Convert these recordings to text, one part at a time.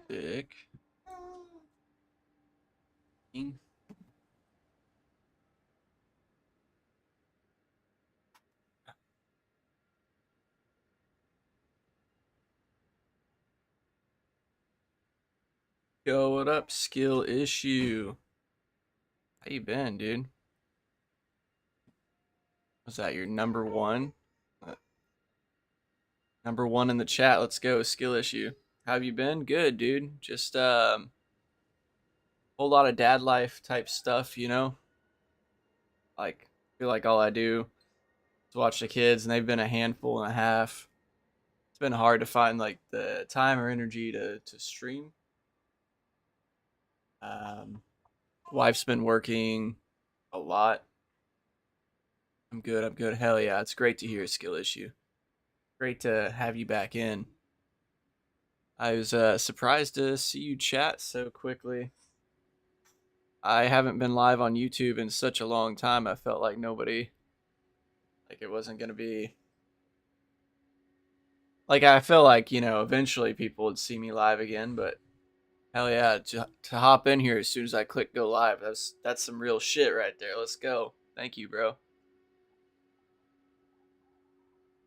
Thick. Yo, what up, skill issue? How you been, dude? Was that your number one? Uh, Number one in the chat. Let's go, skill issue. How have you been? Good, dude. Just whole lot of dad life type stuff, you know? Like, I feel like all I do is watch the kids, and they've been a handful and a half. It's been hard to find like the time or energy to stream. Um, Wife's been working a lot. I'm good. I'm good. Hell yeah, it's great to hear, skill issue. Great to have you back in. I was surprised to see you chat so quickly. I haven't been live on YouTube in such a long time. I felt like nobody, like it wasn't going to be. Like, I feel like, eventually people would see me live again, but hell yeah, to hop in here as soon as I click go live, that's some real shit right there. Let's go. Thank you, bro.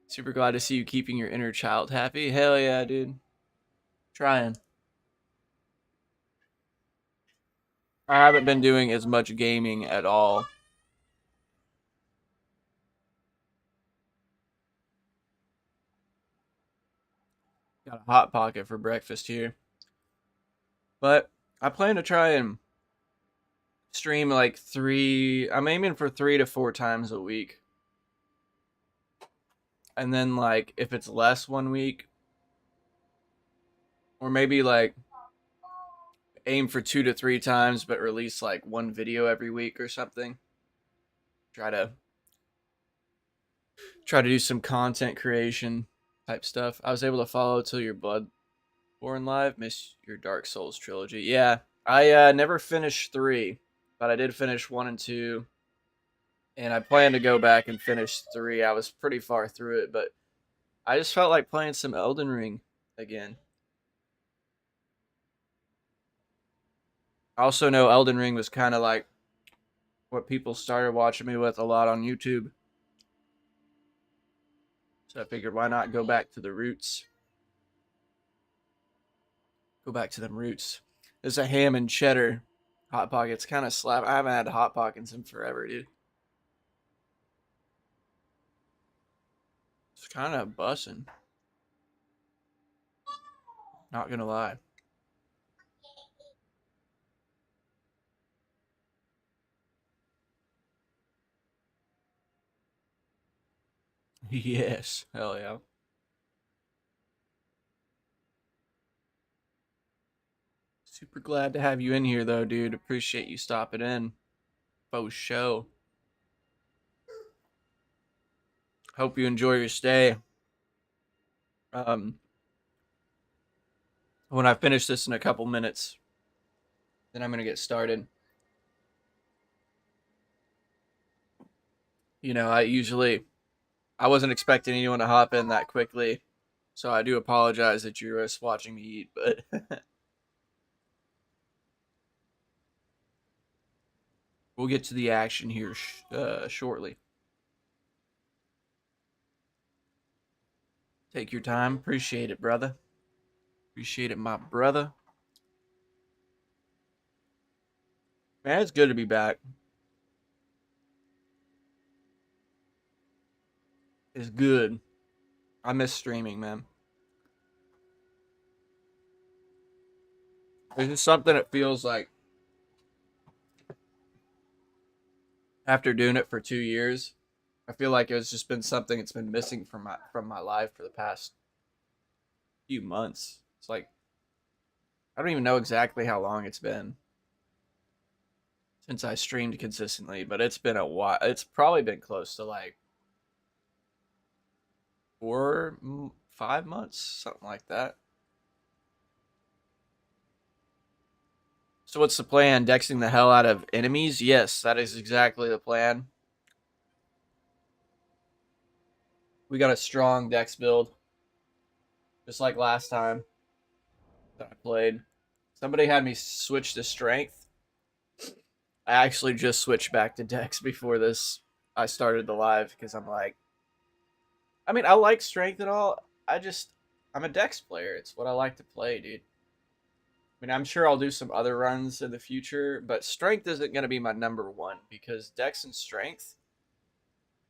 Super glad to see you keeping your inner child happy. Hell yeah, dude. Trying. I haven't been doing as much gaming at all. Got a hot pocket for breakfast here. But I plan to try and stream like I'm aiming for 3 to 4 times a week. And then like if it's less one week, or maybe like aim for 2 to 3 times but release like one video every week or something. Try to do some content creation type stuff. I was able to follow till your Bloodborne live, miss your Dark Souls trilogy. Yeah, I never finished 3, but I did finish 1 and 2. And I plan to go back and finish 3. I was pretty far through it, but I just felt like playing some Elden Ring again. I also know Elden Ring was kind of like what people started watching me with a lot on YouTube. So I figured why not go back to the roots? Go back to them roots. There's a ham and cheddar hot pockets kind of slap. I haven't had hot pockets in forever, dude. It's kind of bussing. Not gonna lie. Yes, hell yeah. Super glad to have you in here though, dude. Appreciate you stopping in. Faux show. Hope you enjoy your stay. Um, when I finish this in a couple minutes, then I'm gonna get started. I wasn't expecting anyone to hop in that quickly, so I do apologize that you're just watching me eat, but we'll get to the action here shortly. Take your time. Appreciate it, brother. Appreciate it, my brother. Man, it's good to be back. It's good. I miss streaming, man. There's just something that feels like after doing it for 2 years, I feel like it's just been something that's been missing from my life for the past few months. It's like I don't even know exactly how long it's been since I streamed consistently, but it's been a while. It's probably been close to like 5 months, something like that. So what's the plan? Dexing the hell out of enemies? Yes, that is exactly the plan. We got a strong dex build, just like last time. that I played. Somebody had me switch to strength. I actually just switched back to Dex before this. I started the live because I'm like, I mean, I like strength and all. I'm a Dex player. It's what I like to play, dude. I mean, I'm sure I'll do some other runs in the future, but strength isn't going to be my number one because Dex and strength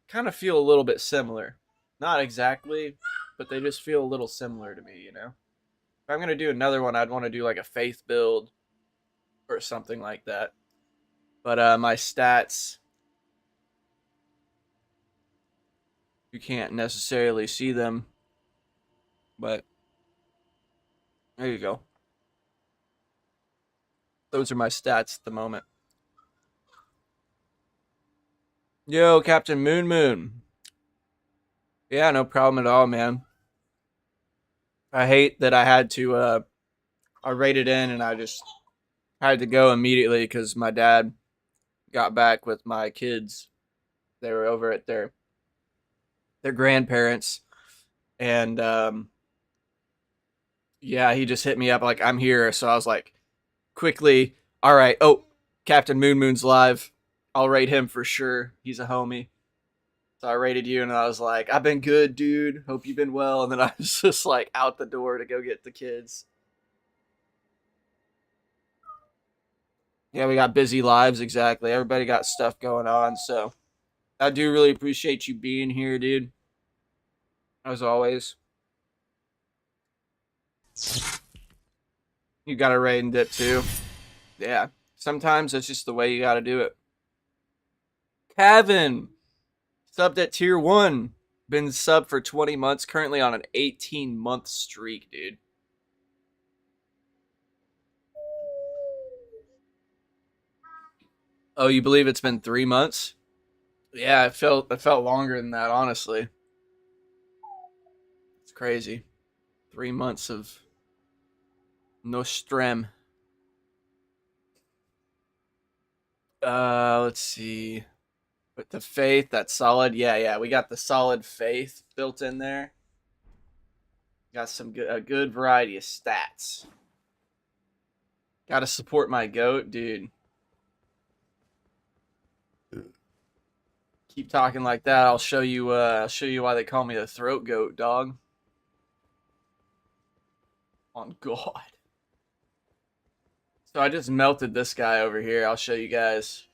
kind of feel a little bit similar. Not exactly, but they just feel a little similar to me, you know? If I'm going to do another one, I'd want to do like a faith build or something like that. But my stats, you can't necessarily see them, but there you go. Those are my stats at the moment. Yo, Captain Moon Moon. Yeah, no problem at all, man. I hate that I had to I raided in and I just had to go immediately because my dad got back with my kids. They were over at their grandparents, and yeah, he just hit me up like I'm here. So I was like, quickly, all right. Oh, Captain Moon Moon's live. I'll raid him for sure. He's a homie. So I rated you, and I was like, I've been good, dude. Hope you've been well. And then I was just like out the door to go get the kids. Yeah, we got busy lives, exactly. Everybody got stuff going on. So I do really appreciate you being here, dude. As always. You got to raid and dip too. Yeah. Sometimes it's just the way you got to do it. Kevin, subbed at tier 1. Been sub for 20 months. Currently on an 18-month streak, dude. Oh, you believe it's been 3 months? Yeah, it felt longer than that, honestly. It's crazy. 3 months of no strem. Let's see. With the faith, that's solid. Yeah, we got the solid faith built in there. Got a good variety of stats. Got to support my goat, dude. Keep talking like that. I'll show you. I'll show you why they call me the throat goat, dog. On God. So I just melted this guy over here. I'll show you guys.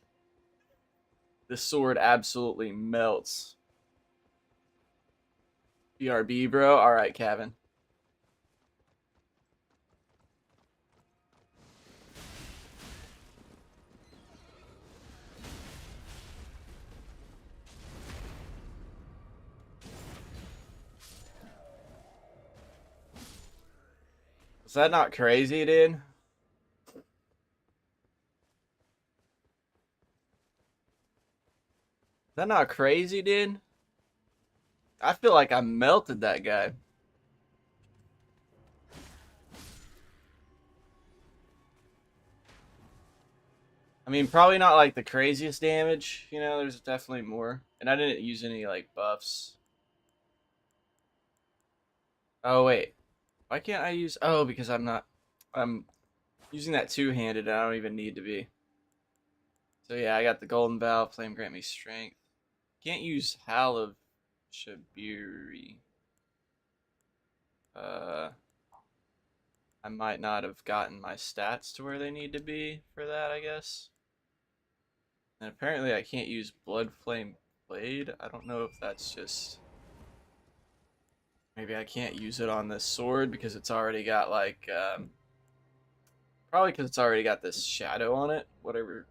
This sword absolutely melts. BRB, bro. All right, Kevin. Is that not crazy, dude? Is that not crazy, dude? I feel like I melted that guy. I mean, probably not like the craziest damage. You know, there's definitely more. And I didn't use any like buffs. Oh wait, why can't I use? Oh, because I'm using that two-handed. And I don't even need to be. So yeah, I got the golden bow. Flame grant me strength. Can't use Hal of Shabiri. Uh, I might not have gotten my stats to where they need to be for that, I guess. And apparently I can't use Blood Flame Blade. I don't know if that's just... Maybe I can't use it on this sword because it's already got like... probably because it's already got this shadow on it. Whatever's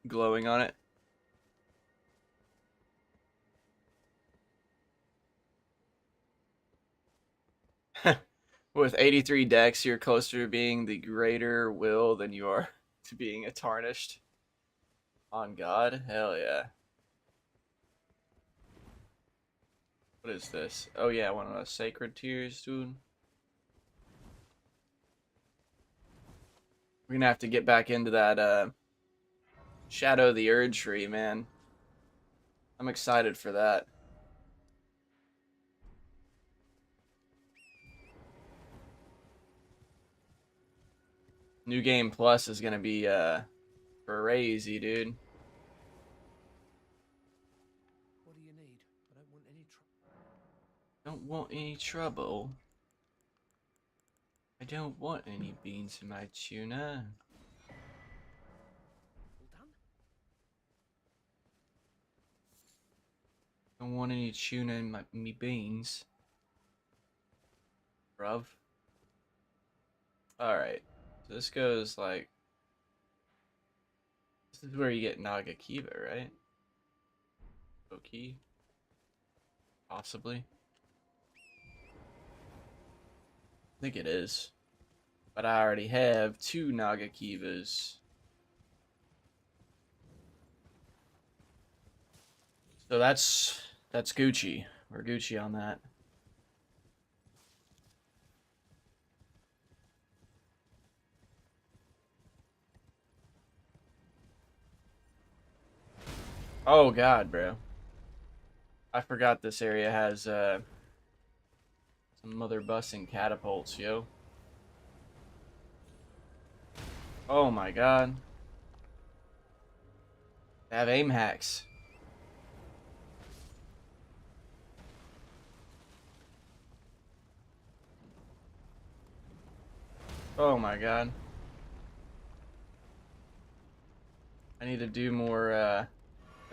glowing on it. With 83 decks, you're closer to being the greater will than you are to being a tarnished. On God? Hell yeah. What is this? Oh yeah, one of those sacred tears, dude. We're gonna have to get back into that Shadow of the Erd tree, man. I'm excited for that. New Game Plus is gonna be crazy, dude. What do you need? I don't want any trouble. Don't want any trouble. I don't want any beans in my tuna. All done? Don't want any tuna in me beans. Bruv. Alright. So this goes like. This is where you get Nagakiba, right? Oki? Possibly. I think it is. But I already have 2 Nagakivas. So that's Gucci. We're Gucci on that. Oh god, bro. I forgot this area has some mother bussing catapults, yo. Oh my god. They have aim hacks. Oh my god. I need to do more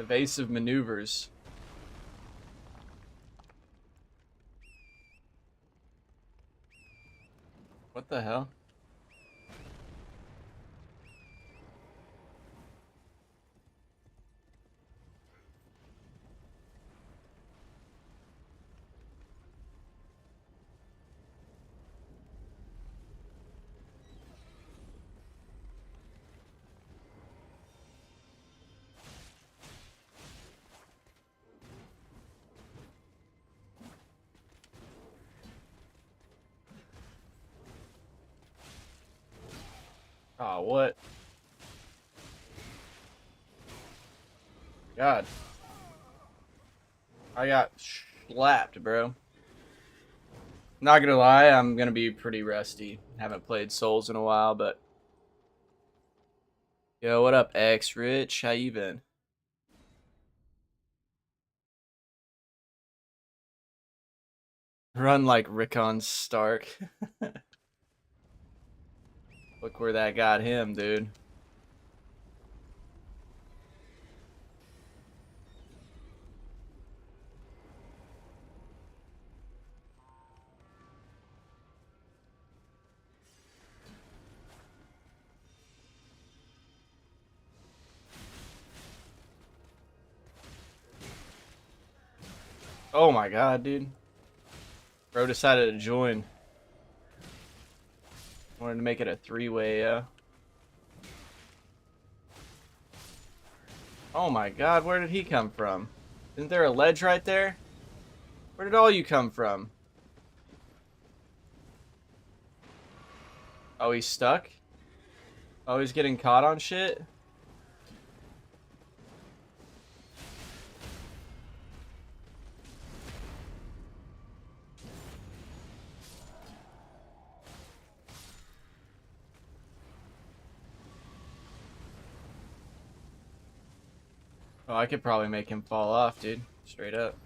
evasive maneuvers. What the hell? Oh, what? God. I got slapped, bro. Not gonna lie, I'm gonna be pretty rusty. Haven't played Souls in a while, but yo, what up, X Rich? How you been? Run like Rickon Stark. Look where that got him, dude. Oh my god, dude. Bro decided to join. Wanted to make it a 3-way, Oh my god, where did he come from? Isn't there a ledge right there? Where did all you come from? Oh, he's stuck? Oh, he's getting caught on shit? Oh, I could probably make him fall off, dude. Straight up.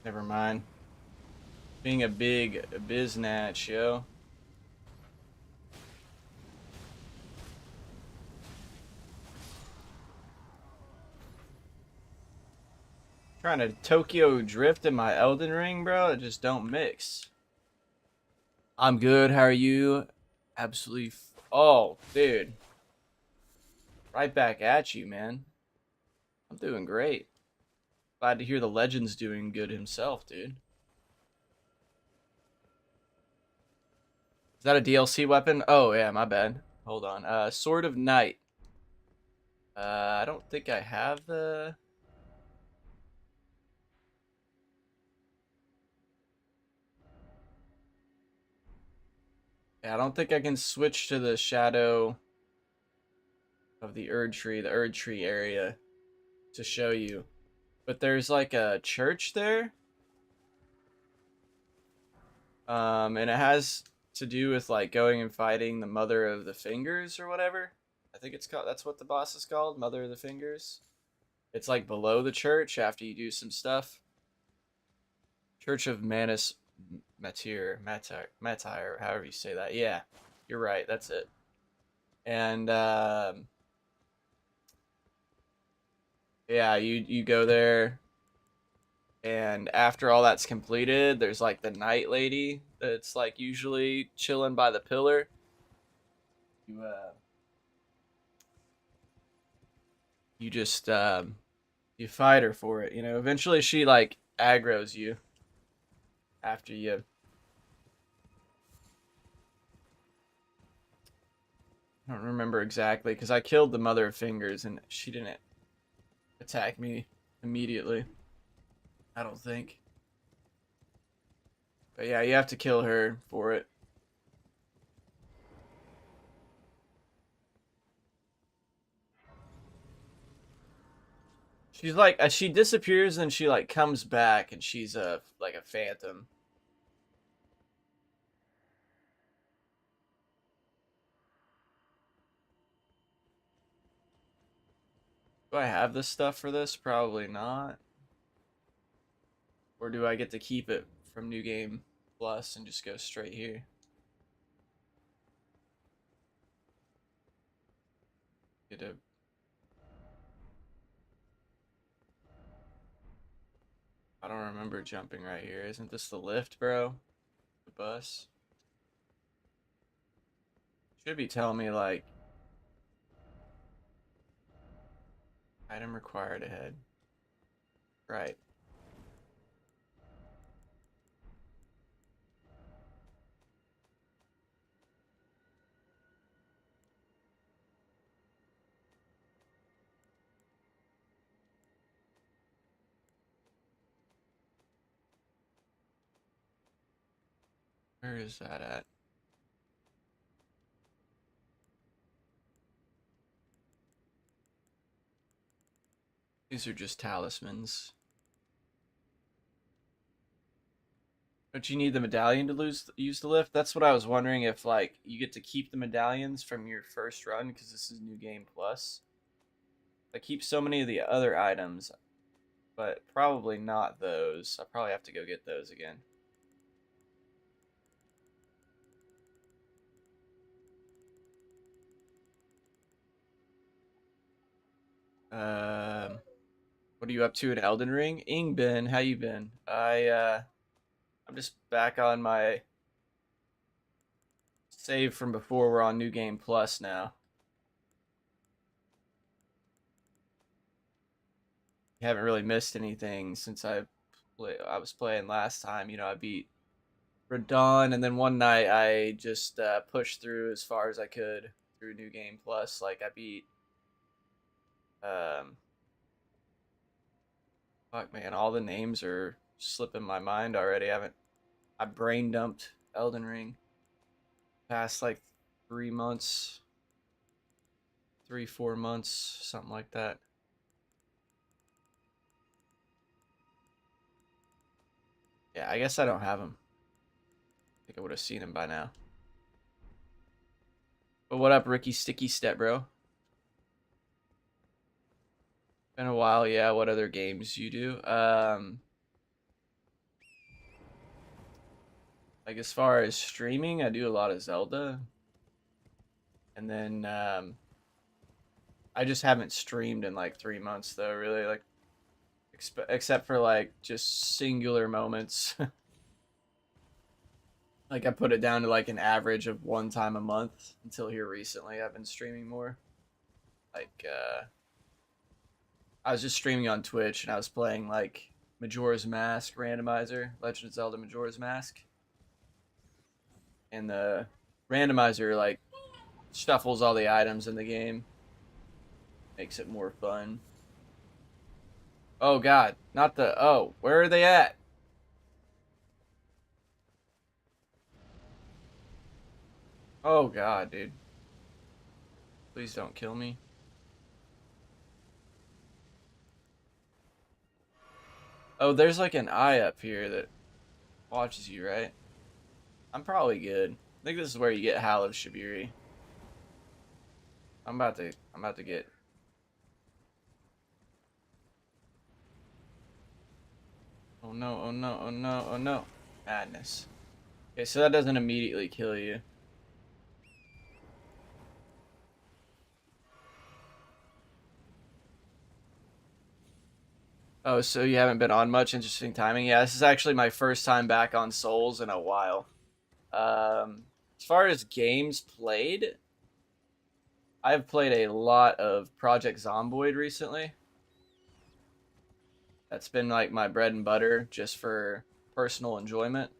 Never mind. Being a big biznatch, yo. Trying to Tokyo drift in my Elden Ring, bro. It just don't mix. I'm good. How are you? Absolutely. Oh, dude. Right back at you, man. I'm doing great. Glad to hear the legend's doing good himself, dude. Is that a DLC weapon? Oh, yeah, my bad. Hold on. Sword of Night. I don't think I have the... Yeah, I don't think I can switch to the shadow of the Erd tree area to show you. But there's like a church there. And it has to do with like going and fighting the Mother of the Fingers or whatever. I think it's called, that's what the boss is called, Mother of the Fingers. It's like below the church after you do some stuff. Church of Manus Matir, however you say that. Yeah, you're right. That's it. And yeah, you go there, and after all that's completed, there's like the night lady that's like usually chilling by the pillar. You just you fight her for it. You know, eventually she like aggro's you after you. I don't remember exactly because I killed the Mother of Fingers and she didn't attack me immediately. I don't think. But yeah, you have to kill her for it. She's like she disappears and she like comes back and she's a like a phantom. Do I have this stuff for this? Probably not. Or do I get to keep it from New Game Plus and just go straight here? Get a I don't remember jumping right here. Isn't this the lift, bro? The bus? Should be telling me like item required ahead. Right. Where is that at? These are just talismans. Don't you need the medallion to use the lift? That's what I was wondering if like you get to keep the medallions from your first run because this is New Game Plus. I keep so many of the other items, but probably not those. I probably have to go get those again. Um, what are you up to in Elden Ring? Ingbin, how you been? I'm just back on my save from before. We're on New Game Plus now. Haven't really missed anything since I was playing last time. You know, I beat Radon, and then one night I just pushed through as far as I could through New Game Plus. Like I beat, um, fuck man, all the names are slipping my mind already. I brain dumped Elden Ring past like 3 months, 3 4 months, something like that. Yeah, I guess I don't have him. I think I would have seen him by now. But what up, Ricky Sticky Step, bro? Been a while, yeah. What other games you do? Like as far as streaming, I do a lot of Zelda, and then I just haven't streamed in like 3 months though. Really, like except for like just singular moments. Like I put it down to like an average of one time a month until here recently. I've been streaming more. Like I was just streaming on Twitch and I was playing like Majora's Mask randomizer, Legend of Zelda Majora's Mask, and the randomizer like shuffles all the items in the game, makes it more fun. Oh God, not the oh. Where are they at? Oh god, dude. Please don't kill me. Oh, there's like an eye up here that watches you, right? I'm probably good. I think this is where you get Hal of Shabiri. I'm about to get. Oh no, oh no, oh no, oh no. Madness. Okay, so that doesn't immediately kill you. Oh, so you haven't been on much. Interesting timing. Yeah, this is actually my first time back on Souls in a while. As far as games played, I've played a lot of Project Zomboid recently. That's been like my bread and butter just for personal enjoyment.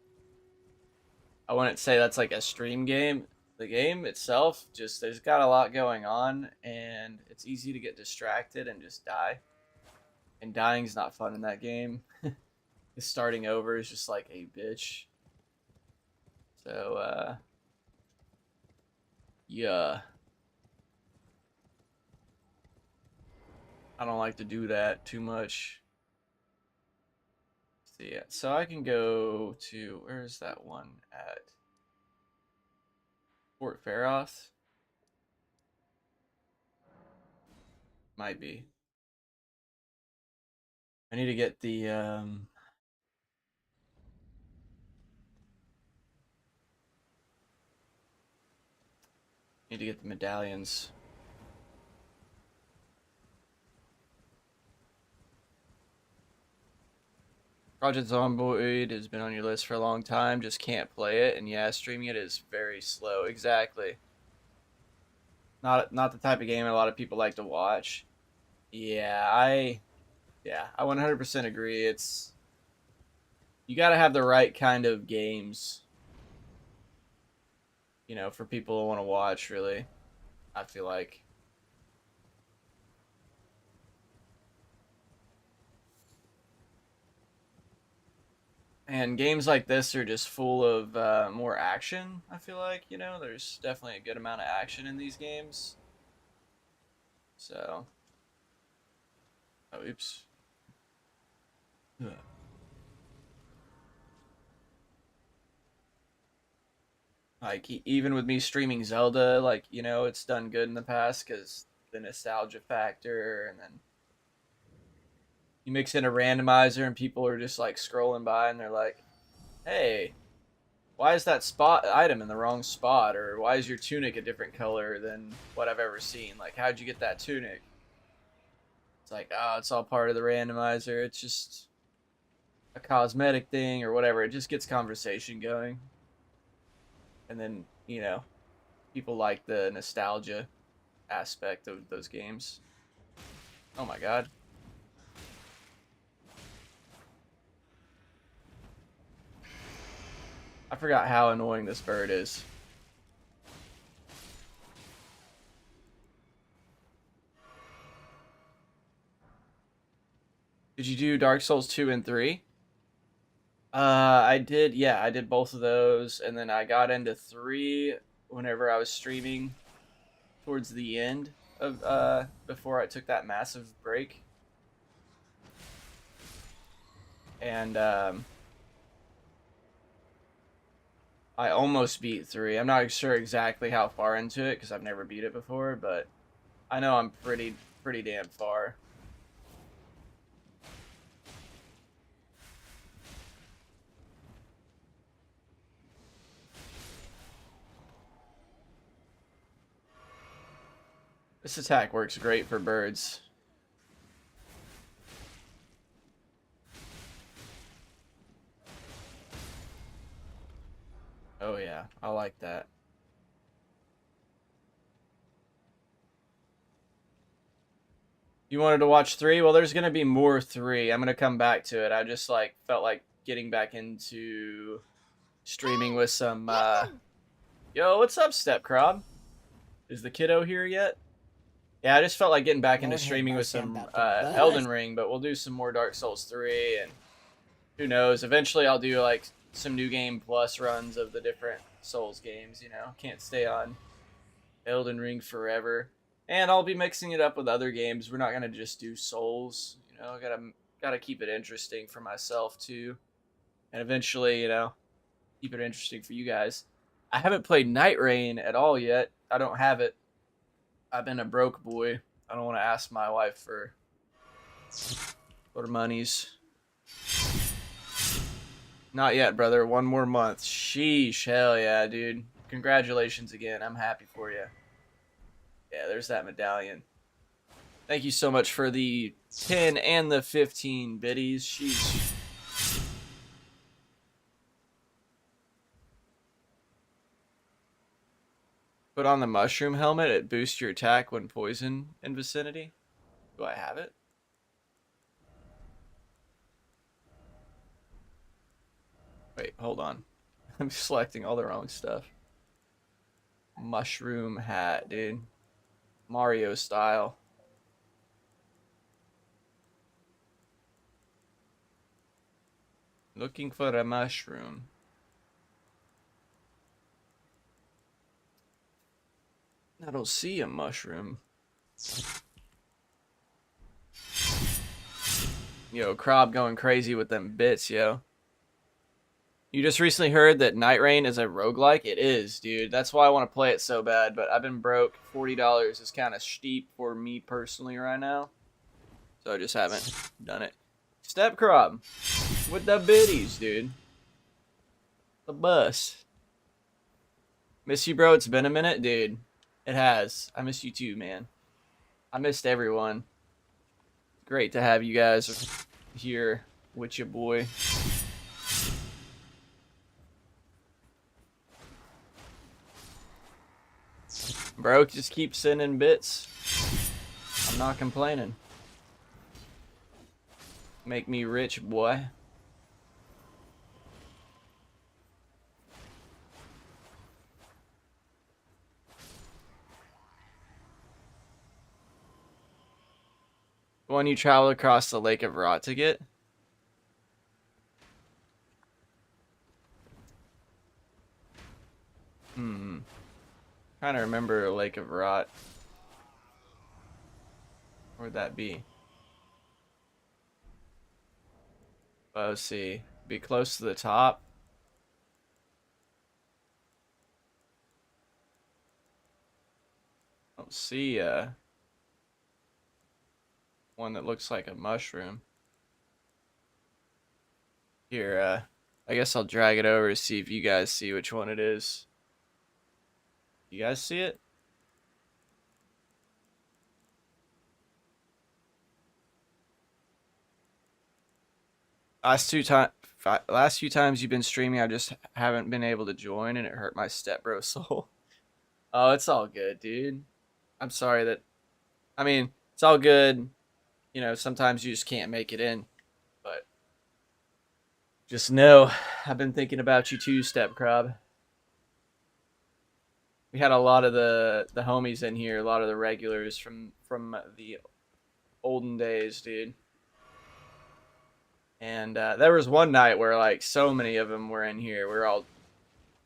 I wouldn't say that's like a stream game. The game itself, just there's got a lot going on, and it's easy to get distracted and just die. And dying's not fun in that game. Starting over is just like a bitch. So, yeah, I don't like to do that too much. So, yeah, so I can go to where's that one at? Fort Faroth? Might be. I need to get the need to get the medallions. Project Zomboid has been on your list for a long time, just can't play it, and yeah, streaming it is very slow. Exactly. Not the type of game a lot of people like to watch. Yeah, I 100% agree. It's you got to have the right kind of games, for people who want to watch, really. I feel like. And games like this are just full of more action, I feel like, there's definitely a good amount of action in these games. So, oh, oops. Ugh. Like, even with me streaming Zelda, like, it's done good in the past because the nostalgia factor, and then you mix in a randomizer, and people are just like scrolling by and they're like, hey, why is that spot item in the wrong spot? Or why is your tunic a different color than what I've ever seen? Like, how'd you get that tunic? It's like, oh, it's all part of the randomizer. It's just a cosmetic thing or whatever. It just gets conversation going. And then, people like the nostalgia aspect of those games. Oh my god. I forgot how annoying this bird is. Did you do Dark Souls 2 and 3? I did, yeah, I did both of those, and then I got into 3 whenever I was streaming towards the end of before I took that massive break. And I almost beat 3. I'm not sure exactly how far into it because I've never beat it before, but I know I'm pretty damn far. This attack works great for birds. Oh yeah, I like that. You wanted to watch 3? Well, there's gonna be more 3. I'm gonna come back to it. I just like felt like getting back into streaming with some yo, what's up, Step Crab? Is the kiddo here yet? Yeah, I just felt like getting back into Lord have streaming with mercy on some that bird. Elden Ring, but we'll do some more Dark Souls 3, and who knows, eventually I'll do like some new game plus runs of the different Souls games. You know, can't stay on Elden Ring forever. And I'll be mixing it up with other games. We're not gonna just do Souls. You know, gotta keep it interesting for myself too, and eventually, you know, keep it interesting for you guys. I haven't played Night Rain at all yet. I don't have it. I've been a broke boy. I don't want to ask my wife for monies. Not yet, brother. One more month. Sheesh. Hell yeah, dude. Congratulations again. I'm happy for you. Yeah, there's that medallion. Thank you so much for the 10 and the 15 biddies. Sheesh. Put on the mushroom helmet. It boosts your attack when poison in vicinity. Do I have it? Wait, hold on. I'm selecting all the wrong stuff. Mushroom hat, dude. Mario style. Looking for a mushroom. I don't see a mushroom. Yo, Krob going crazy with them bits, yo. You just recently heard that Night Rain is a roguelike? It is, dude. That's why I want to play it so bad, but I've been broke. $40 is kind of steep for me personally right now. So I just haven't done it. Step Krob with the biddies, dude. The bus. Miss you, bro. It's been a minute, dude. It has. I miss you too, man. I missed everyone. Great to have you guys here with your boy. Bro, just keep sending bits. I'm not complaining. Make me rich, boy. When you travel across the Lake of Rot to get? Trying to remember a Lake of Rot. Where'd that be? Let's see. Be close to the top. I don't see one that looks like a mushroom. Here, I guess I'll drag it over to see if you guys see which one it is. You guys see it? Last few times you've been streaming, I just haven't been able to join, and it hurt my stepbro soul. Oh, it's all good, dude. I'm sorry that. I mean, it's all good. You know, sometimes you just can't make it in, but just know I've been thinking about you too, Step Crab. We had a lot of the homies in here, a lot of the regulars from the olden days, dude. And there was one night where like so many of them were in here. We were all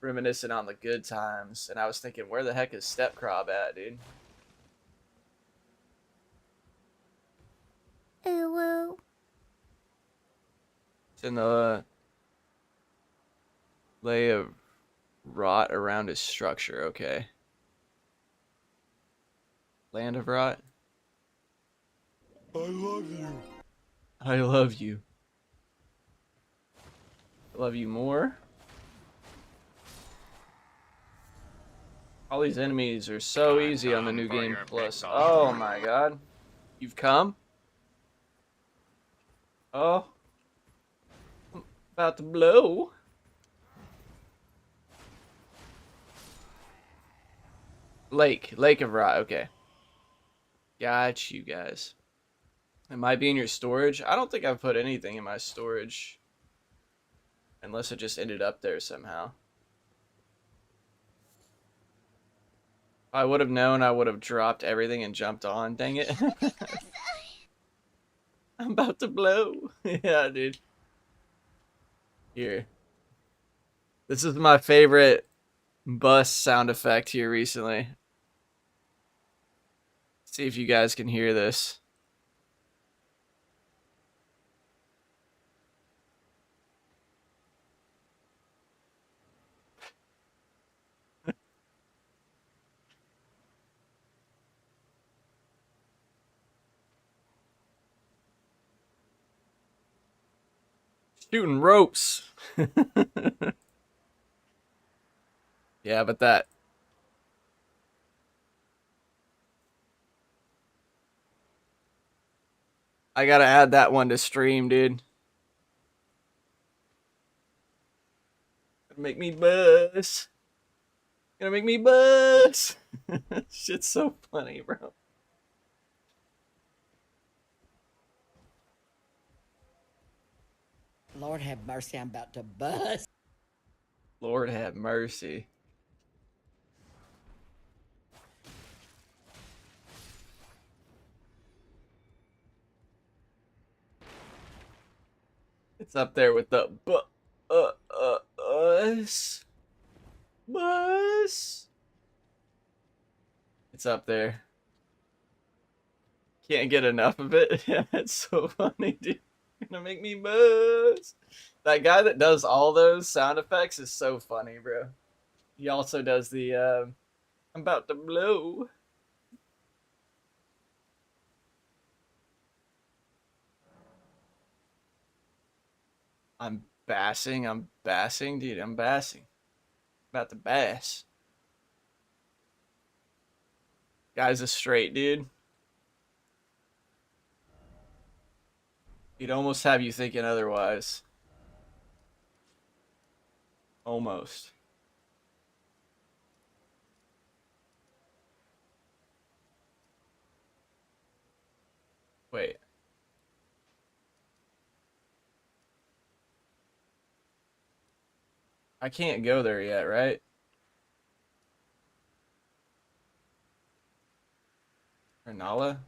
reminiscing on the good times, and I was thinking, where the heck is Step Crab at, dude? Hello. It's in the lay of rot around his structure. Okay. Land of rot. I love you. I love you. I love you more. All these enemies are so easy on the new game plus. Oh my god. You've come? Oh. I'm about to blow. Lake of Rot. Okay. Got you guys. It might be in your storage. I don't think I've put anything in my storage. Unless it just ended up there somehow. If I would have known, I would have dropped everything and jumped on. Dang it. I'm about to blow. Yeah, dude. Here. This is my favorite bus sound effect here recently. See if you guys can hear this. Shooting ropes. Yeah, but that. I gotta add that one to stream, dude. Gonna make me buzz. Gonna make me buzz. Shit's so funny, bro. Lord have mercy, I'm about to bust. Lord have mercy. It's up there with the bus. Bus. It's up there. Can't get enough of it. Yeah, it's so funny, dude. Gonna make me buzz. That guy that does all those sound effects is so funny, bro. He also does the I'm about to blow. I'm bassing. I'm bassing, dude. I'm bassing. About to bass. Guy's a straight dude. He'd almost have you thinking otherwise. Almost. Wait. I can't go there yet, right? Renala?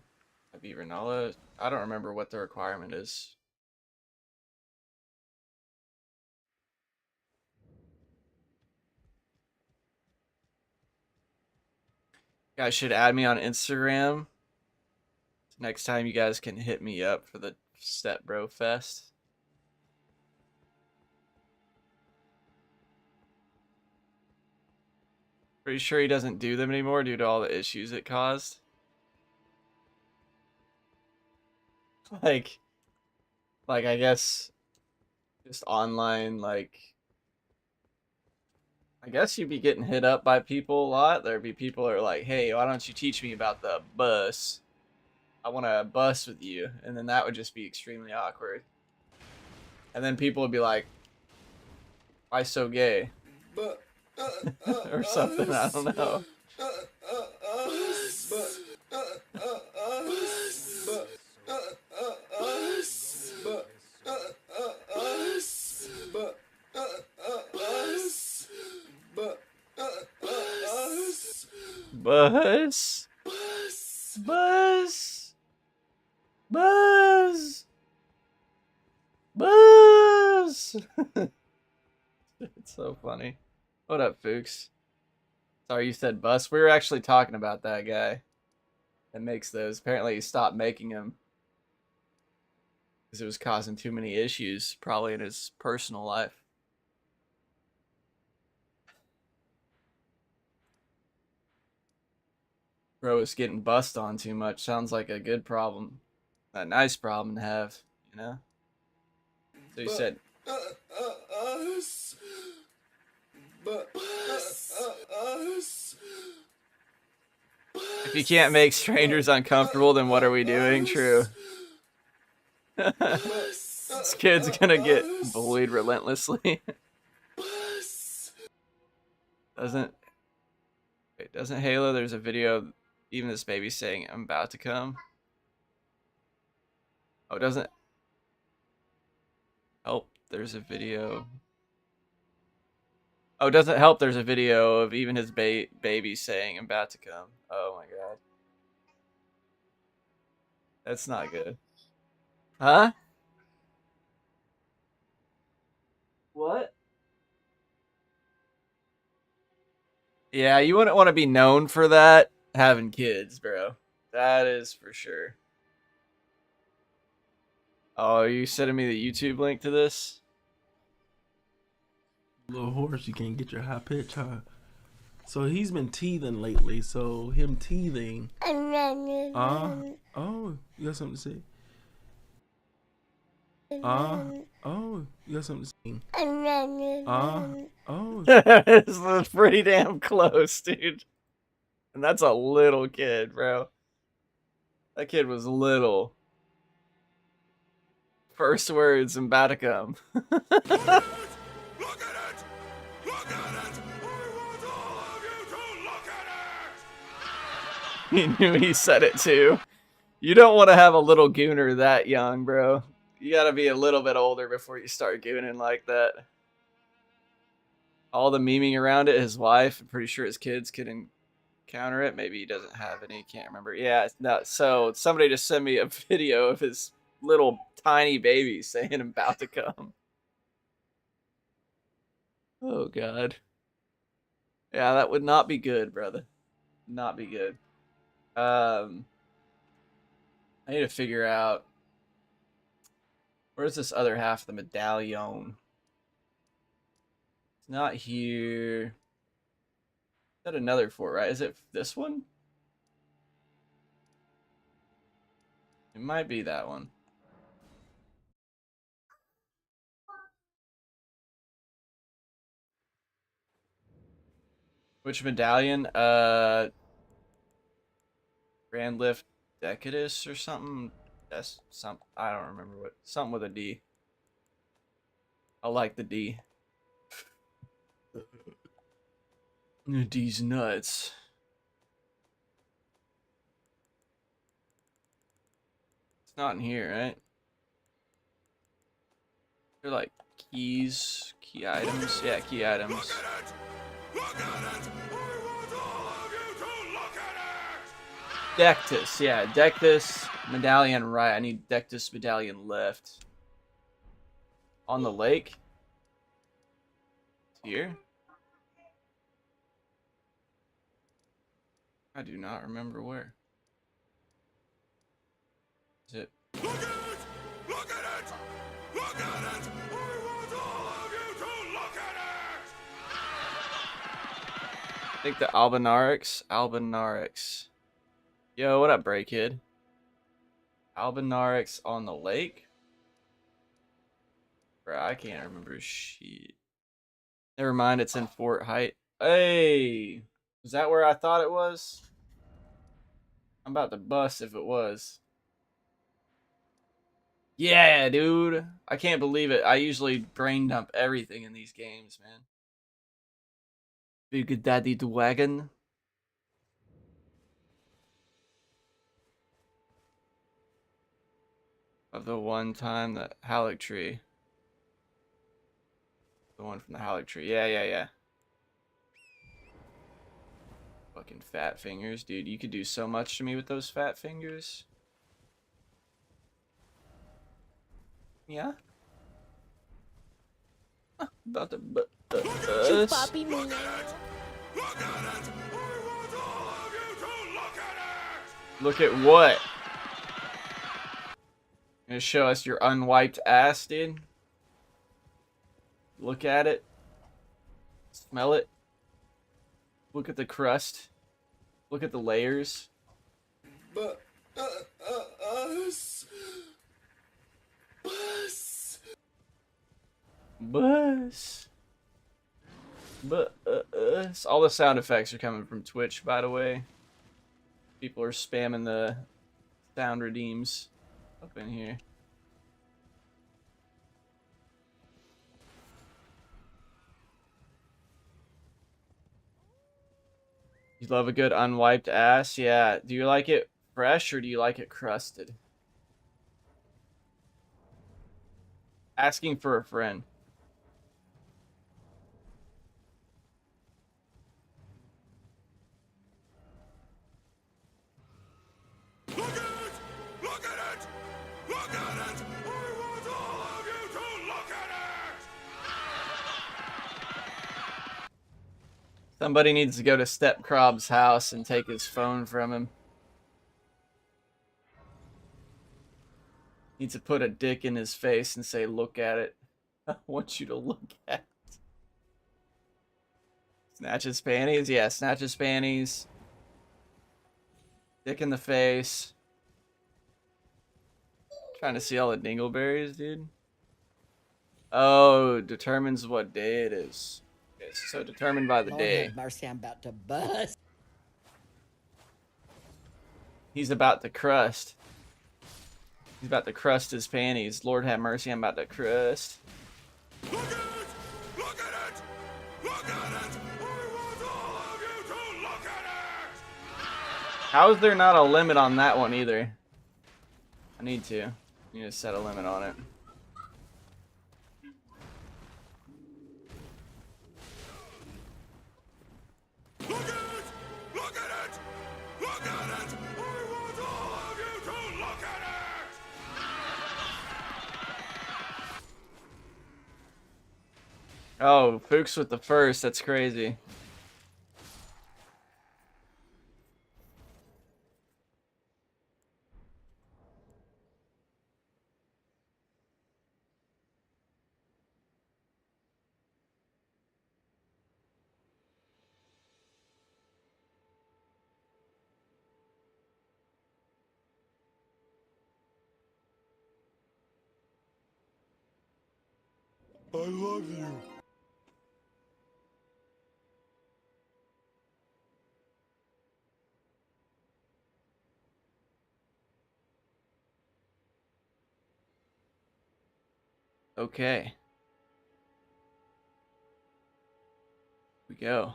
I beat Renala. I don't remember what the requirement is. You guys should add me on Instagram. Next time you guys can hit me up for the Step Bro Fest. Pretty sure he doesn't do them anymore due to all the issues it caused. Like, like I guess just online, like I guess you'd be getting hit up by people a lot. There'd be people that are like, "Hey, why don't you teach me about the bus? I want to bus with you," and then that would just be extremely awkward. And then people would be like, "Why so gay?" or something. I don't know. Buzz, buzz, buzz, buzz. It's so funny. What up, Fuchs? Sorry, you said bus. We were actually talking about that guy that makes those. Apparently, he stopped making them because it was causing too many issues, probably in his personal life. Bro is getting bust on too much. Sounds like a good problem, a nice problem to have, you know. So you said, if you can't make strangers uncomfortable, then what are we doing? True. This kid's gonna get bullied relentlessly. doesn't Wait, doesn't Halo? There's a video of even this baby saying, "I'm about to come." Oh, doesn't help. There's a video. Oh, doesn't help. There's a video of even his baby saying, "I'm about to come." Oh my god, that's not good. Huh? What? Yeah, you wouldn't want to be known for that having kids, bro. That is for sure. Oh, are you sending me the YouTube link to this? Little horse, you can't get your high pitch, huh? So he's been teething lately. So him teething. Oh, you got something to say? Oh, you got something to say? Oh. This is pretty damn close, dude. And that's a little kid, bro. That kid was little. First words and about to come. Look at it! Look at it! Look at it! I want all of you to look at it! He knew he said it too. You don't want to have a little gooner that young, bro. You gotta be a little bit older before you start gooning like that. All the memeing around it, his wife, I'm pretty sure his kids can encounter it. Maybe he doesn't have any, can't remember. Yeah, no, so somebody just sent me a video of his little tiny baby saying about to come. Oh, God. Yeah, that would not be good, brother. Not be good. I need to figure out where's this other half of the medallion. It's not here. Is that another fort, right? Is it this one? It might be that one. Which medallion? Grand Lift Decadus or something? That's some. I don't remember what. Something with a D. I like the D. D's nuts. It's not in here, right? They're like keys, key items. Yeah, key items. Look at it! Look at it! I want all of you to look at it! Dectus, yeah, Dectus medallion right. I need Dectus medallion left. On the lake? Here? I do not remember where. Is it? Look at it! Look at it! Look at it! I want all of you to look at it! I think the Albinarix. Albinarix. Yo, what up, Bray Kid? Albinarix on the lake? Bro, I can't remember shit. Never mind, it's in Fort Height. Hey! Is that where I thought it was? I'm about to bust if it was. Yeah, dude. I can't believe it. I usually brain dump everything in these games, man. Big Daddy Wagon. Of the one time the Halleck tree. The one from the Halleck tree. Yeah. Fucking fat fingers, dude. You could do so much to me with those fat fingers. Yeah. About to Papi Mio. Look at it! I want all of you to look at it! Look at what? Gonna show us your unwiped ass, dude. Look at it. Smell it. Look at the crust. Look at the layers. But us. Bus. Bus. All the sound effects are coming from Twitch, by the way. People are spamming the sound redeems up in here. You love a good unwiped ass? Yeah. Do you like it fresh or do you like it crusted? Asking for a friend. Look at it! Look at it! Look at it! I want all of you to look at it! Somebody needs to go to Step Crob's house and take his phone from him. Needs to put a dick in his face and say, "Look at it." I want you to look at it. Snatch his panties? Yeah, snatch his panties. Dick in the face. Trying to see all the dingleberries, dude. Oh, determines what day it is. Okay, so determined by the Lord day. have mercy, I'm about to bust. He's about to crust. He's about to crust his panties. Lord have mercy, I'm about to crust. Look at it! Look at it! Look at it! I want all of you to look at it! How is there not a limit on that one either? I need to. I need to set a limit on it. Look at it! Look at it! Look at it! I want all of you to look at it! Oh, Fuchs with the first. That's crazy. I love you. Okay. Here we go.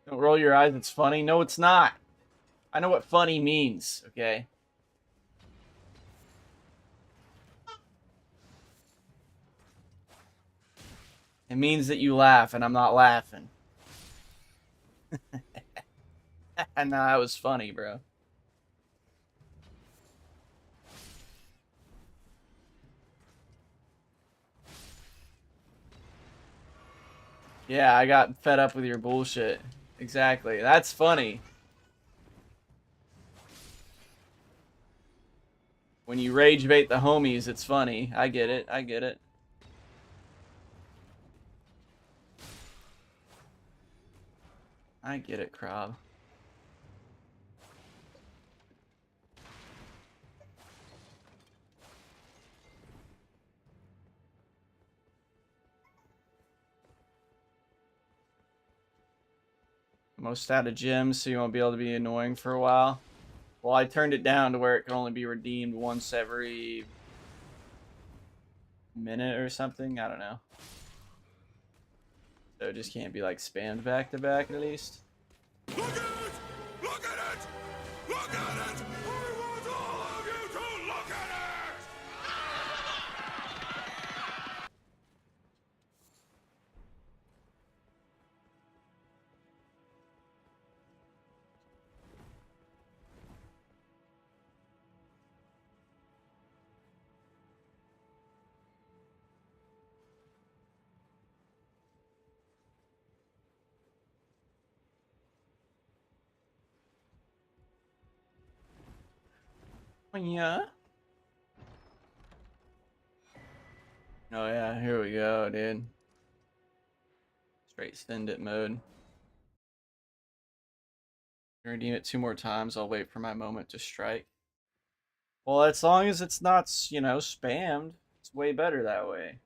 Don't roll your eyes, it's funny. No, it's not. I know what funny means, okay? It means that you laugh, and I'm not laughing. And that was funny, bro. Yeah, I got fed up with your bullshit. Exactly. That's funny. When you rage bait the homies, it's funny. I get it. I get it. I get it, Crob. Most out of gems, so you won't be able to be annoying for a while. Well, I turned it down to where it can only be redeemed once every minute or something. I don't know. So it just can't be like spammed back to back at least. Look at it! Look at it! Look at it! I want all of you to look at it! Yeah. Oh yeah, here we go, dude. Straight send it mode. Redeem it 2 more times. I'll wait for my moment to strike. Well, as long as it's not, you know, spammed, it's way better that way.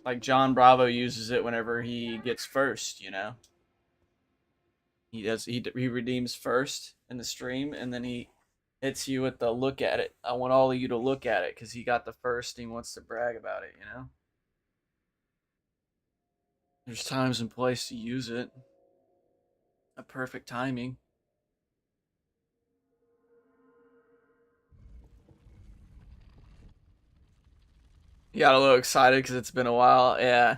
Like John Bravo uses it whenever he gets first, you know. He redeems first in the stream, and then he hits you with the look at it. I want all of you to look at it because he got the first and he wants to brag about it, you know. There's times and place to use it. A perfect timing. He got a little excited because it's been a while. Yeah.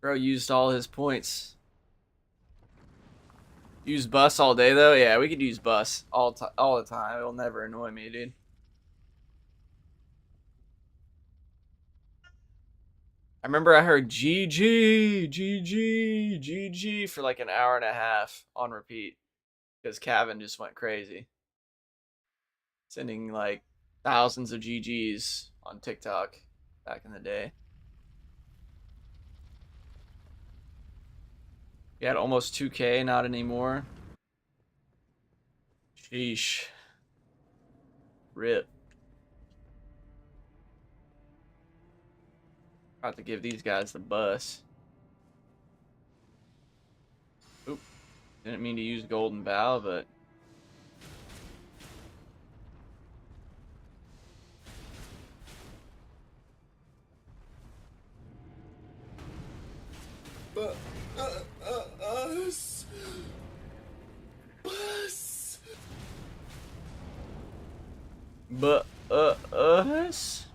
Bro used all his points. Use bus all day though. Yeah, we could use bus all the time. It'll never annoy me, dude. I remember I heard GG, GG, GG for like an hour and a half on repeat because Kevin just went crazy, sending like thousands of GGs on TikTok back in the day. He had almost 2K, not anymore. Sheesh. Rip. About to give these guys the bus. Oop. Didn't mean to use Golden Bow, but But, us. Bus. us.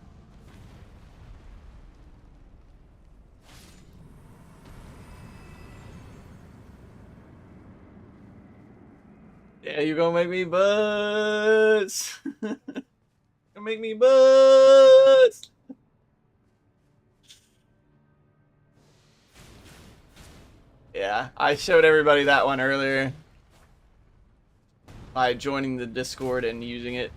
Yeah, you gonna make me buzz. Gonna make me buzz. Yeah, I showed everybody that one earlier by joining the Discord and using it.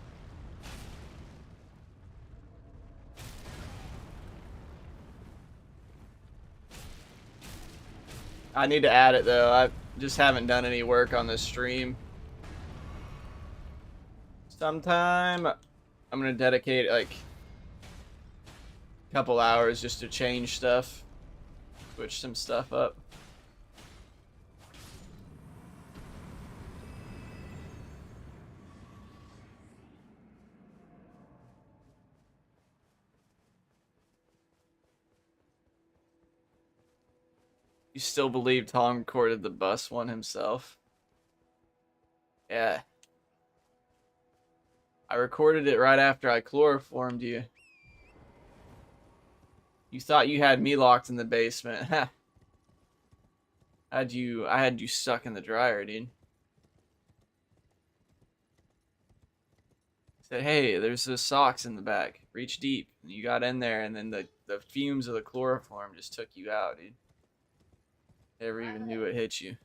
I need to add it though. I just haven't done any work on this stream. Sometime I'm gonna dedicate like a couple hours just to change stuff, switch some stuff up. You still believe Tom recorded the bus one himself? Yeah. I recorded it right after I chloroformed you. You thought you had me locked in the basement. Ha. I had you stuck in the dryer, dude. Said, hey, there's the socks in the back. Reach deep. And you got in there, and then the fumes of the chloroform just took you out, dude. Never even knew it hit you.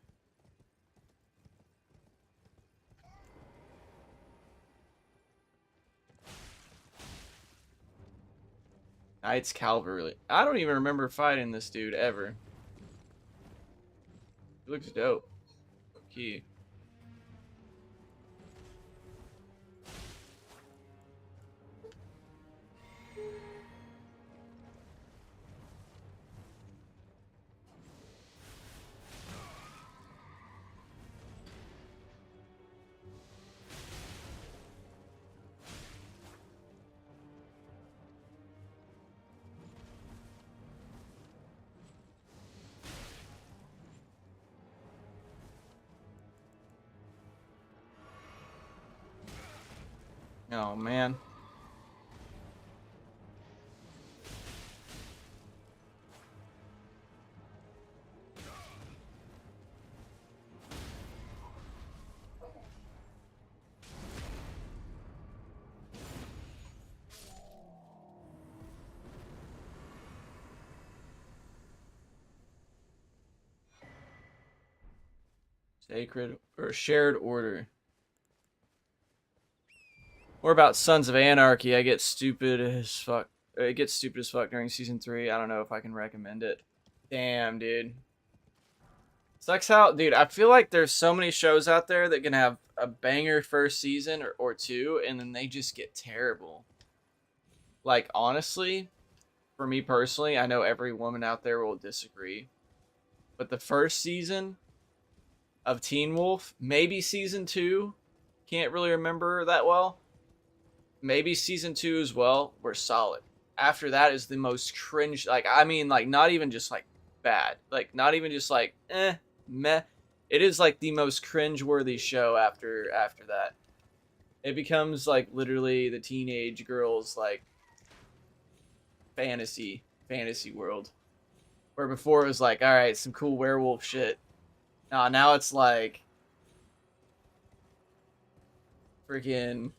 Knights Cavalry. I don't even remember fighting this dude ever. He looks dope. Okay. Oh, man. Sacred or shared order. Or about Sons of Anarchy. I get stupid as fuck. It gets stupid as fuck during season 3. I don't know if I can recommend it. Damn, dude. Sucks how, dude, I feel like there's so many shows out there that can have a banger first season or two, and then they just get terrible. Like, honestly, for me personally, I know every woman out there will disagree. But the first season of Teen Wolf, maybe season 2, can't really remember that well. Maybe season 2 as well, were solid. After that is the most cringe, like, I mean, like, not even just, like, bad. Like, not even just, like, meh. It is, like, the most cringe-worthy show after that. It becomes, like, literally the teenage girls, like, fantasy world. Where before it was like, alright, some cool werewolf shit. Now it's like freaking,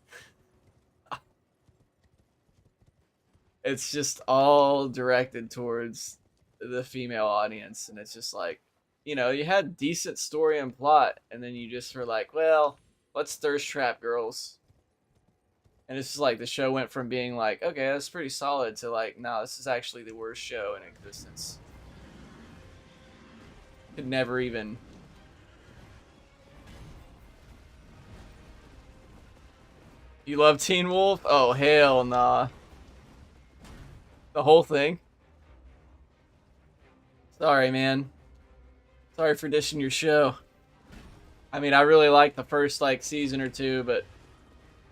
it's just all directed towards the female audience, and it's just like, you had decent story and plot, and then you just were like, well, let's thirst trap girls. And it's just like the show went from being like, okay, that's pretty solid, to like, no, this is actually the worst show in existence. Could never even. You love Teen Wolf? Oh, hell nah. The whole thing? Sorry, man. Sorry for dishing your show. I mean, I really liked the first, like, season or two, but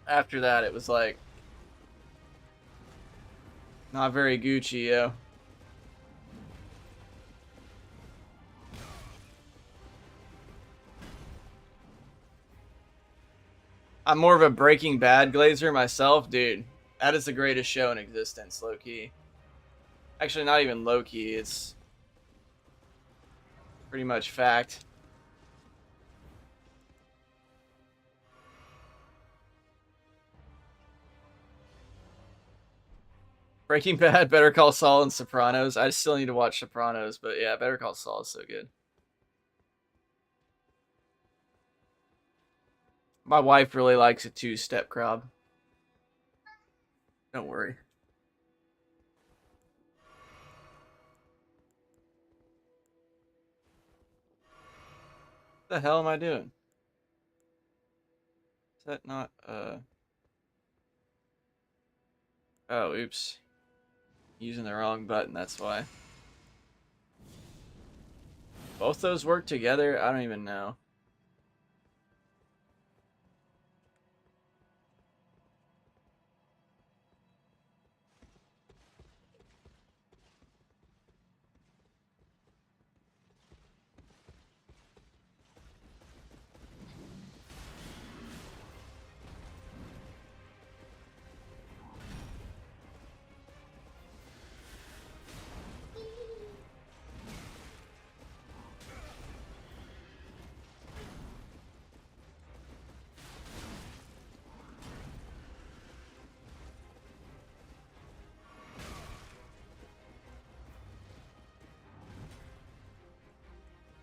after that, it was like, not very Gucci, yo. I'm more of a Breaking Bad glazer myself, dude. That is the greatest show in existence, low key. Actually, not even low key. It's pretty much fact. Breaking Bad, Better Call Saul, and Sopranos. I still need to watch Sopranos, but yeah, Better Call Saul is so good. My wife really likes it too, Step Crob. Don't worry. What the hell am I doing? Is that not, Oh, oops. Using the wrong button, that's why. Both those work together? I don't even know.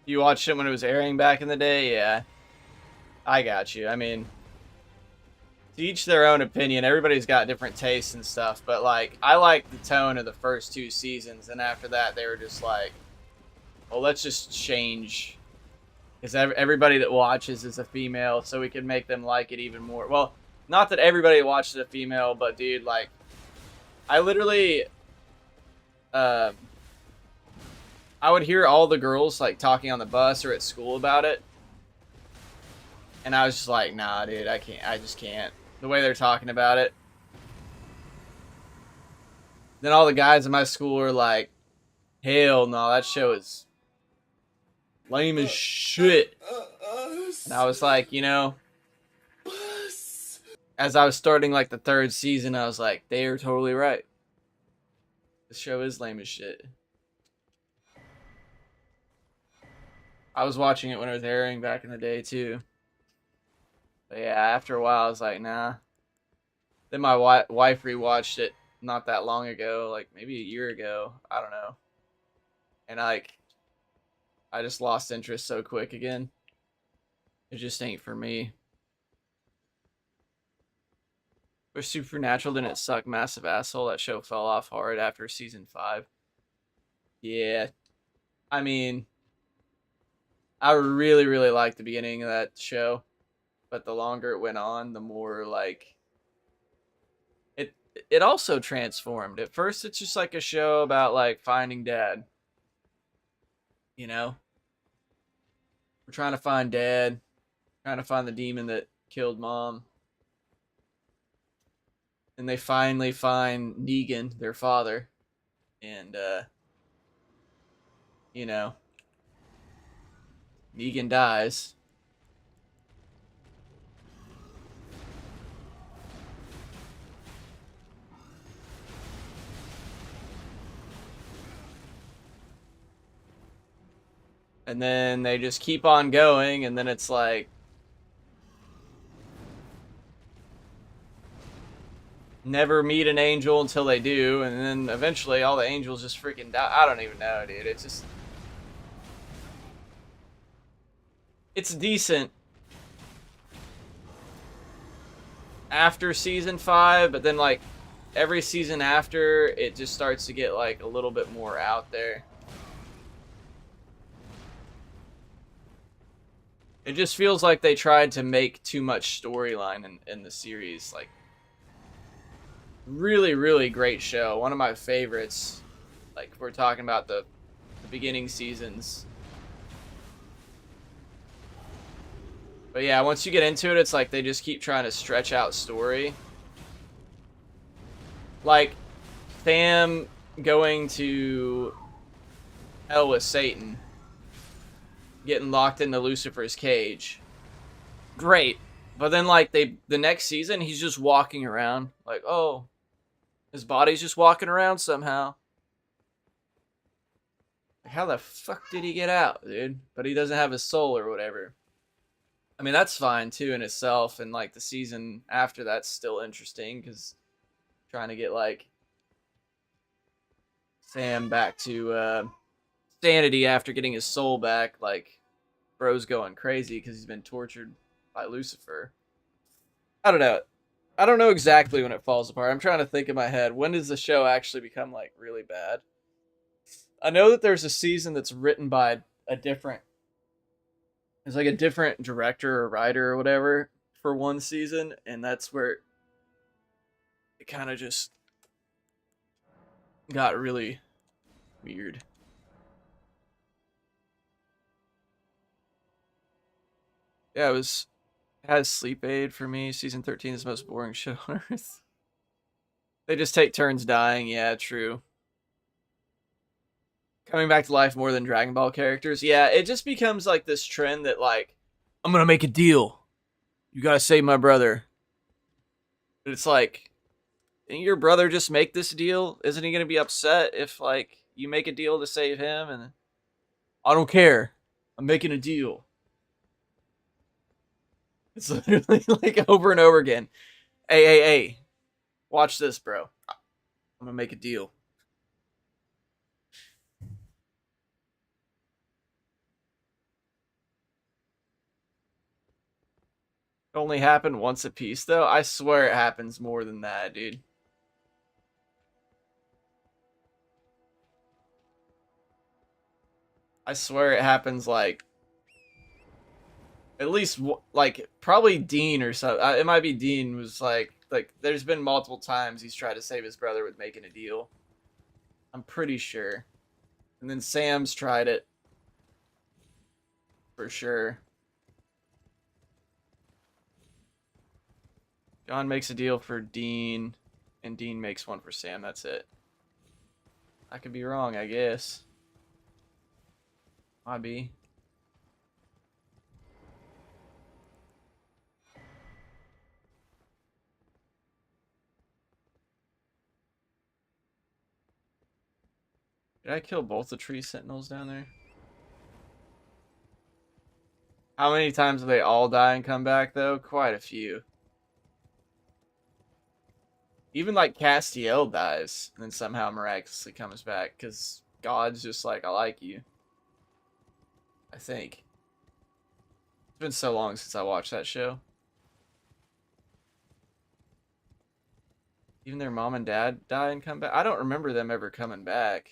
You watched it when it was airing back in the day? Yeah. I got you. I mean, to each their own opinion. Everybody's got different tastes and stuff, but like, I liked the tone of the first two seasons, and after that, they were just like, well, let's just change. Because everybody that watches is a female, so we can make them like it even more. Well, not that everybody watches a female, but dude, like, I literally, uh, I would hear all the girls like talking on the bus or at school about it, and I was just like, nah, dude, I can't. I just can't. The way they're talking about it. Then all the guys in my school were like, hell no, that show is lame as shit. And I was like, as I was starting like the third season, I was like, they are totally right. The show is lame as shit. I was watching it when it was airing back in the day too. But yeah, after a while, I was like, nah. Then my wife rewatched it not that long ago, like maybe a year ago. I don't know. And I just lost interest so quick again. It just ain't for me. For Supernatural, didn't it suck massive asshole? That show fell off hard after season 5. Yeah. I mean, I really, really liked the beginning of that show. But the longer it went on, the more like it also transformed. At first it's just like a show about like finding dad. You know? We're trying to find dad, trying to find the demon that killed mom. And they finally find Negan, their father. And you know, Negan dies. And then they just keep on going, and then it's like, never meet an angel until they do, and then eventually all the angels just freaking die. I don't even know, dude. It's just, it's decent after season 5, but then like every season after, it just starts to get like a little bit more out there. It just feels like they tried to make too much storyline in the series. Like, really, really great show. One of my favorites. Like, we're talking about the beginning seasons. But yeah, once you get into it, it's like they just keep trying to stretch out story. Like, Tham going to hell with Satan, getting locked into Lucifer's cage. Great. But then like the next season, he's just walking around. Like, oh, his body's just walking around somehow. Like, how the fuck did he get out, dude? But he doesn't have his soul or whatever. I mean, that's fine too in itself, and like the season after that's still interesting because trying to get like Sam back to sanity after getting his soul back. Like, bro's going crazy because he's been tortured by Lucifer. I don't know. I don't know exactly when it falls apart. I'm trying to think in my head. When does the show actually become like really bad? I know that there's a season that's written by a different, it's like a different director or writer or whatever for one season, and that's where it kind of just got really weird. Yeah, it has sleep aid for me. Season 13 is the most boring show on earth. They just take turns dying. Yeah, true. Coming back to life more than Dragon Ball characters. Yeah, it just becomes like this trend that like, I'm gonna make a deal. You gotta save my brother. But it's like, didn't your brother just make this deal? Isn't he gonna be upset if like you make a deal to save him? And I don't care. I'm making a deal. It's literally like over and over again. Hey, watch this, bro. I'm gonna make a deal. It only happened once a piece, though. I swear it happens more than that, dude. I swear it happens like at least like probably Dean or something. It might be Dean was like there's been multiple times he's tried to save his brother with making a deal. I'm pretty sure. And then Sam's tried it for sure. John makes a deal for Dean, and Dean makes one for Sam. That's it. I could be wrong, I guess. Might be. Did I kill both the tree sentinels down there? How many times do they all die and come back, though? Quite a few. Even like Castiel dies and then somehow miraculously comes back because God's just like, I like you. I think. It's been so long since I watched that show. Even their mom and dad die and come back. I don't remember them ever coming back.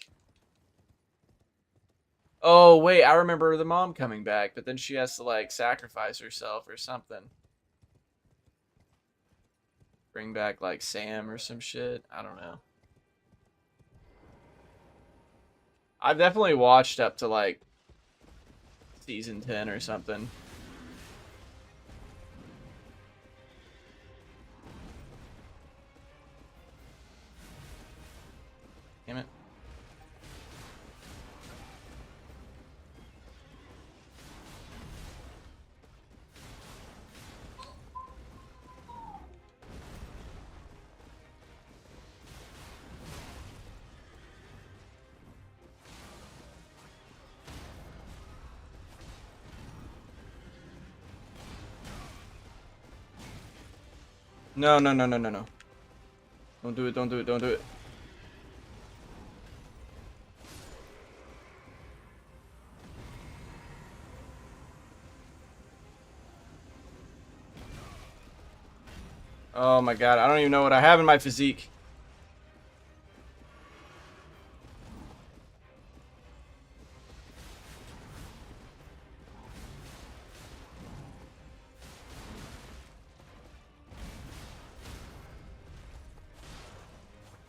Oh, wait, I remember the mom coming back, but then she has to like sacrifice herself or something. Bring back like Sam or some shit. I don't know. I've definitely watched up to like season 10 or something. Damn it. No. Don't do it, don't do it, don't do it. Oh my god, I don't even know what I have in my physique.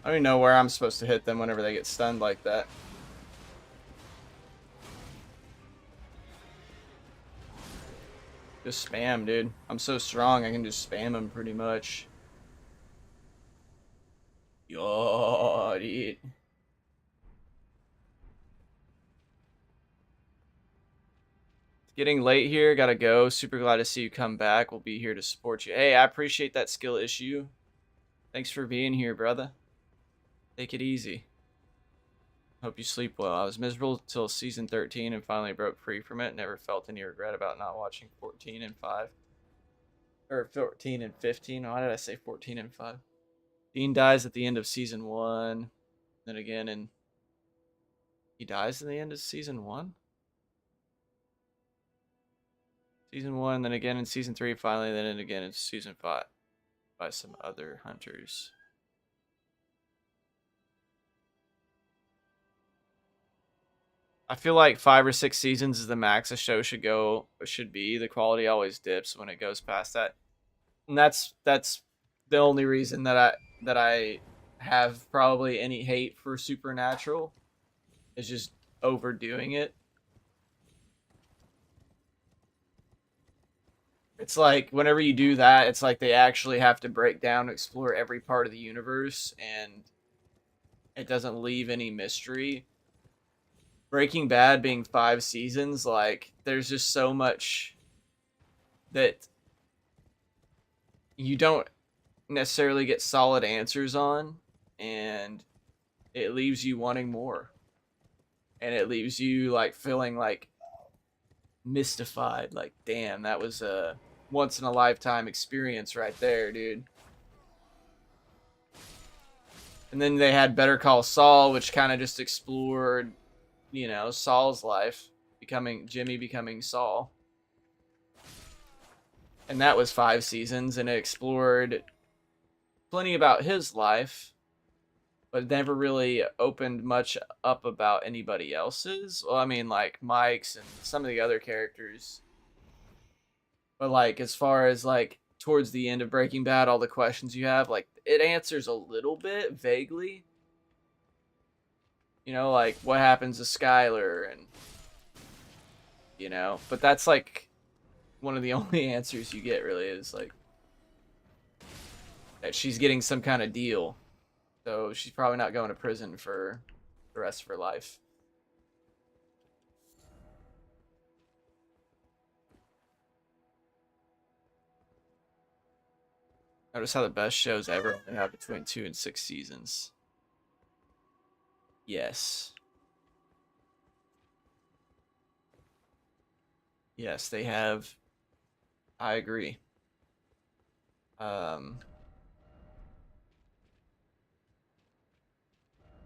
I don't even know where I'm supposed to hit them whenever they get stunned like that. Just spam, dude. I'm so strong, I can just spam them pretty much. Yo, dude. It's getting late here, gotta go. Super glad to see you come back. We'll be here to support you. Hey, I appreciate that skill issue. Thanks for being here, brother. Take it easy. Hope you sleep well. I was miserable till season 13 and finally broke free from it. Never felt any regret about not watching 14 and 5. Or 14 and 15. Why did I say 14 and 5? Dean dies at the end of season 1. Then again, and he dies in the end of season 1? Season 1, then again in season 3, finally, then again in season 5 by some other hunters. I feel like 5 or 6 seasons is the max a show should be. The quality always dips when it goes past that. And that's the only reason that I have probably any hate for Supernatural is just overdoing it. It's like whenever you do that, it's like they actually have to break down, explore every part of the universe, and it doesn't leave any mystery. Breaking Bad being 5 seasons, like there's just so much that you don't necessarily get solid answers on, and it leaves you wanting more. And it leaves you like feeling like mystified, like damn, that was a once in a lifetime experience right there, dude. And then they had Better Call Saul, which kind of just explored, Saul's life, Jimmy becoming Saul. And that was 5 seasons, and it explored plenty about his life, but never really opened much up about anybody else's. Well, I mean, like Mike's and some of the other characters. But like as far as like towards the end of Breaking Bad, all the questions you have, like it answers a little bit vaguely. Like what happens to Skyler and but that's like one of the only answers you get really is like that she's getting some kind of deal. So she's probably not going to prison for the rest of her life. Notice how the best shows ever only have between 2 and 6 seasons. Yes. Yes, they have. I agree. Um,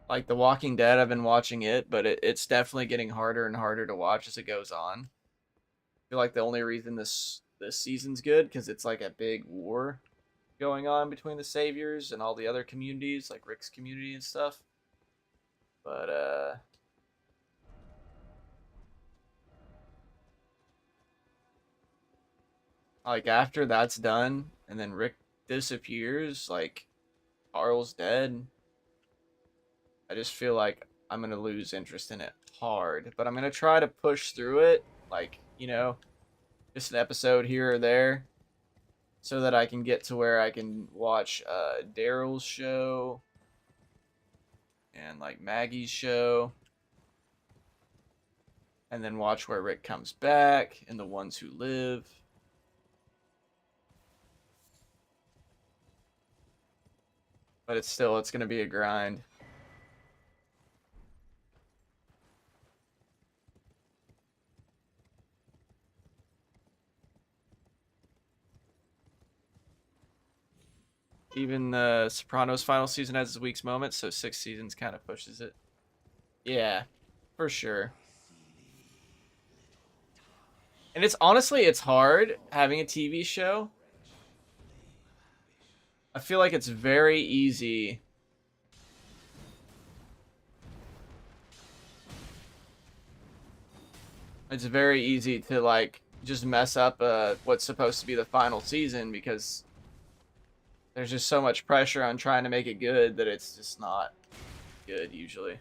like The Walking Dead, I've been watching it, but it's definitely getting harder and harder to watch as it goes on. I feel like the only reason this season's good because it's like a big war going on between the saviors and all the other communities, like Rick's community and stuff. But like after that's done and then Rick disappears, like Carl's dead, I just feel like I'm gonna lose interest in it hard. But I'm gonna try to push through it, like, just an episode here or there, so that I can get to where I can watch Daryl's show and like Maggie's show, and then watch where Rick comes back and The Ones Who Live. But it's gonna be a grind. Even the Sopranos final season has its weak moments, so 6 seasons kind of pushes it. Yeah, for sure. And it's honestly, it's hard having a TV show. I feel like it's very easy. It's very easy to like just mess up what's supposed to be the final season because there's just so much pressure on trying to make it good that it's just not good usually.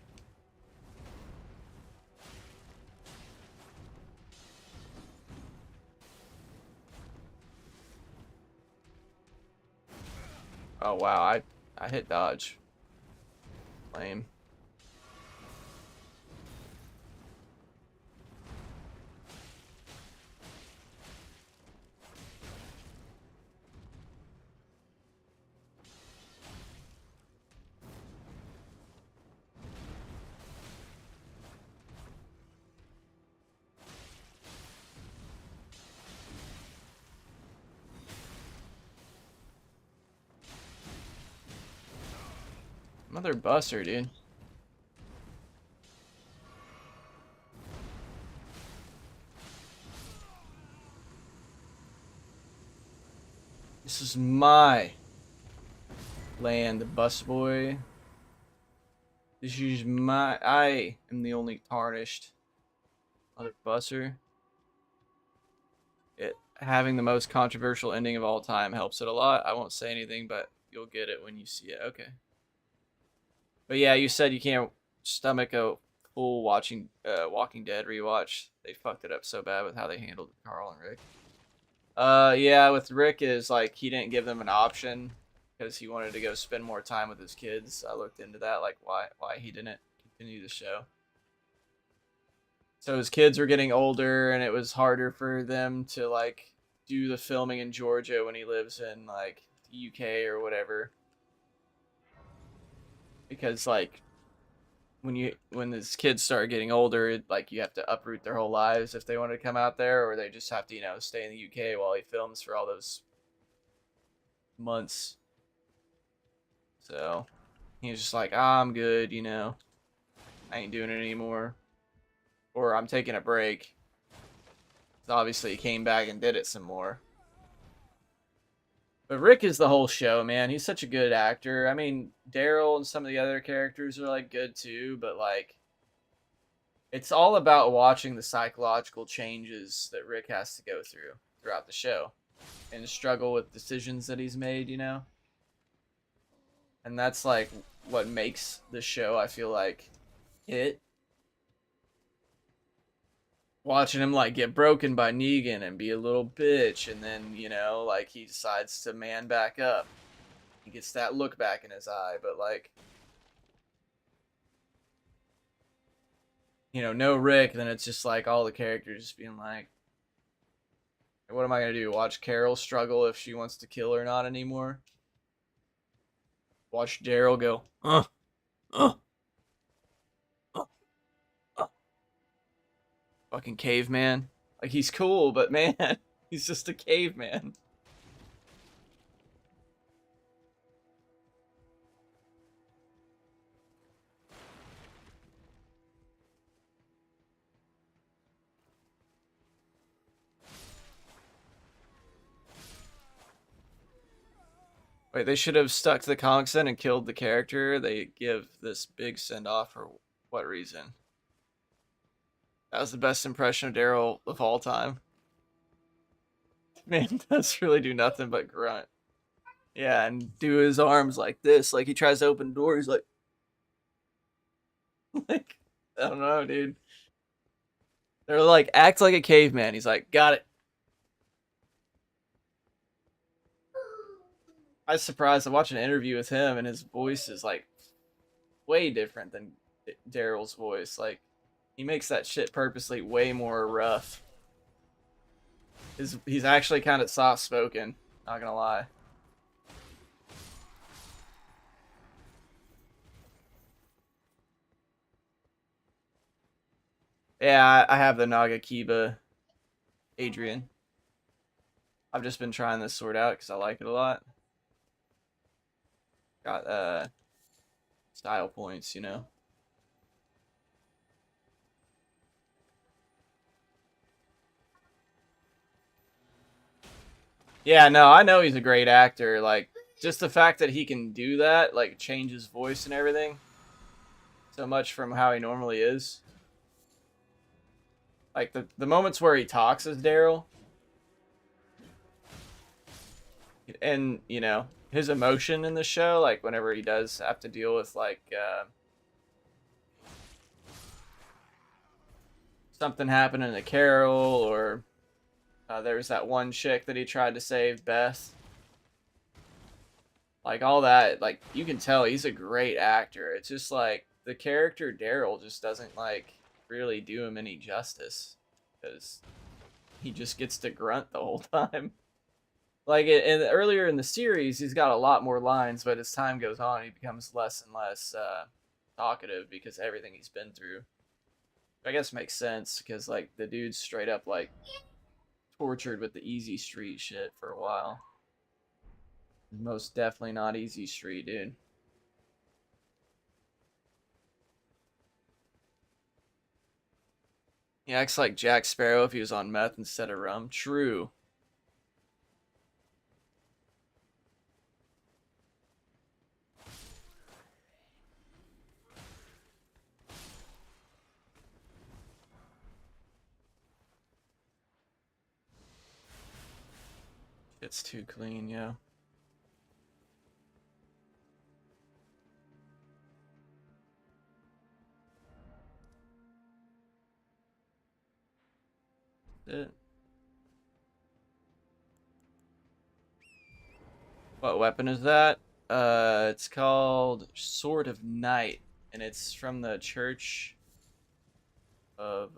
Oh wow, I hit dodge. Lame. Mother buster, dude. This is my land, busboy. This is my. I am the only tarnished mother buster. It having the most controversial ending of all time helps it a lot. I won't say anything, but you'll get it when you see it. Okay. But yeah, you said you can't stomach a full Walking Dead rewatch. They fucked it up so bad with how they handled Carl and Rick. Yeah, with Rick is like he didn't give them an option because he wanted to go spend more time with his kids. I looked into that, like why he didn't continue the show. So his kids were getting older, and it was harder for them to like do the filming in Georgia when he lives in like the UK or whatever. Because like when his kids start getting older, like you have to uproot their whole lives if they want to come out there, or they just have to stay in the UK while he films for all those months. So he was just like, I'm good, I ain't doing it anymore, or I'm taking a break. So obviously he came back and did it some more. But Rick is the whole show, man. He's such a good actor. I mean, Daryl and some of the other characters are like good too, but like it's all about watching the psychological changes that Rick has to go through throughout the show and struggle with decisions that he's made. And that's like what makes the show, I feel like, hit. Watching him like get broken by Negan and be a little bitch, and then like he decides to man back up. He gets that look back in his eye, but like no Rick, then it's just like all the characters just being like, what am I gonna do? Watch Carol struggle if she wants to kill or not anymore? Watch Daryl go, uh, uh, uh, fucking caveman. Like he's cool, but man, he's just a caveman. Wait, they should have stuck to the comics then and killed the character. They give this big send off for what reason? That was the best impression of Daryl of all time. Man does really do nothing but grunt. Yeah, and do his arms like this. Like he tries to open the door, he's like, like I don't know, dude. They're like, act like a caveman. He's like, got it. I was surprised. I watched an interview with him, and his voice is like way different than Daryl's voice. Like, he makes that shit purposely way more rough. He's actually kind of soft spoken. Not gonna lie. Yeah, I have the Naga Kiba Adrian. I've just been trying this sword out because I like it a lot. got style points, you know. Yeah, no, I know he's a great actor. Like, just the fact that he can do that, like, change his voice and everything so much from how he normally is. Like, the moments where he talks as Daryl, and, you know, his emotion in the show, like, whenever he does have to deal with, like, something happening to Carol, or there was that one chick that he tried to save, Beth. Like all that, like you can tell he's a great actor. It's just like the character Daryl just doesn't like really do him any justice because he just gets to grunt the whole time. Like earlier in the series, he's got a lot more lines, but as time goes on, he becomes less and less talkative because everything he's been through. I guess makes sense because like the dude's straight up like tortured with the easy street shit for a while. Most definitely not easy street, dude. He acts like Jack Sparrow if he was on meth instead of rum. True. It's too clean, yeah. It. What weapon is that? It's called Sword of Night, and it's from the Church of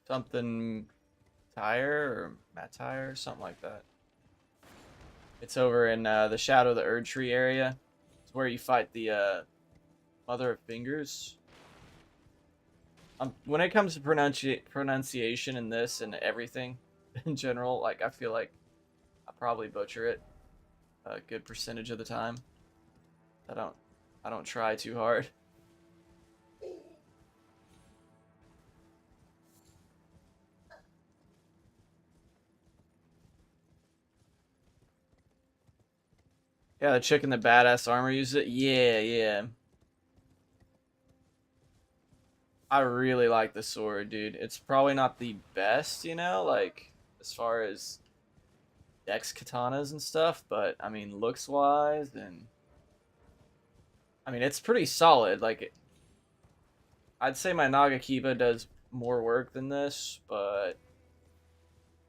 something Tyre or Matire or something like that. It's over in the Shadow of the Erd Tree area. It's where you fight the Mother of Fingers. When it comes to pronunciation in this and everything in general, like I feel like I probably butcher it a good percentage of the time. I don't I don't try too hard. Yeah, the chick in the badass armor uses it. Yeah, yeah. I really like the sword, dude. It's probably not the best, you know, like as far as dex katanas and stuff, but I mean, looks wise, and I mean, it's pretty solid. Like, I'd say my Nagakiba does more work than this, but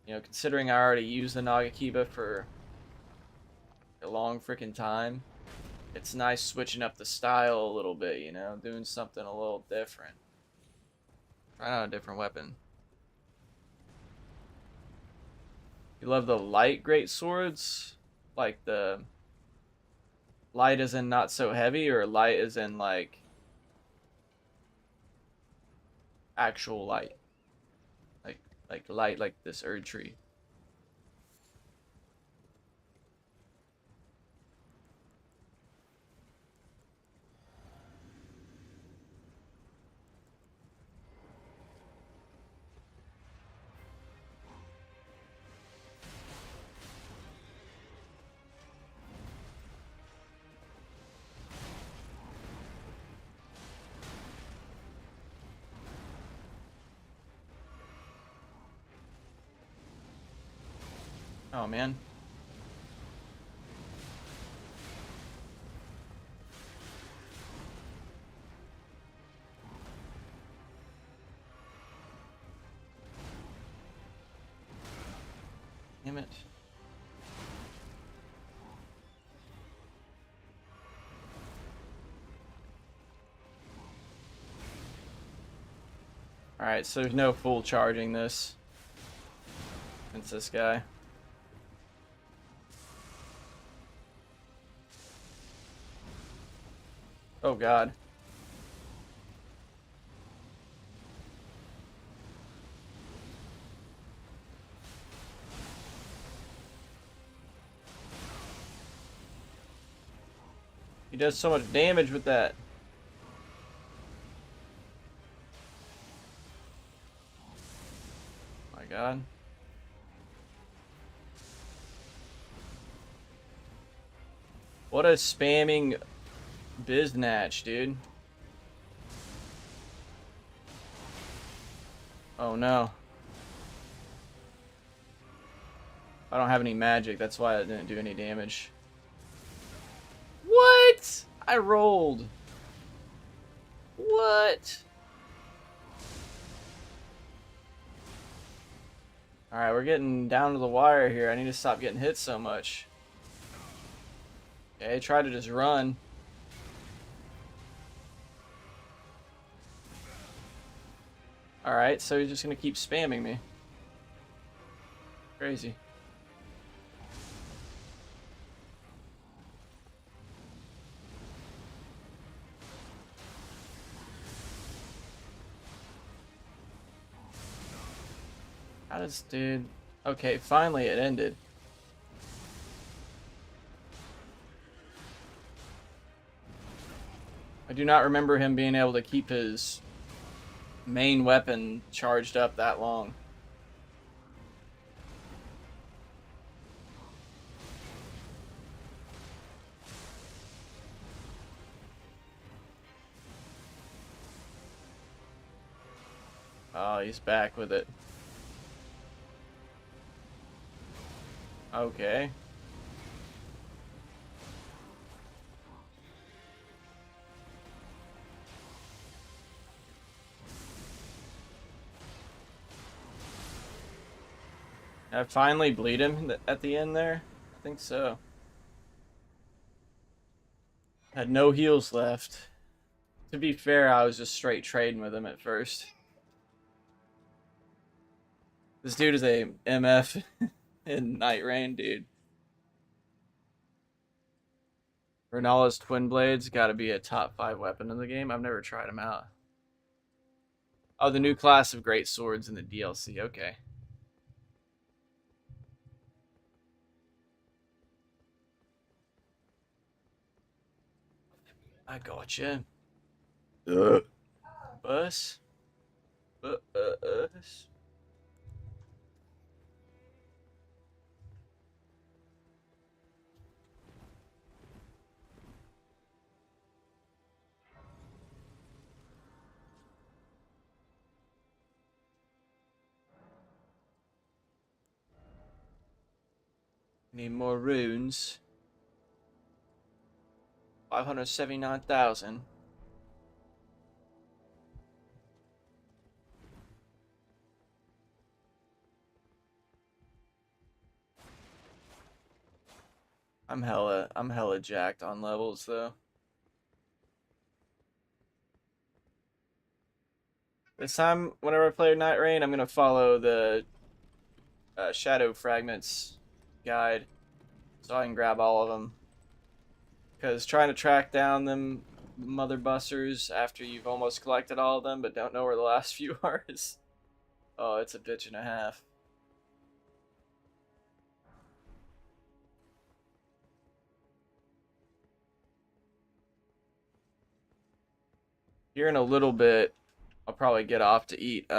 you know, considering I already use the Nagakiba for a long freaking time, it's nice switching up the style a little bit, you know, doing something a little different. Trying out a different weapon. You love the light great swords? Like the light is in not so heavy, or light is in like actual light? Like light like this Erd tree. Oh man. Damn it. Alright, so there's no full charging this. It's this guy. Oh god. He does so much damage with that. My God. What a spamming biznatch, dude. Oh no. I don't have any magic, that's why I didn't do any damage. What? I rolled. What? Alright, we're getting down to the wire here. I need to stop getting hit so much. Okay, try to just run. Alright, so he's just gonna keep spamming me. Crazy. How does dude... Okay, finally it ended. I do not remember him being able to keep his main weapon charged up that long. Oh, he's back with it. Okay. I finally bleed him at the end there? I think so. Had no heals left. To be fair, I was just straight trading with him at first. This dude is a MF in Night Rain, dude. Renala's Twin Blades gotta be a top 5 weapon in the game. I've never tried them out. Oh, the new class of great swords in the DLC. Okay. I gotcha. Bus. Bus. Need more runes. 579,000. I'm hella jacked on levels though. This time, whenever I play Night Rain, I'm gonna follow the Shadow Fragments guide, so I can grab all of them. Because trying to track down them mother busters after you've almost collected all of them, but don't know where the last few are, is oh, it's a bitch and a half. Here in a little bit, I'll probably get off to eat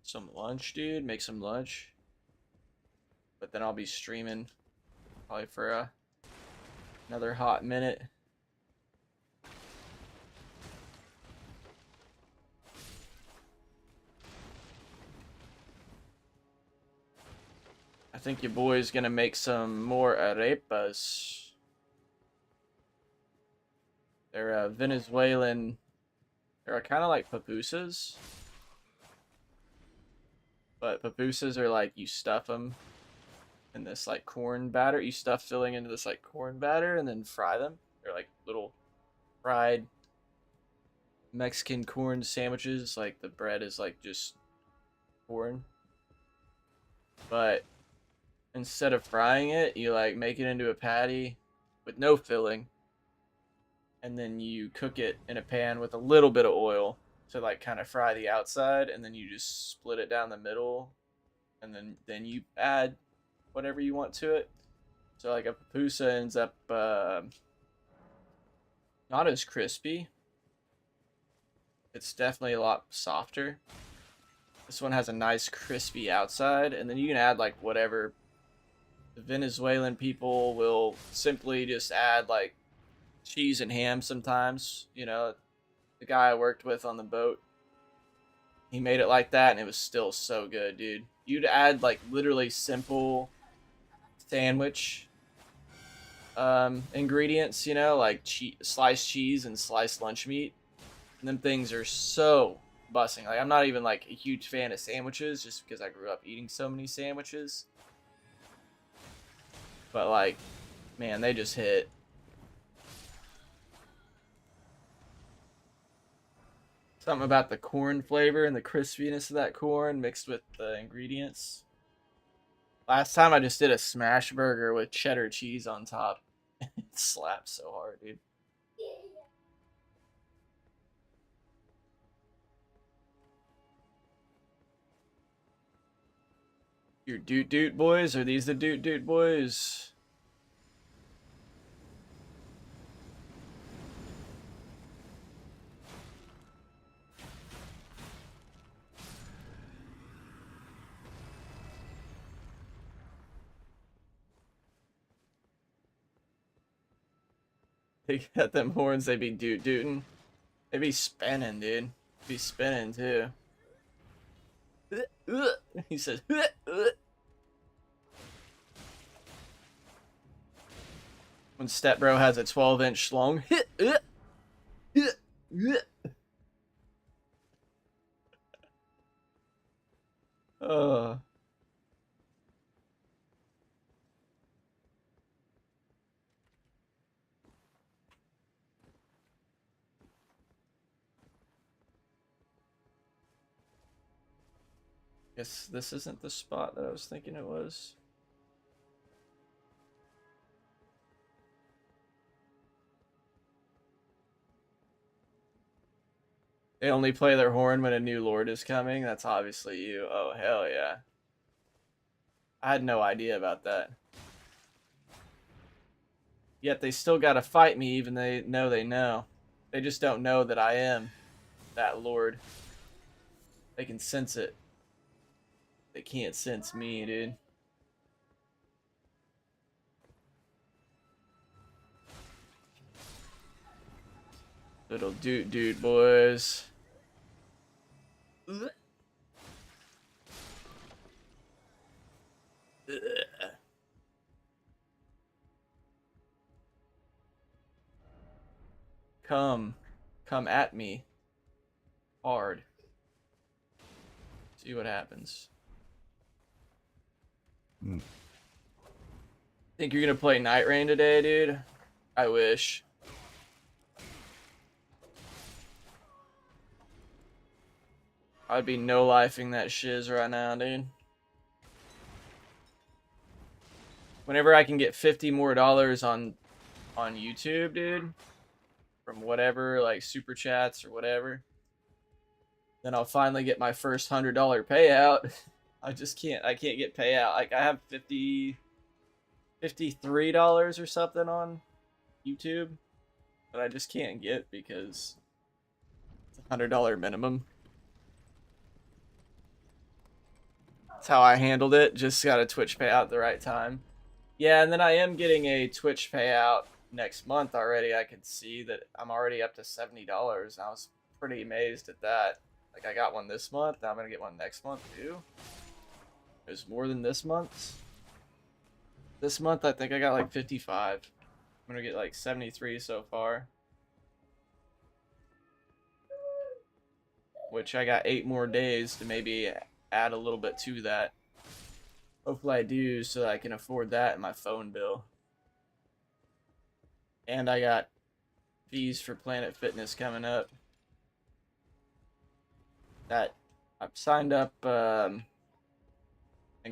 some lunch, dude. Make some lunch. But then I'll be streaming probably for another hot minute. I think your boy's gonna make some more arepas. They're Venezuelan. They're kind of like pupusas. But pupusas are like you stuff them in this like corn batter. You stuff filling into this like corn batter and then fry them. They're like little fried Mexican corn sandwiches. Like the bread is like just corn. But instead of frying it, you like make it into a patty with no filling. And then you cook it in a pan with a little bit of oil to like kind of fry the outside, and then you just split it down the middle, and then you add whatever you want to it. So like a pupusa ends up Not as crispy. It's definitely a lot softer. This one has a nice crispy outside, and then you can add like whatever. The Venezuelan people will simply just add like cheese and ham sometimes. You know, the guy I worked with on the boat, he made it like that, and it was still so good, dude. You'd add like literally simple sandwich ingredients, you know, like sliced cheese and sliced lunch meat, and them things are so busting. Like I'm not even like a huge fan of sandwiches, just because I grew up eating so many sandwiches. But like, man, they just hit. Something about the corn flavor and the crispiness of that corn mixed with the ingredients. Last time I just did a smash burger with cheddar cheese on top. It slaps so hard, dude. Your doot doot boys? Are these the doot doot boys? They got them horns, they be doot dooting. They be spinning, dude. Be spinning too. He says, when Step Bro has a 12-inch schlong. Oh. Guess this isn't the spot that I was thinking it was. They only play their horn when a new lord is coming. That's obviously you. Oh, hell yeah. I had no idea about that. Yet they still gotta fight me even they know they know. They just don't know that I am that lord. They can sense it. They can't sense me, dude. Little doot doot boys. Ugh. Ugh. Come. Come at me. Hard. See what happens. Think you're gonna play Night Rain today, dude? I wish. I'd be no-lifing that shiz right now, dude. Whenever I can get $50 more on YouTube, dude, from whatever, like super chats or whatever, then I'll finally get my first $100 payout. I can't get payout. Like I have $53 or something on YouTube, but I just can't get because it's $100 minimum. That's how I handled it. Just got a Twitch payout at the right time. Yeah, and then I am getting a Twitch payout next month already. I could see that I'm already up to $70. I was pretty amazed at that. Like I got one this month. Now I'm gonna get one next month too. There's more than this month's. This month I think I got like 55. I'm gonna get like 73 so far. Which I got 8 more days to maybe add a little bit to that. Hopefully I do so that I can afford that in my phone bill. And I got fees for Planet Fitness coming up. That I've signed up and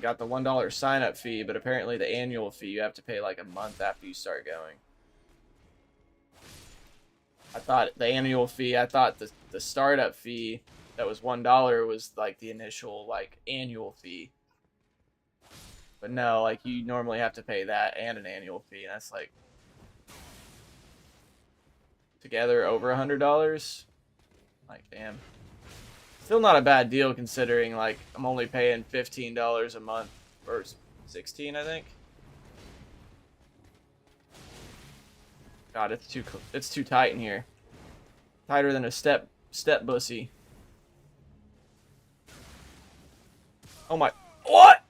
got the $1 sign up fee, but apparently the annual fee you have to pay like a month after you start going. I thought the annual fee, I thought the startup fee that was $1 was like the initial like annual fee. But no, like you normally have to pay that and an annual fee, and that's like together over $100. Like, damn. Still not a bad deal considering, like, I'm only paying $15 a month, or 16, I think. God, it's too tight in here. Tighter than a step bussy. Oh my, what?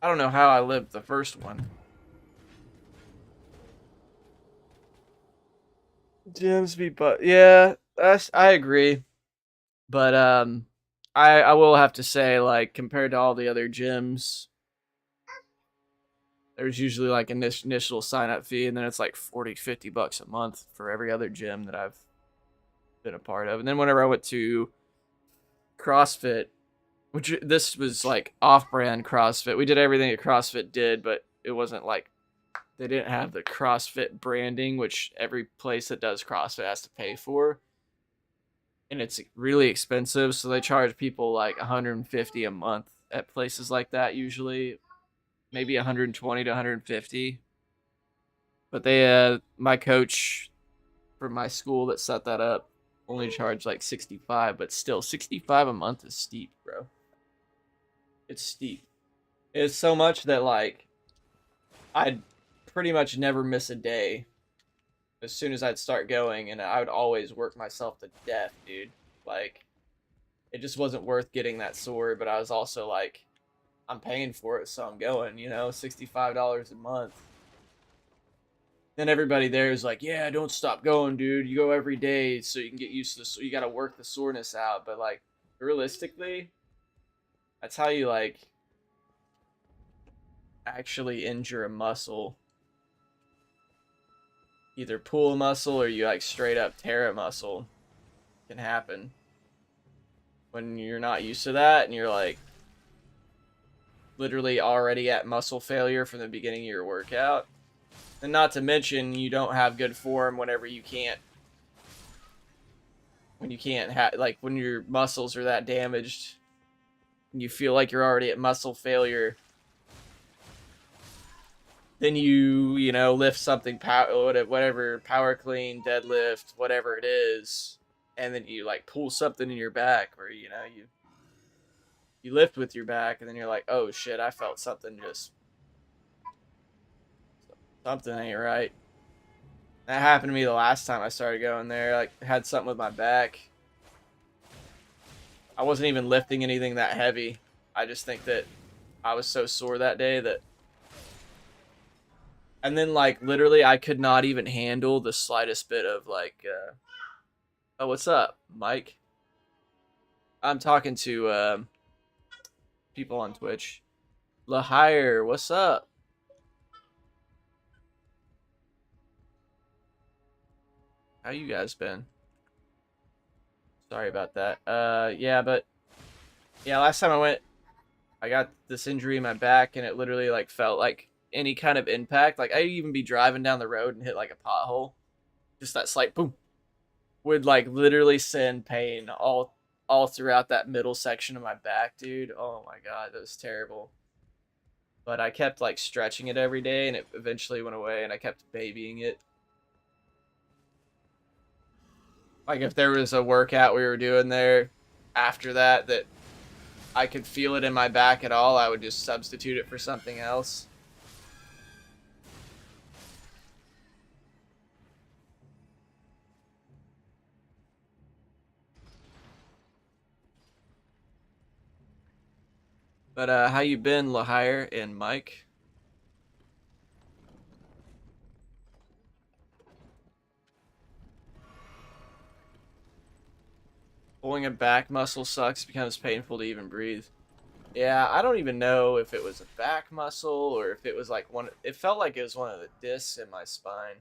I don't know how I lived the first one. Gyms be, but yeah, I agree. But I will have to say, like, compared to all the other gyms, there's usually like an initial sign up fee, and then it's like 40-50 bucks a month for every other gym that I've been a part of. And then whenever I went to CrossFit, which this was like off-brand CrossFit, we did everything that CrossFit did, but it wasn't like they didn't have the CrossFit branding, which every place that does CrossFit has to pay for. And it's really expensive, so they charge people like 150 a month at places like that usually, maybe 120 to 150. But my coach from my school that set that up only charged like 65, but still 65 a month is steep, bro. It's steep. It's so much that like I'd pretty much never miss a day as soon as I'd start going, and I would always work myself to death, dude. Like, it just wasn't worth getting that sore, but I was also like, I'm paying for it, so I'm going, $65 a month. Then everybody there is like, yeah, don't stop going, dude. You go every day so you can get used to this. So you got to work the soreness out. But, like, realistically, that's how you, like, actually injure a muscle. Either pull a muscle or you, like, straight up tear a muscle. Can happen. When you're not used to that and you're, like, literally already at muscle failure from the beginning of your workout. And not to mention, you don't have good form whenever you can't. When you can't have, like, when your muscles are that damaged, and you feel like you're already at muscle failure, then lift something, whatever, power clean, deadlift, whatever it is, and then you, like, pull something in your back, or, you lift with your back, and then you're like, oh shit, I felt something something ain't right. That happened to me the last time I started going there. Like, I had something with my back. I wasn't even lifting anything that heavy. I just think that I was so sore that day that. And then, like, literally, I could not even handle the slightest bit of, like, oh, what's up, Mike? I'm talking to people on Twitch. LaHire, what's up? How you guys been? Sorry about that. Yeah, but yeah, last time I went, I got this injury in my back, and it literally like felt like any kind of impact. Like, I'd even be driving down the road and hit like a pothole, just that slight boom would like literally send pain all throughout that middle section of my back, dude. Oh my god, that was terrible. But I kept like stretching it every day, and it eventually went away, and I kept babying it. Like, if there was a workout we were doing there after that I could feel it in my back at all, I would just substitute it for something else. But how you been, LaHire and Mike? Pulling a back muscle sucks, becomes painful to even breathe. Yeah, I don't even know if it was a back muscle or if it was like one. It felt like it was one of the discs in my spine,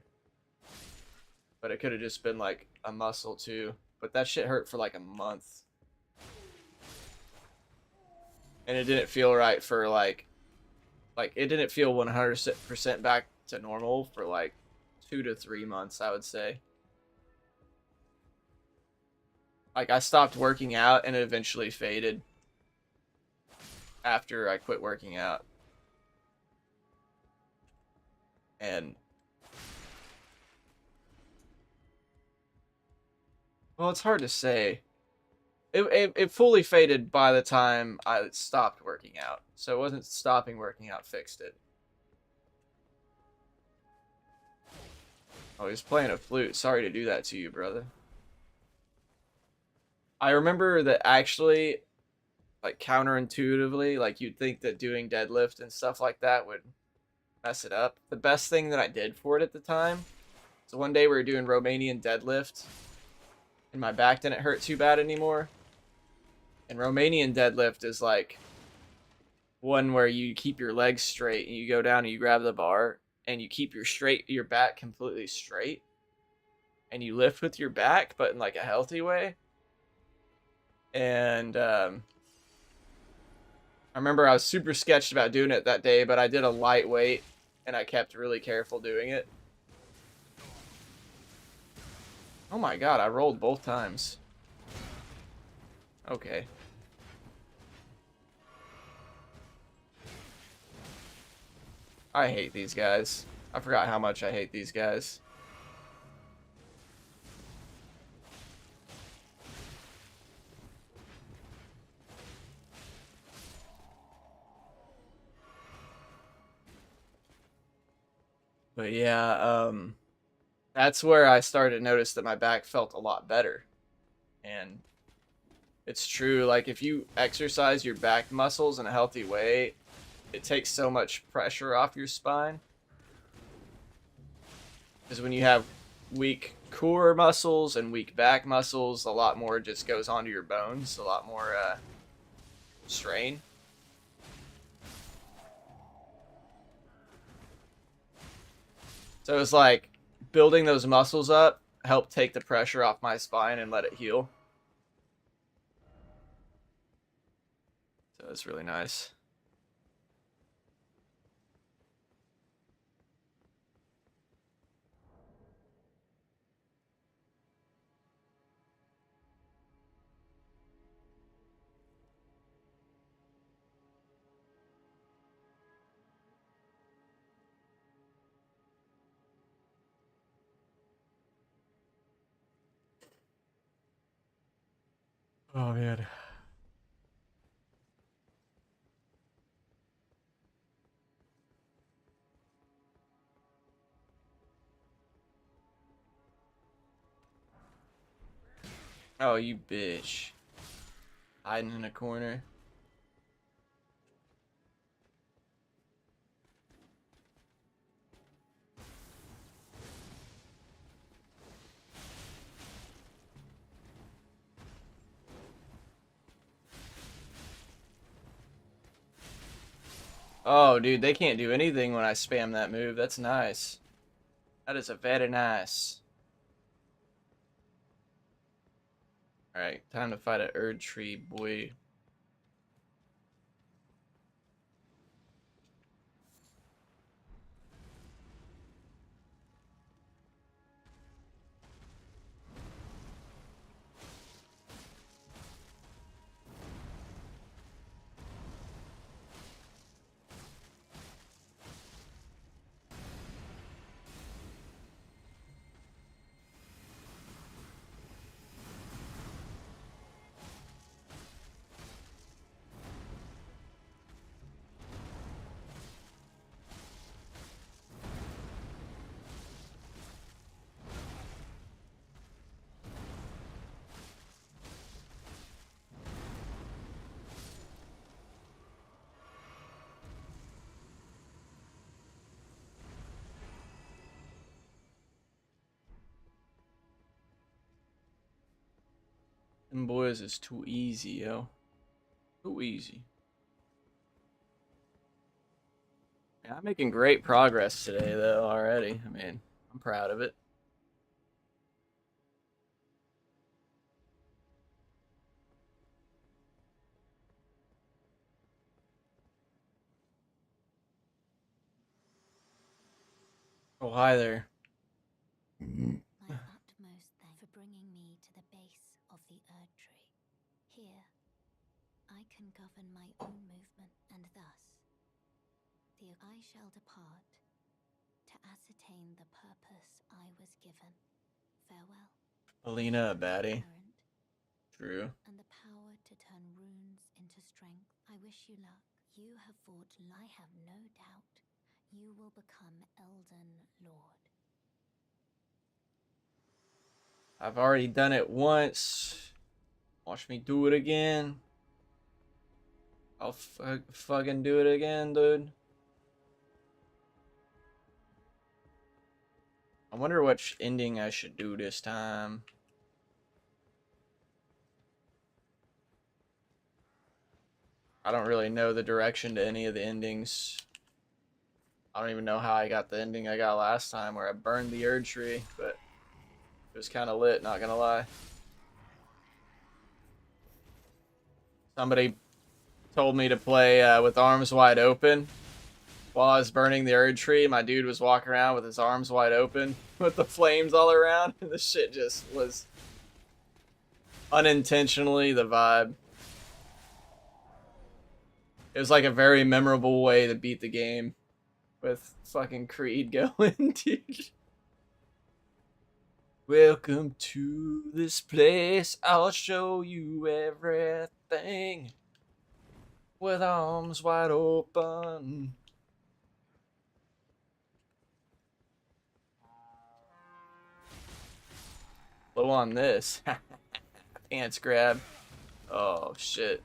but it could have just been like a muscle too. But that shit hurt for like a month, and it didn't feel right for like it didn't feel 100% back to normal for like 2 to 3 months, I would say. Like, I stopped working out and it eventually faded after I quit working out. And Well, it's hard to say. It fully faded by the time I stopped working out. So it wasn't stopping working out fixed it. Oh, he's playing a flute. Sorry to do that to you, brother. I remember that actually, like counterintuitively, like you'd think that doing deadlift and stuff like that would mess it up. The best thing that I did for it at the time, so one day we were doing Romanian deadlift, and my back didn't hurt too bad anymore. And Romanian deadlift is like one where you keep your legs straight and you go down and you grab the bar and you keep your back completely straight and you lift with your back, but in like a healthy way. And I remember I was super sketched about doing it that day, but I did a lightweight and I kept really careful doing it. Oh my god, I rolled both times. Okay. I hate these guys. I forgot how much I hate these guys. But yeah, that's where I started to notice that my back felt a lot better. And it's true, like if you exercise your back muscles in a healthy way, it takes so much pressure off your spine. Because when you have weak core muscles and weak back muscles, a lot more just goes onto your bones, a lot more strain. So it's like building those muscles up helped take the pressure off my spine and let it heal. So it's really nice. Oh man. Oh, you bitch. Hiding in a corner. Oh, dude, they can't do anything when I spam that move. That's nice. That is a very nice. Alright, time to fight an Erd Tree, boy. Them boys is too easy, yo. Too easy. Yeah, I'm making great progress today, though, already. I mean, I'm proud of it. Oh, hi there. My utmost thanks for bringing me to the base of the Erd Tree. Here, I can govern my own movement, and thus, I shall depart to ascertain the purpose I was given. Farewell. Alina, a baddie. Parent, True. and the power to turn runes into strength. I wish you luck. You have fought, I have no doubt you will become Elden Lord. I've already done it once. Watch me do it again. I'll fucking do it again, dude. I wonder which ending I should do this time. I don't really know the direction to any of the endings. I don't even know how I got the ending I got last time where I burned the Erd Tree, but it was kind of lit, not gonna lie. Somebody told me to play with arms wide open while I was burning the Erd Tree. My dude was walking around with his arms wide open with the flames all around, and the shit just was unintentionally the vibe. It was like a very memorable way to beat the game with fucking Creed going, dude. Welcome to this place. I'll show you everything with arms wide open. Low on this. Pants grab. Oh, shit.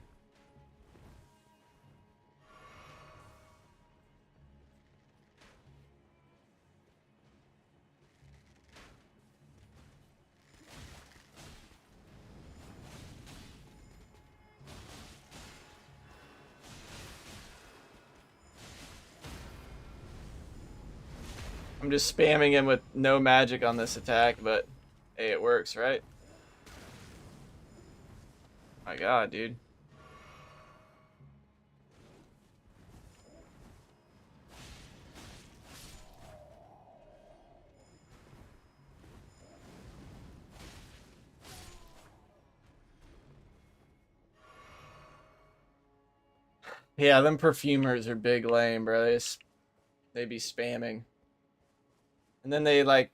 I'm just spamming him with no magic on this attack, but hey, it works, right? My god, dude. Yeah, them perfumers are big lame, bro. They be spamming. And then they, like,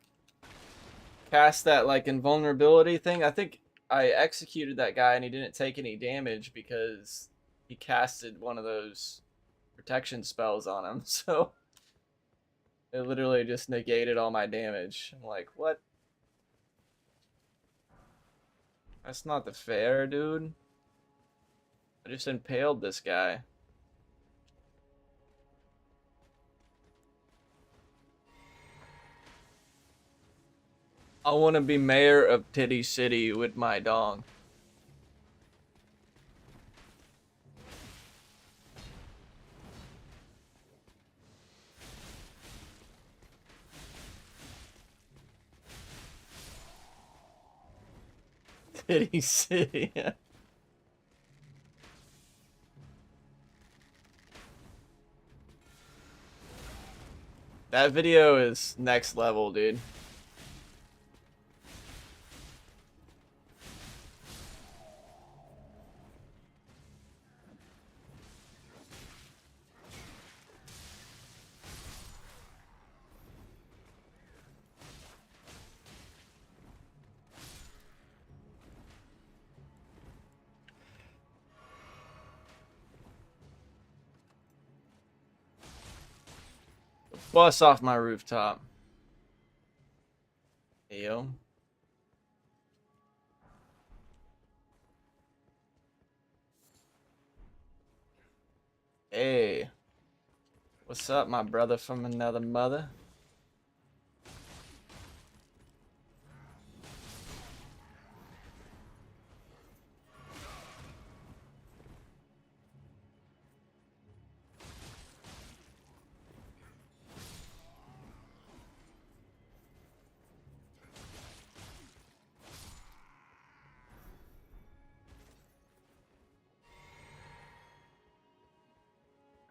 cast that, like, invulnerability thing. I think I executed that guy and he didn't take any damage because he casted one of those protection spells on him. So it literally just negated all my damage. I'm like, what? That's not the fair, dude. I just impaled this guy. I want to be mayor of Titty City with my dong. Titty City. That video is next level, dude. Bust off my rooftop. Hey, yo. Hey. What's up, my brother from another mother?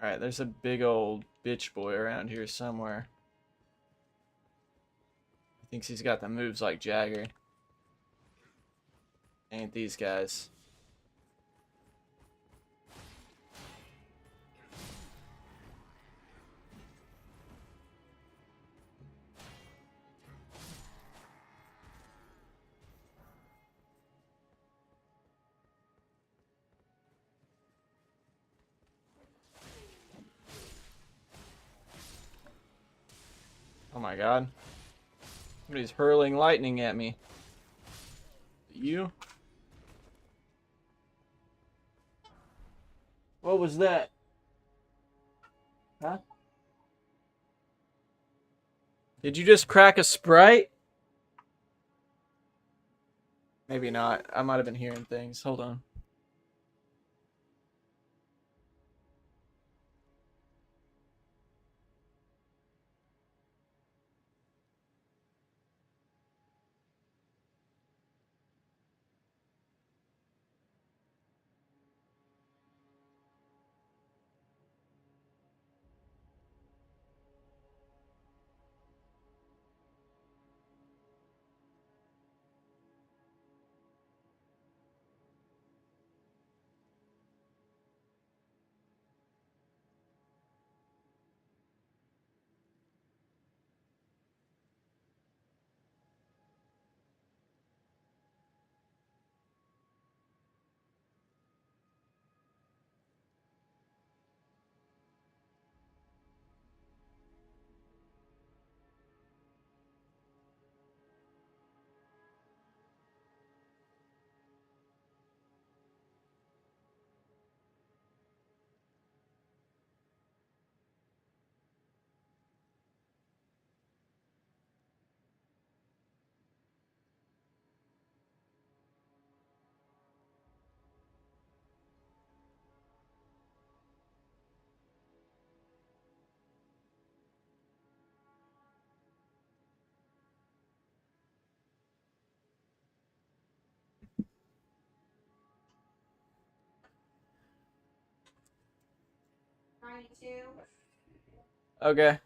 Alright, there's a big old bitch boy around here somewhere. He thinks he's got the moves like Jagger. Ain't these guys. Oh my god. Somebody's hurling lightning at me. You? What was that? Huh? Did you just crack a Sprite? Maybe not. I might have been hearing things. Hold on. Okay.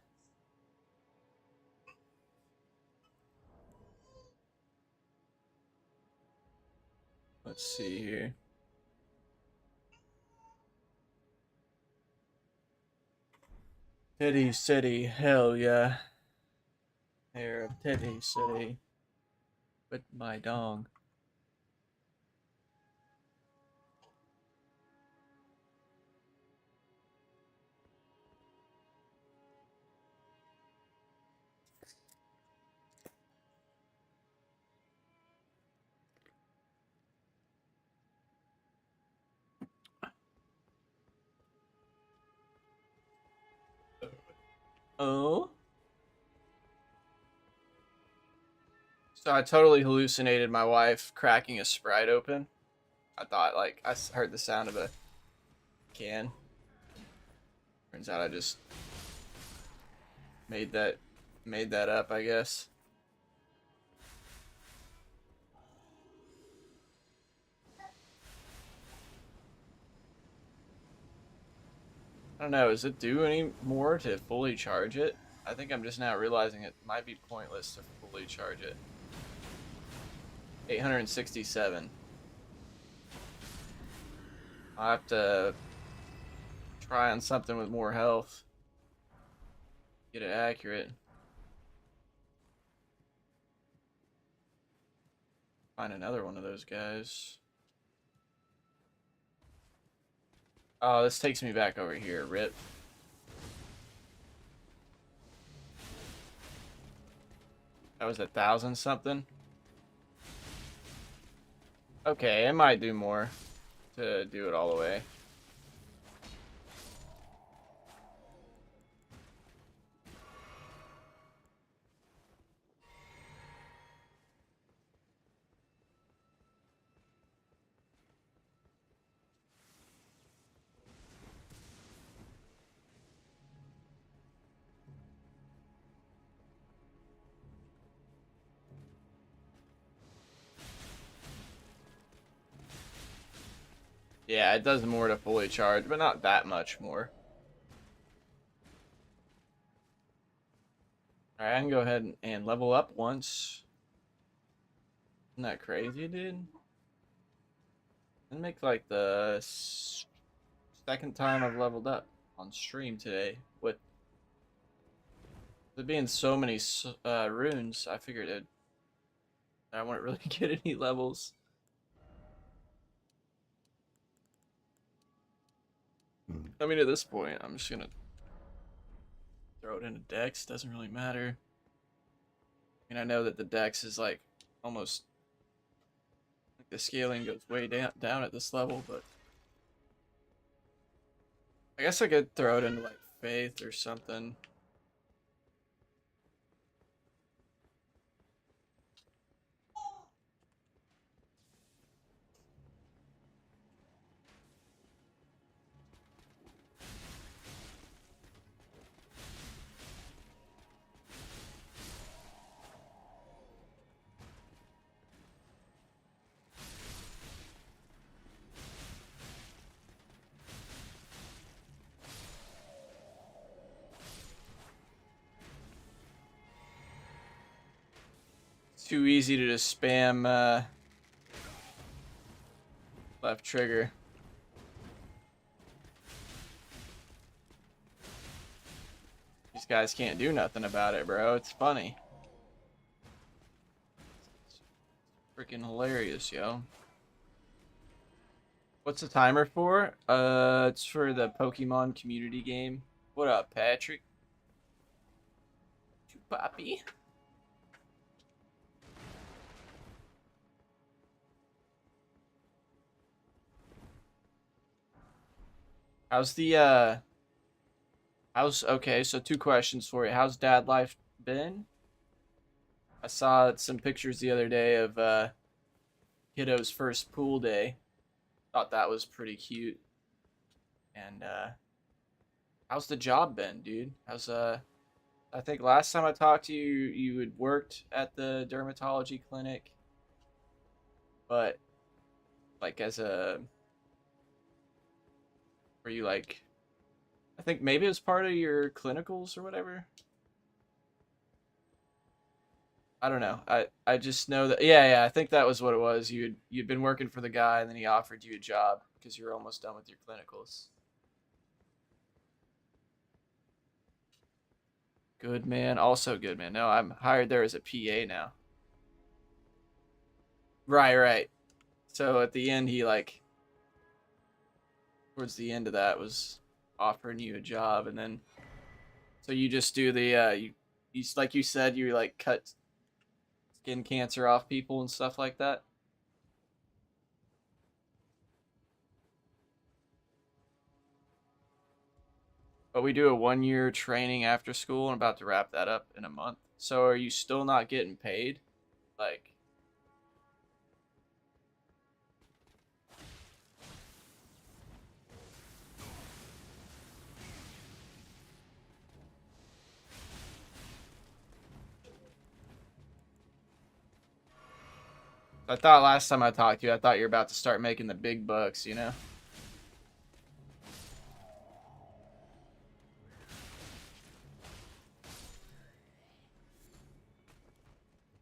Let's see here. Titty City. Hell yeah. Hair of Titty City. With my dong. Oh? So I totally hallucinated my wife cracking a Sprite open. I thought, like, heard the sound of a can. Turns out I just made that up, I guess. I don't know, does it do any more to fully charge it? I think I'm just now realizing it might be pointless to fully charge it. 867. I'll have to try on something with more health. Get it accurate. Find another one of those guys. Oh, this takes me back over here. Rip. That was 1,000 something. Okay, it might do more to do it all the way. Yeah, it does more to fully charge, but not that much more. Alright, I can go ahead and level up once. Isn't that crazy, dude? And make like the second time I've leveled up on stream today. With there being so many runes, I figured I wouldn't really get any levels. I mean, at this point, I'm just gonna throw it into Dex. Doesn't really matter. And I know that the dex is like almost like the scaling goes way down at this level, but I guess I could throw it into like faith or something. It's too easy to just spam left trigger. These guys can't do nothing about it, bro. It's funny. Freaking hilarious, yo. What's the timer for? It's for the Pokemon community game. What up, Patrick? Poppy. How's the how's okay, so two questions for you. How's dad life been? I saw some pictures the other day of kiddo's first pool day. Thought that was pretty cute. And how's the job been, dude? How's I think last time I talked to you, you had worked at the dermatology clinic, but like as a, were you like, I think maybe it was part of your clinicals or whatever. I don't know. I just know that yeah, I think that was what it was. You'd been working for the guy and then he offered you a job because you were almost done with your clinicals. Good man, also good man. No, I'm hired there as a PA now. Right, right. So at the end, he like towards the end of that was offering you a job, and then so you just do the you like you said you like cut skin cancer off people and stuff like that. But we do a 1 year training after school, and about to wrap that up in a month. So are you still not getting paid? Like, I thought last time I talked to you, I thought you were about to start making the big bucks, you know?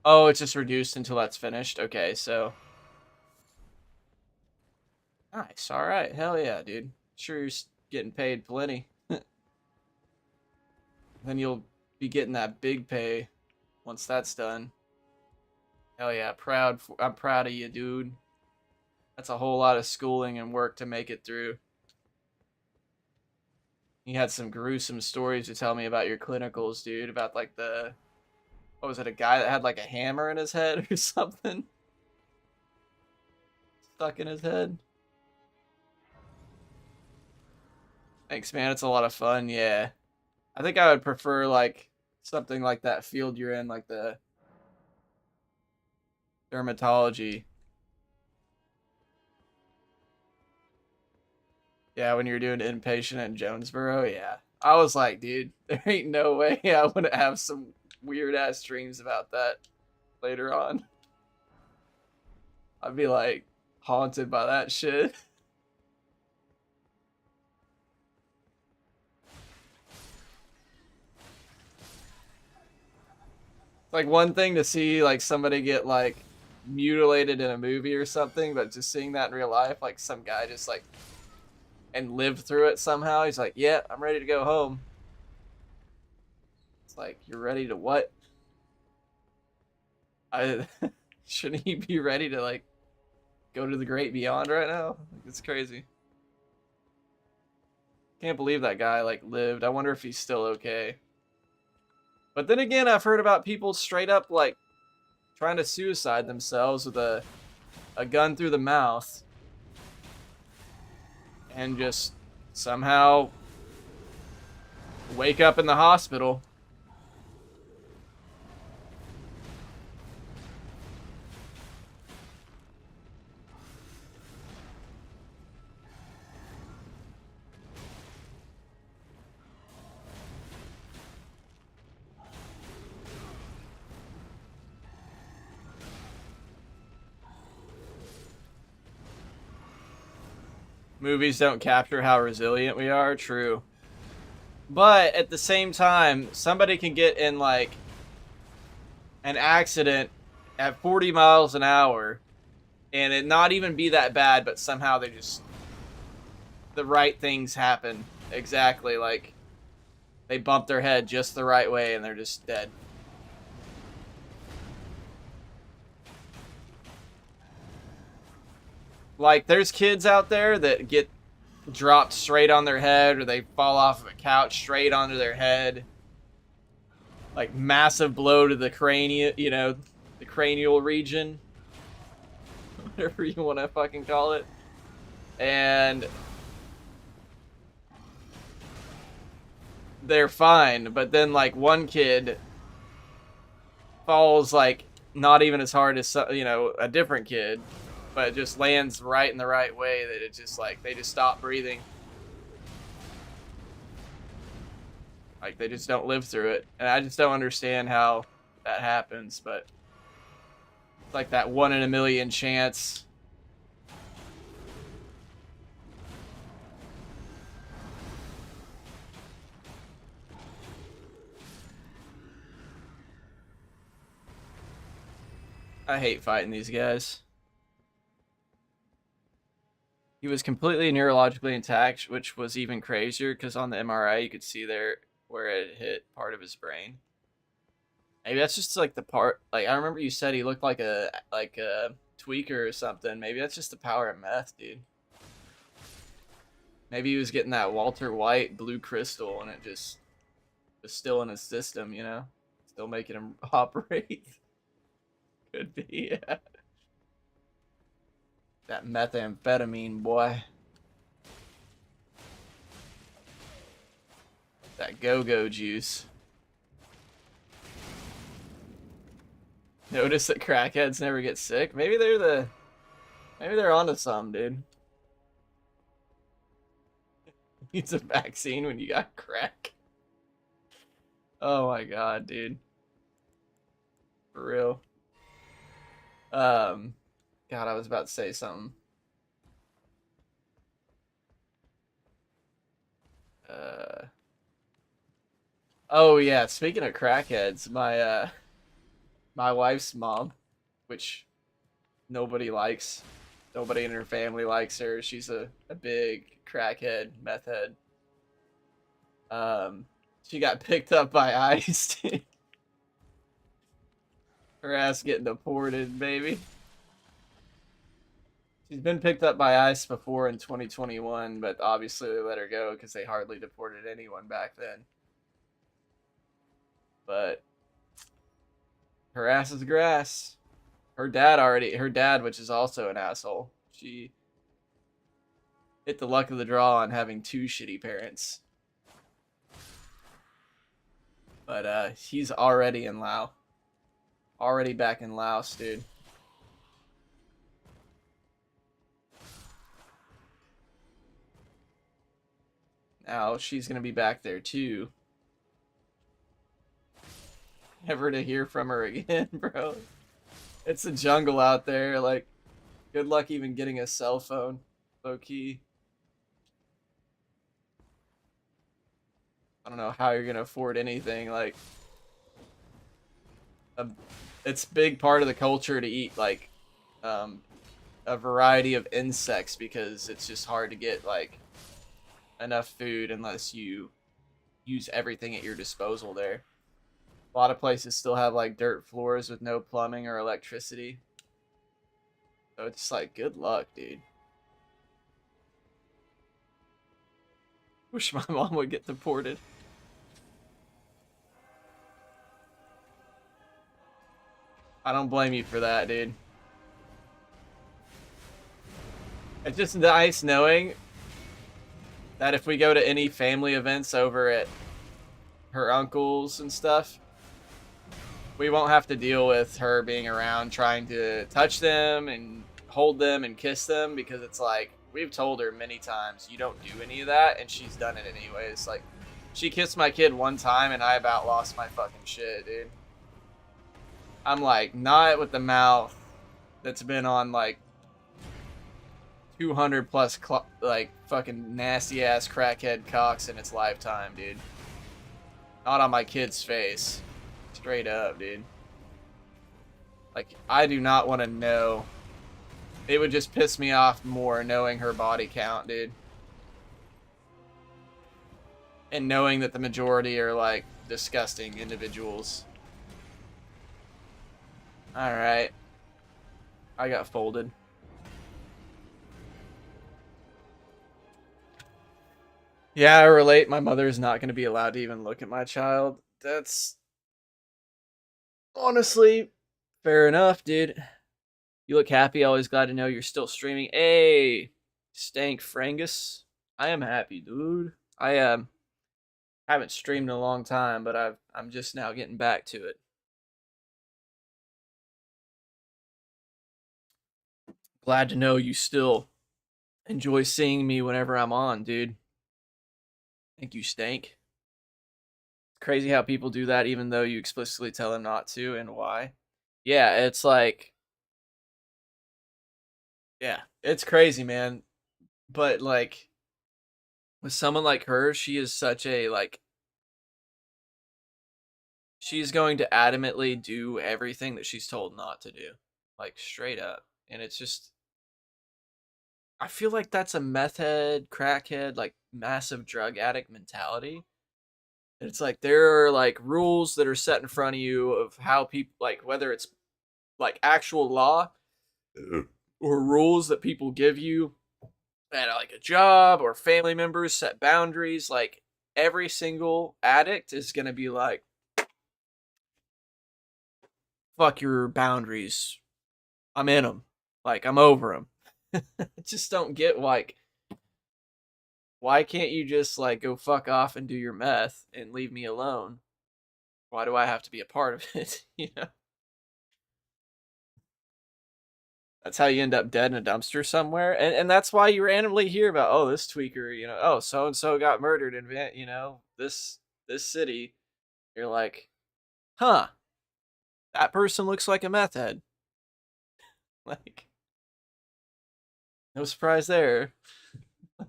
Oh, it's just reduced until that's finished. Okay, so nice. All right, hell yeah, dude. Sure, you're getting paid plenty. Then you'll be getting that big pay once that's done. Hell yeah, I'm proud of you, dude. That's a whole lot of schooling and work to make it through. You had some gruesome stories to tell me about your clinicals, dude. About like the, what was it, a guy that had like a hammer in his head or something stuck in his head? Thanks, man. It's a lot of fun. Yeah, I think I would prefer like something like that field you're in, like the dermatology. Yeah, when you're doing inpatient in Jonesboro, yeah. I was like, dude, there ain't no way I wouldn't have some weird ass dreams about that later on. I'd be like haunted by that shit. Like one thing to see like somebody get like mutilated in a movie or something, but just seeing that in real life, like some guy just like and lived through it somehow. He's like, yeah, I'm ready to go home. It's like, you're ready to what? I shouldn't he be ready to like go to the great beyond right now? Like, it's crazy. Can't believe that guy like lived. I wonder if he's still okay. But then again, I've heard about people straight up like trying to suicide themselves with a gun through the mouth and just somehow wake up in the hospital. Movies don't capture how resilient we are. True. But at the same time, somebody can get in like an accident at 40 miles an hour and it not even be that bad, but somehow they just, the right things happen. Exactly. Like they bump their head just the right way and they're just dead. Like there's kids out there that get dropped straight on their head or they fall off of a couch straight onto their head. Like massive blow to the cranium, you know, the cranial region. Whatever you want to fucking call it. And they're fine, but then like one kid falls like not even as hard as, you know, a different kid, but it just lands right in the right way that it just like they just stop breathing. Like they just don't live through it. And I just don't understand how that happens, but it's like that 1 in a million chance. I hate fighting these guys. He was completely neurologically intact, which was even crazier because on the MRI you could see there where it hit part of his brain. Maybe that's just like the part. Like I remember you said he looked like a tweaker or something. Maybe that's just the power of meth, dude. Maybe he was getting that Walter White blue crystal and it just was still in his system, you know, still making him operate. Could be, yeah. That methamphetamine, boy. That go-go juice. Notice that crackheads never get sick. Maybe they're onto something, dude. Needs a vaccine when you got crack. Oh my god, dude. For real. God, I was about to say something. Uh, oh yeah, speaking of crackheads, my wife's mom, which nobody likes. Nobody in her family likes her. She's a big crackhead, meth head. She got picked up by ICE. Her ass getting deported, baby. She's been picked up by ICE before in 2021, but obviously they let her go because they hardly deported anyone back then. But her ass is grass. Her dad, which is also an asshole. She hit the luck of the draw on having two shitty parents. But he's already in Laos. Already back in Laos, dude. Now she's gonna be back there too. Never to hear from her again, bro. It's a jungle out there. Like, good luck even getting a cell phone. Low key. I don't know how you're gonna afford anything. Like, it's big part of the culture to eat like a variety of insects because it's just hard to get like enough food unless you use everything at your disposal there. A lot of places still have like dirt floors with no plumbing or electricity. So it's just like good luck, dude. Wish my mom would get deported. I don't blame you for that, dude. It's just nice knowing that if we go to any family events over at her uncle's and stuff, we won't have to deal with her being around trying to touch them and hold them and kiss them, because it's like we've told her many times you don't do any of that, and she's done it anyways. Like, she kissed my kid one time and I about lost my fucking shit, dude. I'm like, not with the mouth that's been on like 200 plus like fucking nasty ass crackhead cocks in its lifetime, dude. Not on my kid's face. Straight up, dude. Like, I do not want to know. It would just piss me off more knowing her body count, dude. And knowing that the majority are like disgusting individuals. Alright. I got folded. Yeah, I relate. My mother is not going to be allowed to even look at my child. That's honestly fair enough, dude. You look happy. Always glad to know you're still streaming. Hey, Stank Frangus. I am happy, dude. I haven't streamed in a long time, but I'm just now getting back to it. Glad to know you still enjoy seeing me whenever I'm on, dude. Thank you, Stank. Crazy how people do that even though you explicitly tell them not to, and why. Yeah, it's like, yeah, it's crazy, man. But like, with someone like her, she is such a like, she's going to adamantly do everything that she's told not to do, like straight up. And it's just, I feel like that's a meth head, crackhead, like massive drug addict mentality. It's like there are like rules that are set in front of you of how people, like whether it's like actual law or rules that people give you at like a job, or family members set boundaries. Like every single addict is gonna be like, fuck your boundaries, I'm in them, like I'm over them. I just don't get, like, why can't you just like go fuck off and do your meth and leave me alone? Why do I have to be a part of it? You know, that's how you end up dead in a dumpster somewhere. And that's why you randomly hear about, oh, this tweaker, you know, oh, so and so got murdered in, you know, this city. You're like, huh, that person looks like a meth head. Like, no surprise there.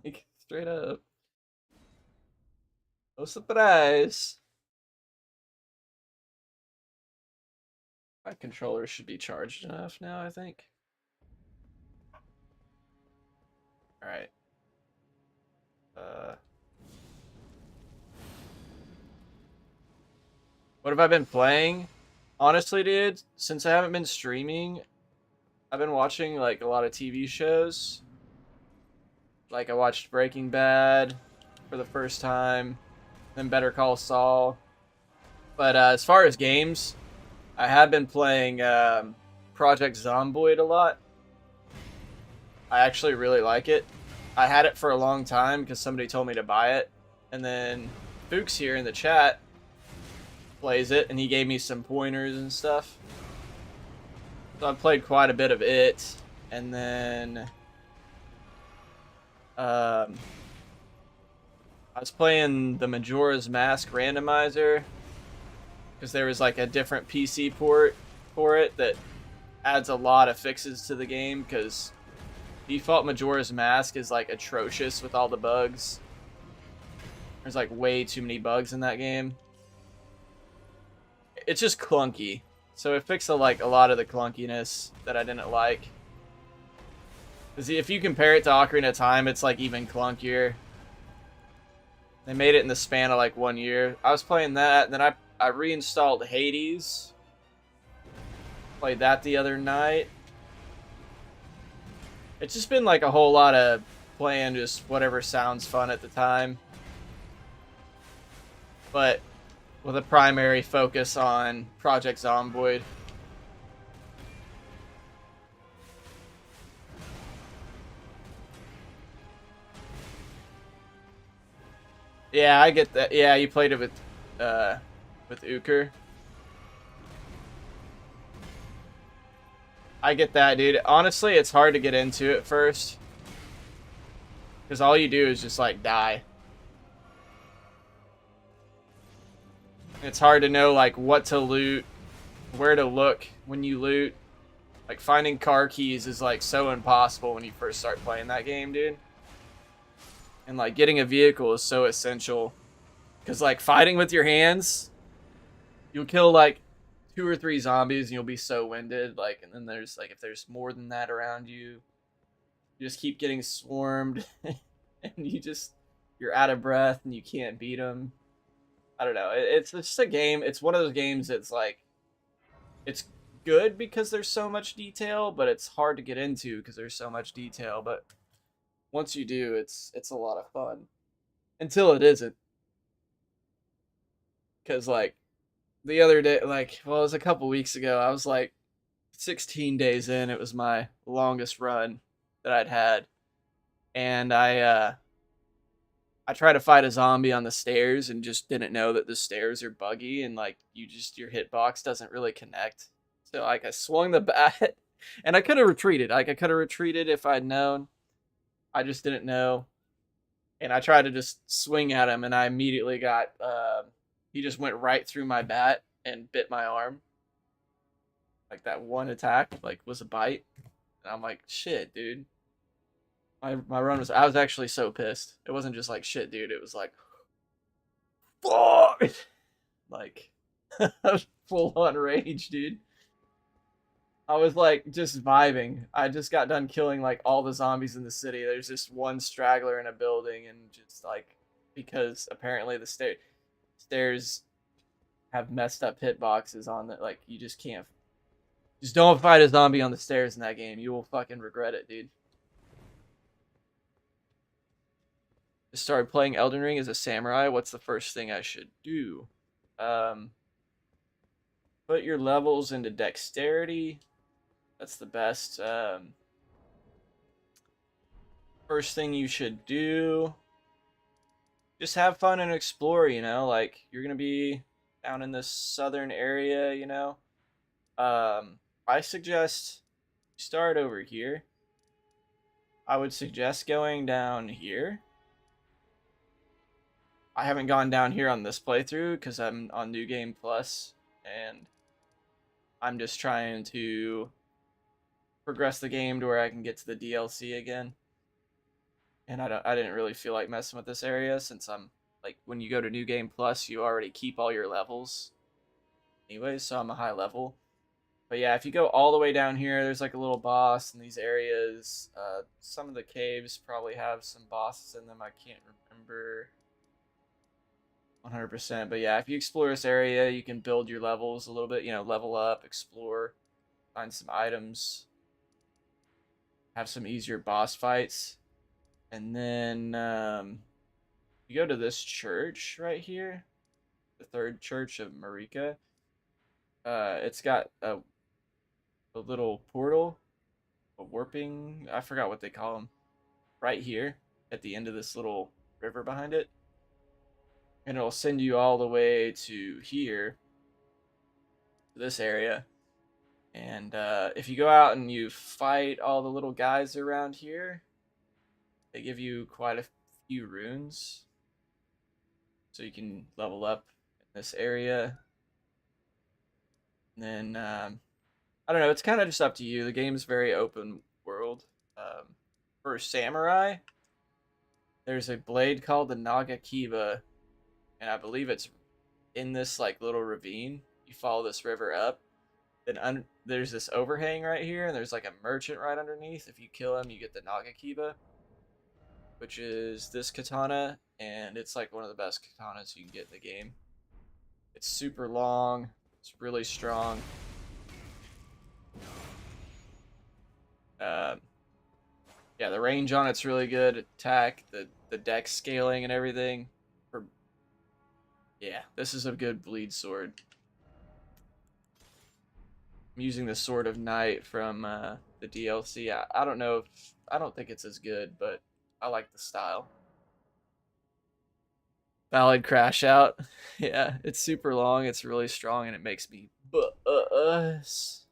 Like, straight up, no surprise. My controller should be charged enough now, I think. All right. Uh, what have I been playing? Honestly, dude, since I haven't been streaming, I've been watching like a lot of TV shows. Like I watched Breaking Bad for the first time, then Better Call Saul. But as far as games, I have been playing Project Zomboid a lot. I actually really like it. I had it for a long time because somebody told me to buy it, and then Fuchs here in the chat plays it, and he gave me some pointers and stuff. So I've played quite a bit of it, and then I was playing the Majora's Mask randomizer because there was like a different PC port for it that adds a lot of fixes to the game, because default Majora's Mask is like atrocious with all the bugs. There's like way too many bugs in that game. It's just clunky. So it fixed like a lot of the clunkiness that I didn't like. Because if you compare it to Ocarina of Time, it's like even clunkier. They made it in the span of like 1 year. I was playing that, and then I reinstalled Hades. Played that the other night. It's just been like a whole lot of playing just whatever sounds fun at the time. But with a primary focus on Project Zomboid. Yeah, I get that. Yeah, you played it with Uker. I get that, dude. Honestly, it's hard to get into it first. Because all you do is just, like, die. It's hard to know, like, what to loot, where to look when you loot. Like, finding car keys is, like, so impossible when you first start playing that game, dude. And, like, getting a vehicle is so essential. Because, like, fighting with your hands, you'll kill, like, 2 or 3 zombies and you'll be so winded. Like, and then there's, like, if there's more than that around you, you just keep getting swarmed. And you're out of breath and you can't beat them. I don't know. It's just a game. It's one of those games that's, like, it's good because there's so much detail, but it's hard to get into because there's so much detail. But once you do, it's a lot of fun. Until it isn't. Because, like, the other day, like, well, it was a couple weeks ago, I was like 16 days in. It was my longest run that I'd had. And I tried to fight a zombie on the stairs and just didn't know that the stairs are buggy and, like, your hitbox doesn't really connect. So, like, I swung the bat and I could have retreated. Like, I could have retreated if I'd known. I just didn't know. And I tried to just swing at him and I immediately got he just went right through my bat and bit my arm. Like, that one attack, like, was a bite. And I'm like, shit, dude. My run was, I was actually so pissed. It wasn't just like, shit, dude. It was like, fuck! Like, full on rage, dude. I was, like, just vibing. I just got done killing, like, all the zombies in the city. There's just one straggler in a building, and just, like, because apparently the stairs have messed up hitboxes on that. Like, you just can't. Just don't fight a zombie on the stairs in that game. You will fucking regret it, dude. Just started playing Elden Ring as a samurai. What's the first thing I should do? Um, put your levels into dexterity. That's the best. First thing you should do, just have fun and explore, you know? Like, you're going to be down in this southern area, you know? I suggest start over here. I would suggest going down here. I haven't gone down here on this playthrough because I'm on New Game Plus, and I'm just trying to progress the game to where I can get to the DLC again. And I didn't really feel like messing with this area since I'm, like, when you go to New Game Plus, you already keep all your levels anyway, so I'm a high level. But yeah, if you go all the way down here, there's, like, a little boss in these areas. Some of the caves probably have some bosses in them. I can't remember 100%. But yeah, if you explore this area, you can build your levels a little bit, you know, level up, explore, find some items, have some easier boss fights. And then you go to this church right here, the third church of Marika. It's got a little portal, a warping, I forgot what they call them, right here at the end of this little river behind it. And it'll send you all the way to here, to this area. And if you go out and you fight all the little guys around here, they give you quite a few runes. So you can level up in this area. And then, I don't know, it's kind of just up to you. The game's very open world. For Samurai, there's a blade called the Nagakiba, and I believe it's in this, like, little ravine. You follow this river up. Then there's this overhang right here, and there's, like, a merchant right underneath. If you kill him, you get the Nagakiba, which is this katana, and it's, like, one of the best katanas you can get in the game. It's super long. It's really strong. Um, yeah, the range on it's really good. Attack, the dex scaling and everything. For Yeah, this is a good bleed sword. I'm using the Sword of Night from the DLC. I don't know if, I don't think it's as good, but I like the style. Valid crash out. Yeah, it's super long. It's really strong, and it makes me buzz.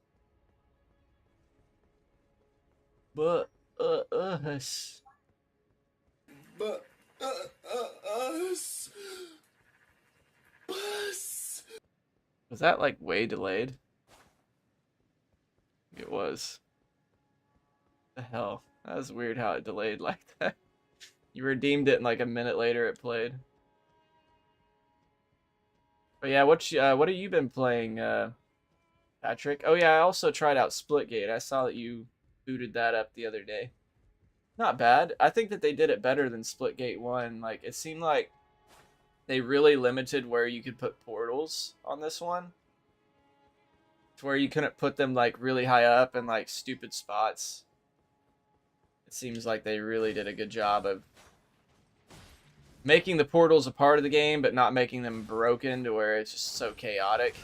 Buzz. But us. Bus. Was that like way delayed? It was. The hell? That was weird how it delayed like that. You redeemed it and like a minute later it played. But yeah, what have you been playing, Patrick? Oh yeah, I also tried out Splitgate. I saw that you booted that up the other day. Not bad. I think that they did it better than Splitgate 1. Like it seemed like they really limited where you could put portals on this one. To where you couldn't put them like really high up in like stupid spots. It seems like they really did a good job of making the portals a part of the game, but not making them broken to where it's just so chaotic.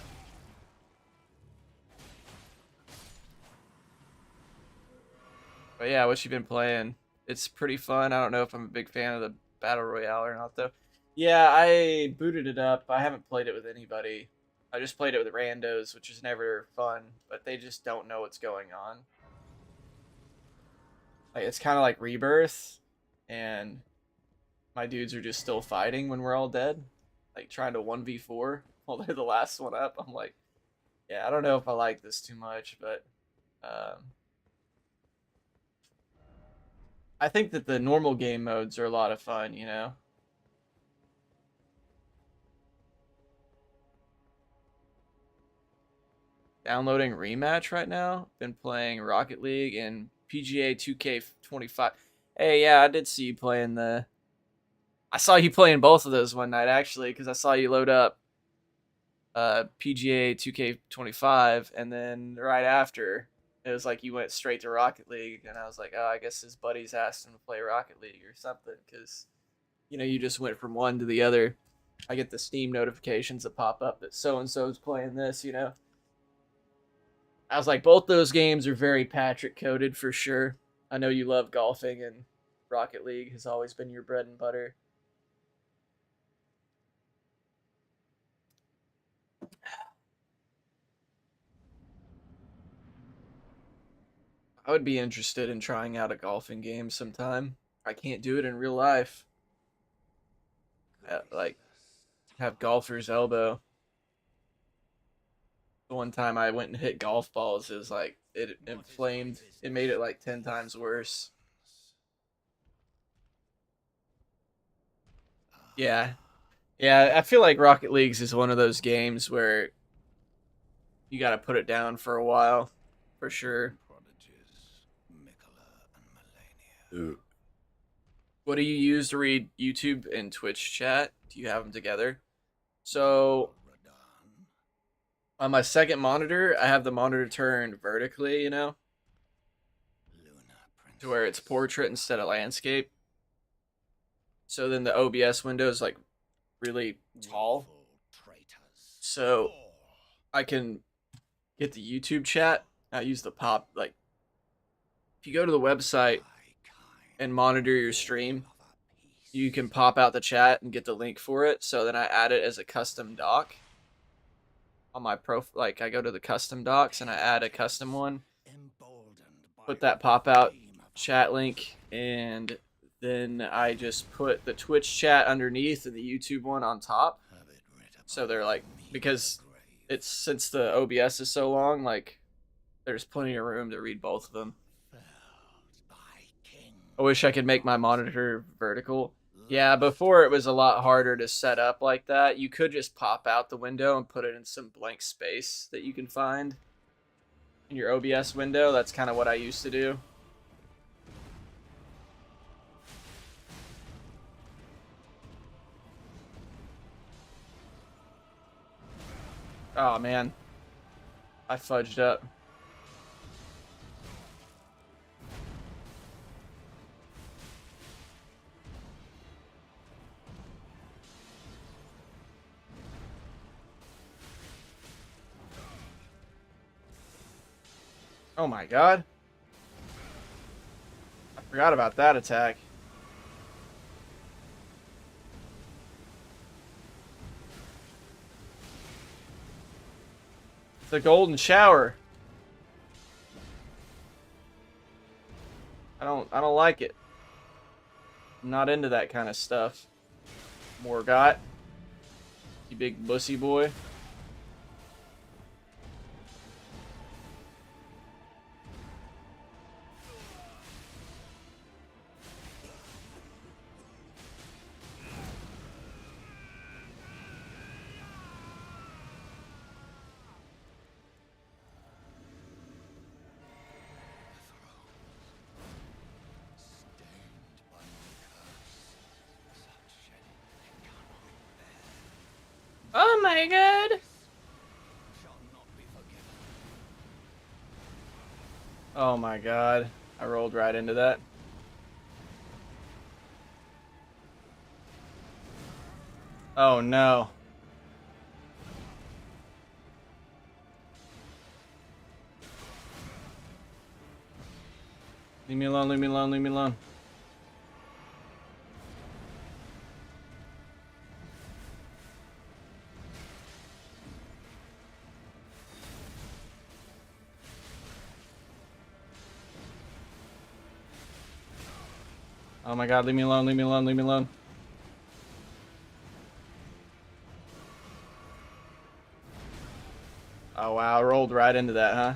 But yeah, what you been playing? It's pretty fun. I don't know if I'm a big fan of the Battle Royale or not, though. Yeah, I booted it up. I haven't played it with anybody. I just played it with randos, which is never fun, but they just don't know what's going on. Like, it's kind of like Rebirth, and my dudes are just still fighting when we're all dead. Like, trying to 1v4 while they're the last one up. I'm like, yeah, I don't know if I like this too much, but I think that the normal game modes are a lot of fun, you know? Downloading Rematch right now. Been playing Rocket League and PGA 2K25. Hey, yeah, I did see you playing the. I saw you playing both of those one night, actually, because I saw you load up PGA 2K25, and then right after, it was like you went straight to Rocket League, and I was like, oh, I guess his buddies asked him to play Rocket League or something, because, you know, you just went from one to the other. I get the Steam notifications that pop up that so-and-so's playing this, you know? I was like, both those games are very Patrick coded for sure. I know you love golfing, and Rocket League has always been your bread and butter. I would be interested in trying out a golfing game sometime. I can't do it in real life. Like, have golfer's elbow. The one time I went and hit golf balls, it was like, it inflamed. It made it like 10 times worse. Yeah. Yeah, I feel like Rocket Leagues is one of those games where you got to put it down for a while, for sure. What do you use to read YouTube and Twitch chat? Do you have them together? So on my second monitor, I have the monitor turned vertically, you know, to where it's portrait instead of landscape. So then the OBS window is like really tall. So I can get the YouTube chat. I use the pop, like, if you go to the website and monitor your stream, you can pop out the chat and get the link for it. So then I add it as a custom doc on my profile. Like, I go to the custom docs and I add a custom one, put that pop out chat link, and then I just put the Twitch chat underneath and the YouTube one on top. So they're like, because it's, since the OBS is so long, like, there's plenty of room to read both of them. I wish I could make my monitor vertical. Yeah, before it was a lot harder to set up like that. You could just pop out the window and put it in some blank space that you can find in your OBS window. That's kind of what I used to do. Oh man, I fudged up. Oh my god. I forgot about that attack. The golden shower. I don't like it. I'm not into that kind of stuff. Morgot. You big bussy boy. Oh my god. Oh my god. I rolled right into that. Oh no. Leave me alone, leave me alone, leave me alone. Oh my god, leave me alone, leave me alone, leave me alone. Oh wow, I rolled right into that, huh?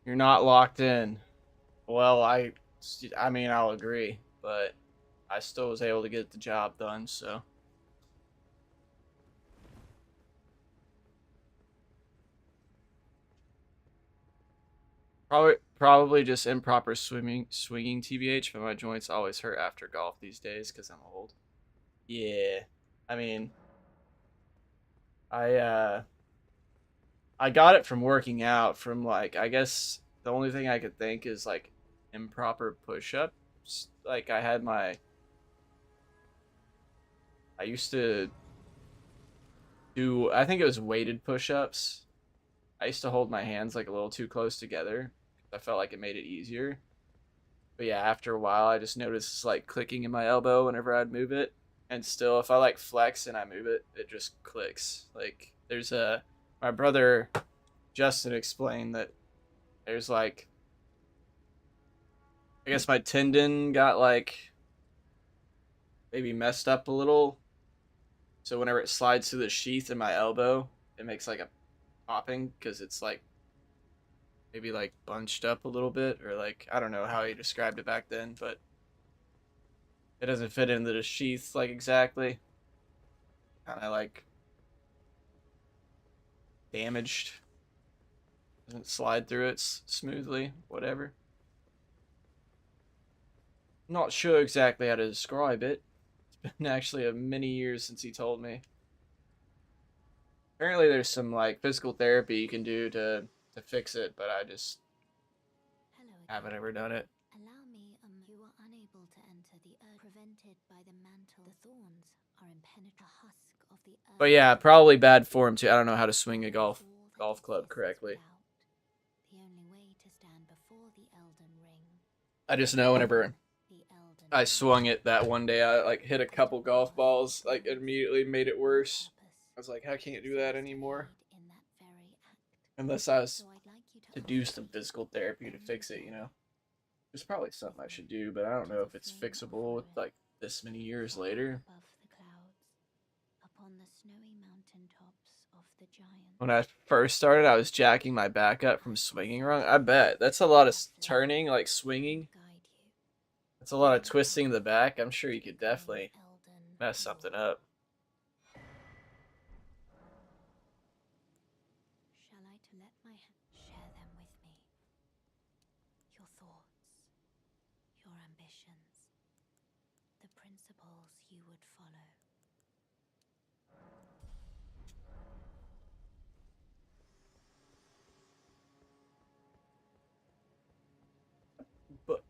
You're not locked in. Well, I mean, I'll agree, but I still was able to get the job done, so. Probably just improper swinging TBH, but my joints always hurt after golf these days because I'm old. Yeah. I mean, I uh I got it from working out from like I guess the only thing I could think is like improper push-ups. Like I used to do I think it was weighted push-ups. I used to hold my hands like a little too close together. I felt like it made it easier. But yeah, after a while, I just noticed it's like clicking in my elbow whenever I'd move it. And still, if I like flex and I move it, it just clicks. Like there's my brother Justin explained that there's like I guess my tendon got like maybe messed up a little. So whenever it slides through the sheath in my elbow, it makes like a popping because it's like maybe like bunched up a little bit or like I don't know how he described it back then, but it doesn't fit into the sheath like exactly. Kind of like damaged. Doesn't slide through it smoothly. Whatever. Not sure exactly how to describe it. It's been actually a many years since he told me. Apparently, there's some like physical therapy you can do to fix it, but I just Hello haven't again. ever done it. Allow me, you are unable to enter the earth, prevented by the mantle. The thorns are impenetrable. Husk of the earth. But yeah, probably bad form too. I don't know how to swing a golf club correctly. The only way to stand before the Elden Ring. I just know whenever The Elden I Ring. swung it that one day, I like hit a couple golf balls, like it immediately made it worse. I was like, I can't do that anymore In that very act. unless I was So I'd like you to do some physical therapy to fix it. You know, it's probably something I should do, but I don't know if it's fixable with like this many years later. above the clouds, upon the snowy mountain tops of the giants. When I first started, I was jacking my back up from swinging wrong. I bet that's a lot of turning, like swinging. Guide you. That's a lot of twisting the back. I'm sure you could definitely mess something up. Shall I to let my share them with me? Your thoughts, your ambitions, the principles you would follow.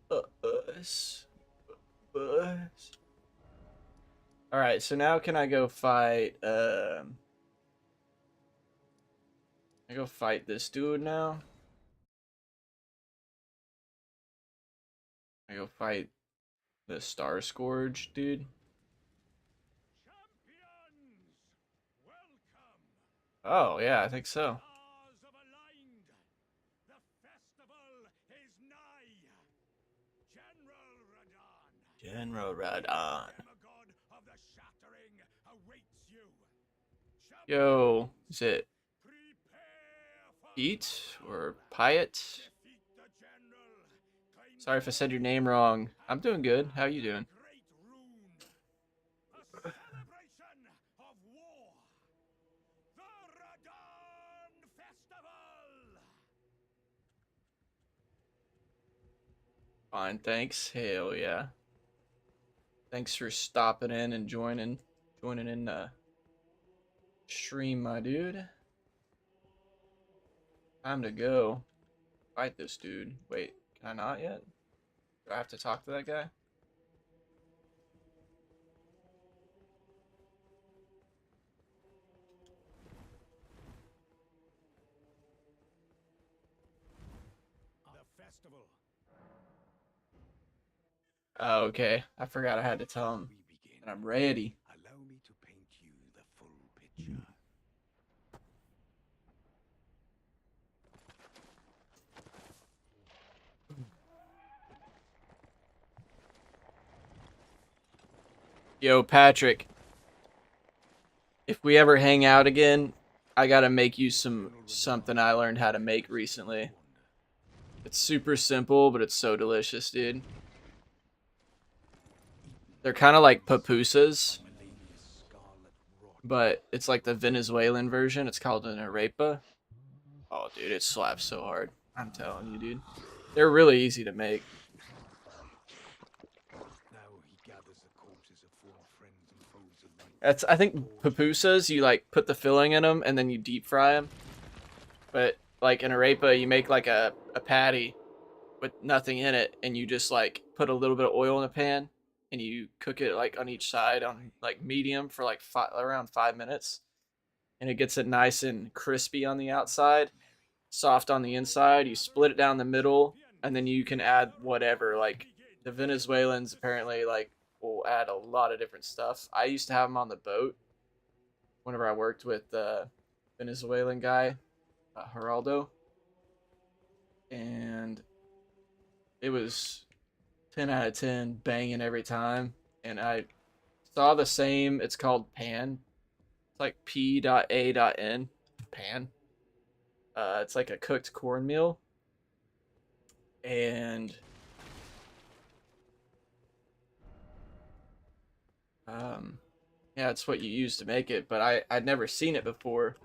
Bus. Bus. All right, so now can I go fight? I go fight this dude now. I go fight the Star Scourge dude. Champions, welcome. Oh yeah, I think so. Stars have aligned. The festival is nigh. General Radon, General Radon. demigod of the shattering, awaits you. Yo, Champions, is it prepare for Eat or battle. Pyatt? Defeat the general. Claim Sorry the if I said your throne, name wrong. I'm and doing good. How guard you the doing? great rune. A celebration of war. The Radon Festival. Fine, thanks. Hell yeah. Thanks for stopping in and joining in the stream, my dude. Time to go fight this dude. Wait, can I not yet? Do I have to talk to that guy? The festival. Oh, okay. I forgot I had to tell him We begin. that I'm ready. Allow me to paint you the full picture. Yo, Patrick, if we ever hang out again, I gotta make you something I learned how to make recently. It's super simple, but it's so delicious, dude. They're kind of like pupusas, but it's like the Venezuelan version. It's called an arepa. Oh, dude, it slaps so hard. I'm telling you, dude. They're really easy to make. Now he gathers the corpses of former friends and foes alike. That's I think pupusas, you like put the filling in them and then you deep fry them. But like an arepa, you make like a patty with nothing in it, and you just like put a little bit of oil in a pan and you cook it like on each side on like medium for like around 5 minutes, and it gets it nice and crispy on the outside, soft on the inside. You split it down the middle, and then you can add whatever. Like the Venezuelans apparently like will add a lot of different stuff. I used to have them on the boat whenever I worked with the Venezuelan guy, Geraldo, and it was 10 out of 10, banging every time. And I saw the same, it's called pan. It's like P.A.N. Pan. It's like a cooked cornmeal. And yeah, it's what you use to make it. But I'd never seen it before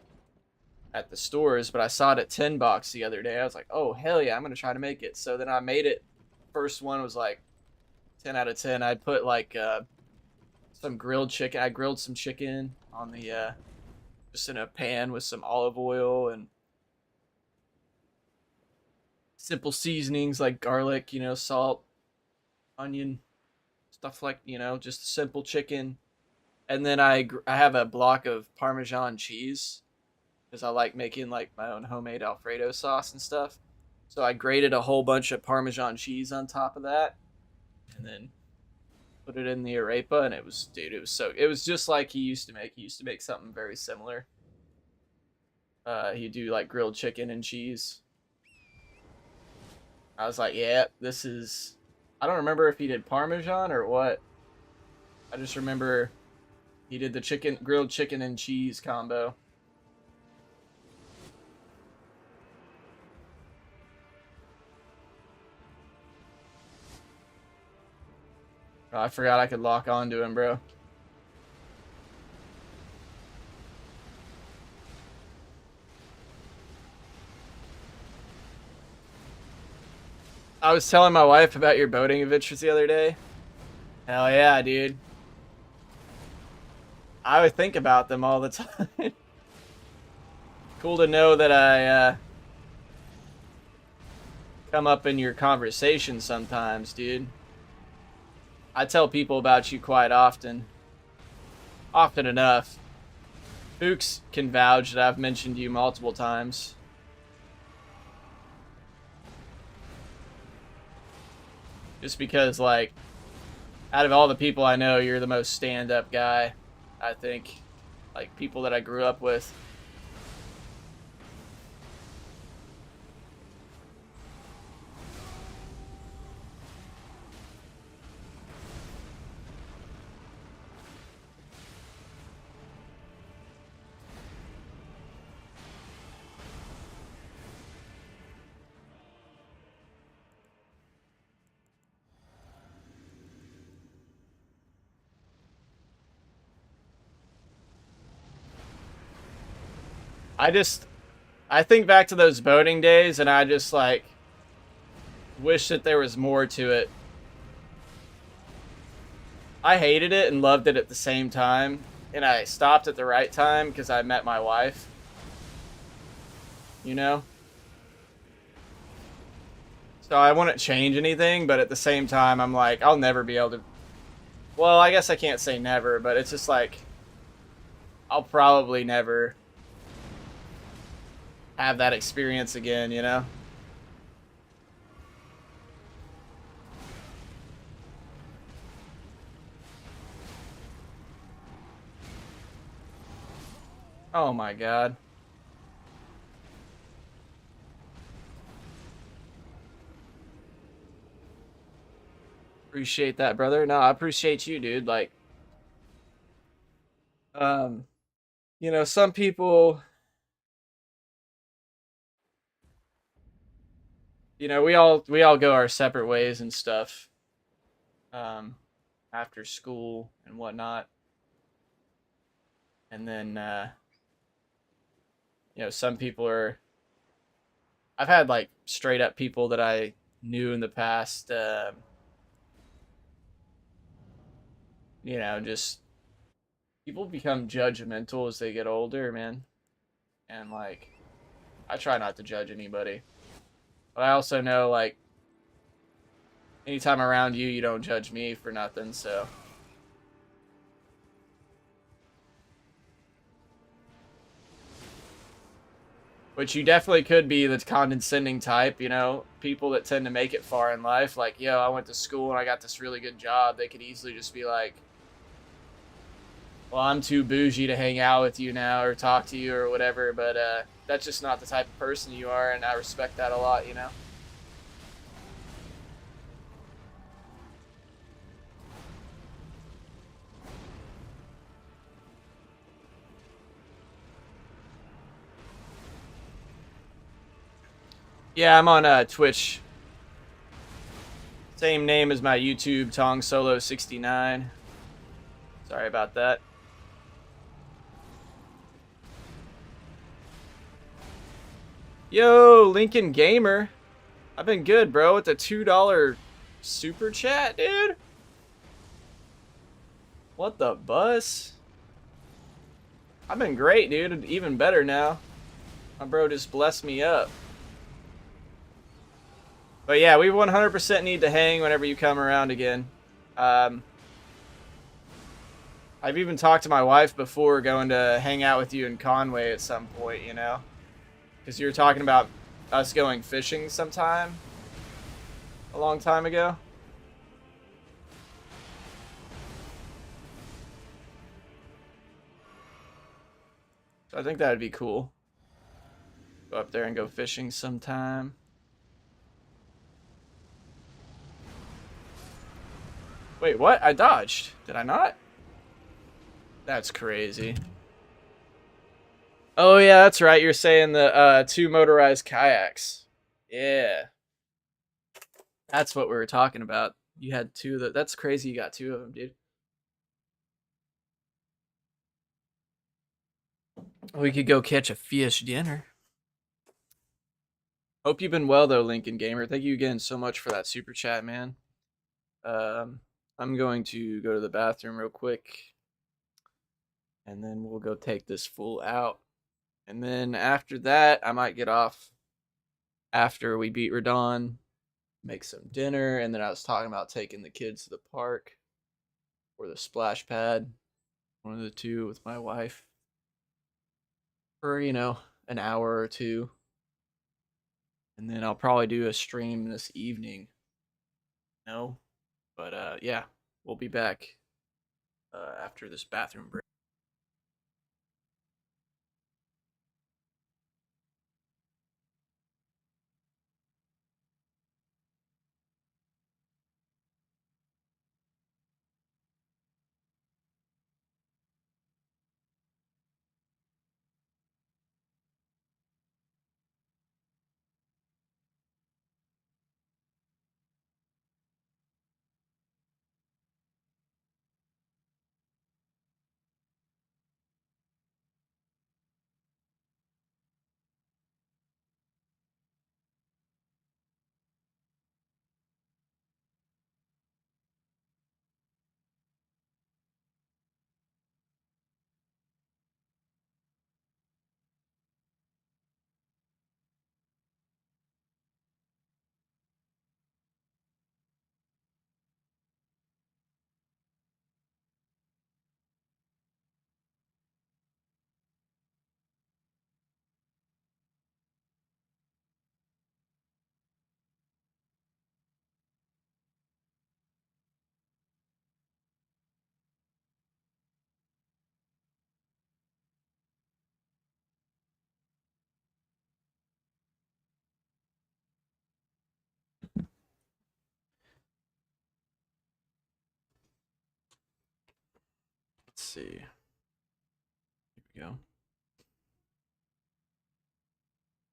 at the stores, but I saw it at 10 bucks the other day. I was like, oh, hell yeah, I'm going to try to make it. So then I made it. First one was like 10 out of 10. I'd put like some grilled chicken. I grilled some chicken on the just in a pan with some olive oil and simple seasonings like garlic, salt, onion, stuff like, just simple chicken. And then I have a block of Parmesan cheese because I like making like my own homemade Alfredo sauce and stuff. So I grated a whole bunch of Parmesan cheese on top of that, and then put it in the arepa, and it was, dude, it was just like he used to make. He used to make something very similar. He'd do like grilled chicken and cheese. I was like, yeah, this is. I don't remember if he did Parmesan or what. I just remember he did the grilled chicken and cheese combo. Oh, I forgot I could lock onto him, bro. I was telling my wife about your boating adventures the other day. Hell yeah, dude. I would think about them all the time. Cool to know that I come up in your conversation sometimes, dude. I tell people about you quite often. Often enough. Hooks can vouch that I've mentioned you multiple times. Just because, like, out of all the people I know, you're the most stand-up guy, I think. Like, people that I grew up with. I think back to those boating days, and I just, like, wish that there was more to it. I hated it and loved it at the same time, and I stopped at the right time because I met my wife. You know? So I wouldn't change anything, but at the same time, I'm like, I'll never be able to. Well, I guess I can't say never, but it's just like, I'll probably never have that experience again, you know? Oh my god. Appreciate that, brother. No, I appreciate you, dude. Like, um, some people, we all go our separate ways and stuff. Um, After school and whatnot. And then some people are I've had like straight up people that I knew in the past just people become judgmental as they get older, man. And like I try not to judge anybody. But I also know like anytime around you, you don't judge me for nothing, so which you definitely could be the condescending type, people that tend to make it far in life. Like, yo, I went to school and I got this really good job. They could easily just be like, well, I'm too bougie to hang out with you now or talk to you or whatever. But that's just not the type of person you are, and I respect that a lot. Yeah, I'm on Twitch. Same name as my YouTube, Tong Solo 69. Sorry about that. Yo, Lincoln Gamer. I've been good, bro, with the $2 super chat, dude. What the bus? I've been great, dude. Even better now. My bro just blessed me up. But yeah, we 100% need to hang whenever you come around again. I've even talked to my wife before going to hang out with you in Conway at some point, Because you were talking about us going fishing sometime a long time ago. So I think that would be cool. Go up there and go fishing sometime. Wait, what? I dodged. Did I not? That's crazy. Oh yeah, that's right. You're saying the 2 motorized kayaks. Yeah. That's what we were talking about. You had 2 of the. That's crazy you got 2 of them, dude. We could go catch a fish dinner. Hope you've been well though, Lincoln Gamer. Thank you again so much for that super chat, man. I'm going to go to the bathroom real quick. And then we'll go take this fool out. And then after that, I might get off after we beat Radon, make some dinner, and then I was talking about taking the kids to the park or the splash pad, one of the two with my wife. for, an hour or two. And then I'll probably do a stream this evening. No, but yeah, we'll be back after this bathroom break. Let's see. Here we go.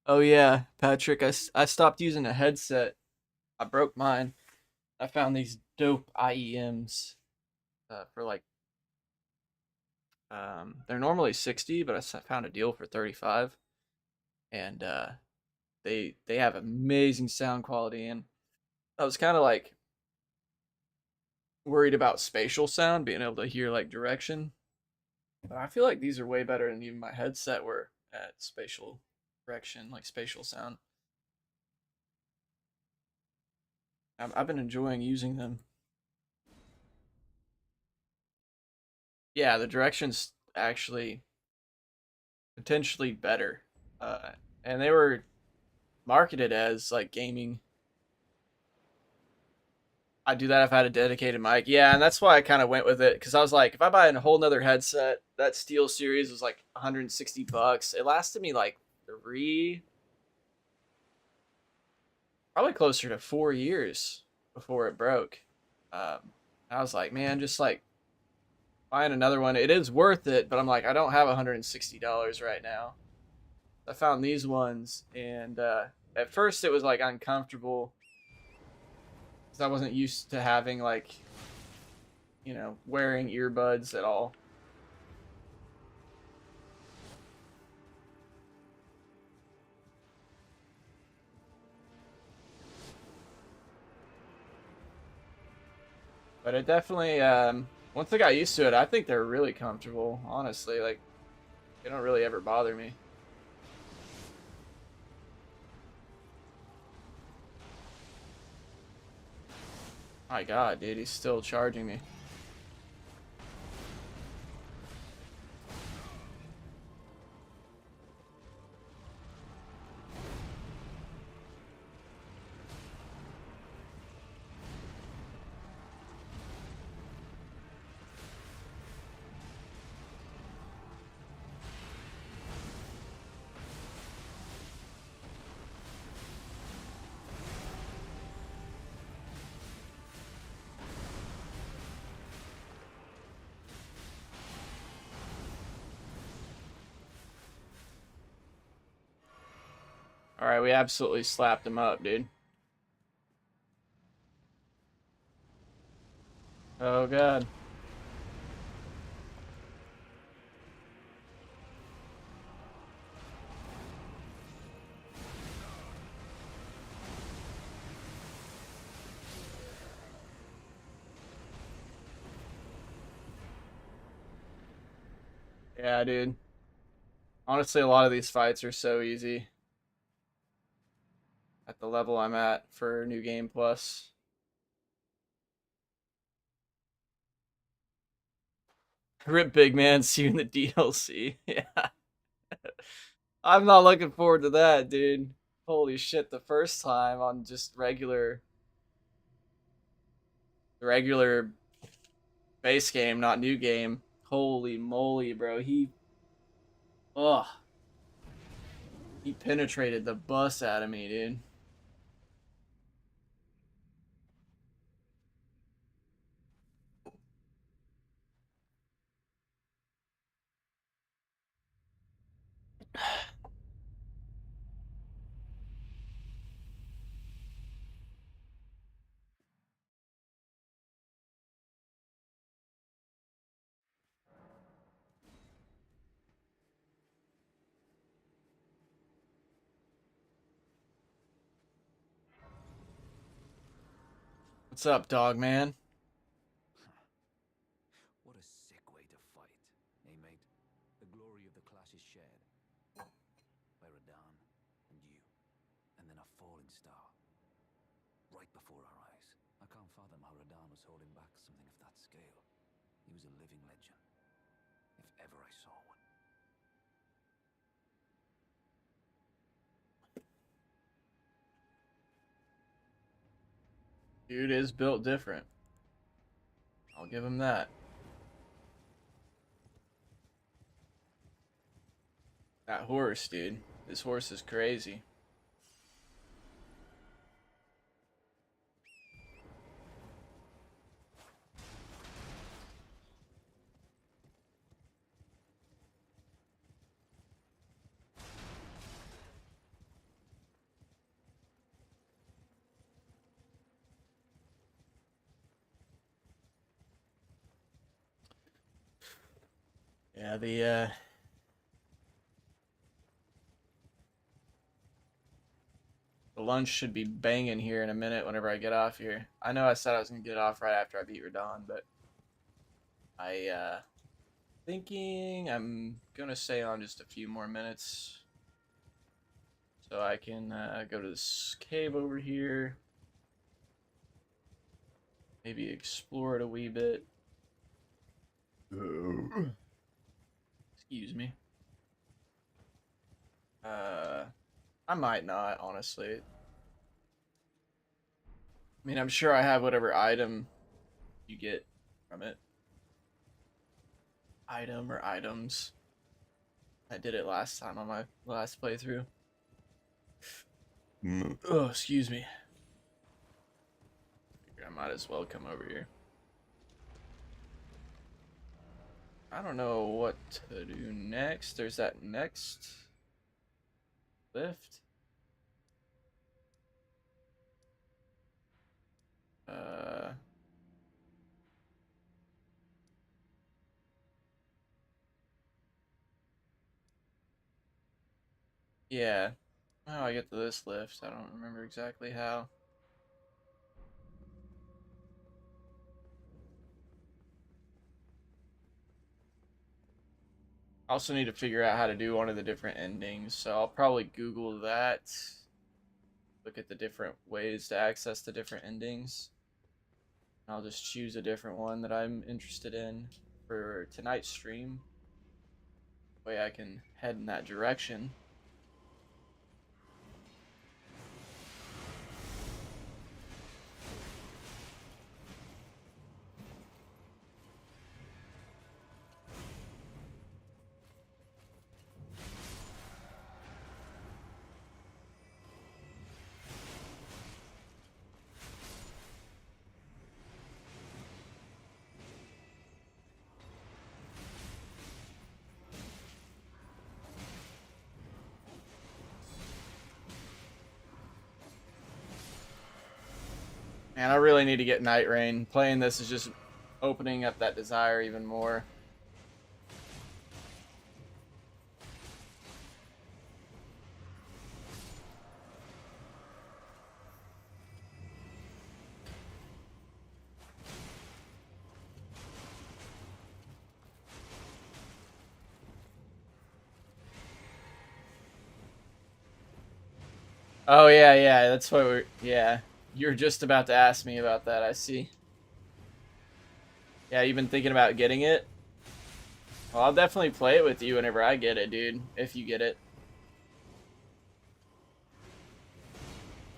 Oh yeah, Patrick, I stopped using a headset. I broke mine. I found these dope IEMs for like they're normally 60, but I found a deal for 35, and they have amazing sound quality. And I was kind of like worried about spatial sound, being able to hear like direction. But I feel like these are way better than even my headset were at spatial direction, like spatial sound. I've been enjoying using them. Yeah, the direction's actually potentially better. And they were marketed as like gaming. I do that if I had a dedicated mic. Yeah, and that's why I kind of went with it because I was like, if I buy a whole nother headset, that Steel Series was like 160 bucks. It lasted me like three, probably closer to 4 years before it broke. Um, I was like, man, just like buying another one, it is worth it, but I'm like, I don't have $160 right now. I found these ones, and at first it was like uncomfortable because I wasn't used to having like wearing earbuds at all. But it definitely once I got used to it, I think they're really comfortable. Honestly, like they don't really ever bother me. My God, dude, he's still charging me. All right, we absolutely slapped him up, dude. Oh God. Yeah, dude. Honestly, a lot of these fights are so easy at the level I'm at for New Game Plus. Rip Big Man, see you in the DLC. Yeah. I'm not looking forward to that, dude. Holy shit, the first time on just regular base game, not new game. Holy moly, bro. Ugh, he penetrated the bus out of me, dude. What's up, dog man? What a sick way to fight, eh, mate? The glory of the clash is shared by Radahn and you, and then a falling star right before our eyes. I can't fathom how Radahn was holding back something of that scale. He was a living legend, if ever I saw one. Dude is built different. I'll give him that. That horse, dude. This horse is crazy. Yeah, the lunch should be banging here in a minute whenever I get off here. I know I said I was gonna get off right after I beat Radon, but I thinking I'm gonna stay on just a few more minutes so I can go to this cave over here, maybe explore it a wee bit. Excuse me. Uh, I might not, honestly. I mean, I'm sure I have whatever item you get from it. Item or items. I did it last time on my last playthrough. Oh, excuse me. Figure I might as well come over here. I don't know what to do next. There's that next lift. Uh, yeah. How I get to this lift? I don't remember exactly how. I also need to figure out how to do one of the different endings, so I'll probably Google that. Look at the different ways to access the different endings. I'll just choose a different one that I'm interested in for tonight's stream. Way I can head in that direction. Man, I really need to get Night Rain. Playing this is just opening up that desire even more. Oh yeah, yeah, that's what we're yeah. You're just about to ask me about that, I see. Yeah, you've been thinking about getting it? Well, I'll definitely play it with you whenever I get it, dude. If you get it.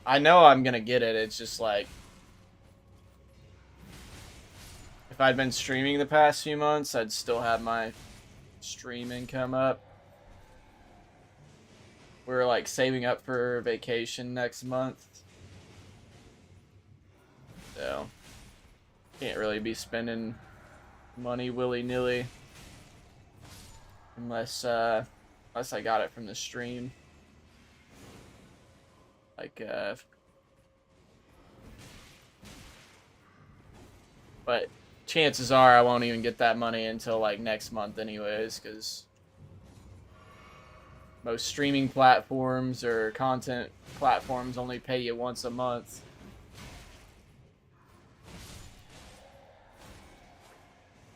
I know I'm gonna get it. It's just like if I'd been streaming the past few months, I'd still have my stream income up. We're like saving up for vacation next month. So can't really be spending money willy-nilly unless I got it from the stream. Like but chances are I won't even get that money until like next month anyways, cuz most streaming platforms or content platforms only pay you once a month.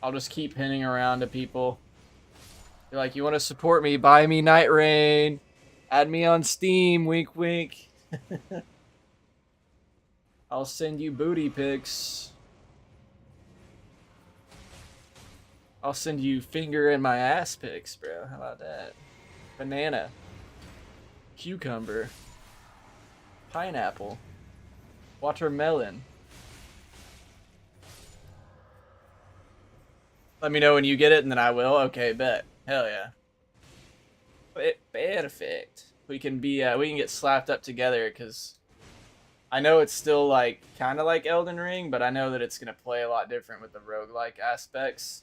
I'll just keep hinting around to people. Be like, you want to support me? Buy me Night Rain. Add me on Steam. Wink, wink. I'll send you booty pics. I'll send you finger in my ass pics, bro. How about that? Banana. Cucumber. Pineapple. Watermelon. Let me know when you get it, and then I will. Okay, bet. Hell yeah. Perfect. We can get slapped up together because I know it's still like kind of like Elden Ring, but I know that it's gonna play a lot different with the roguelike aspects.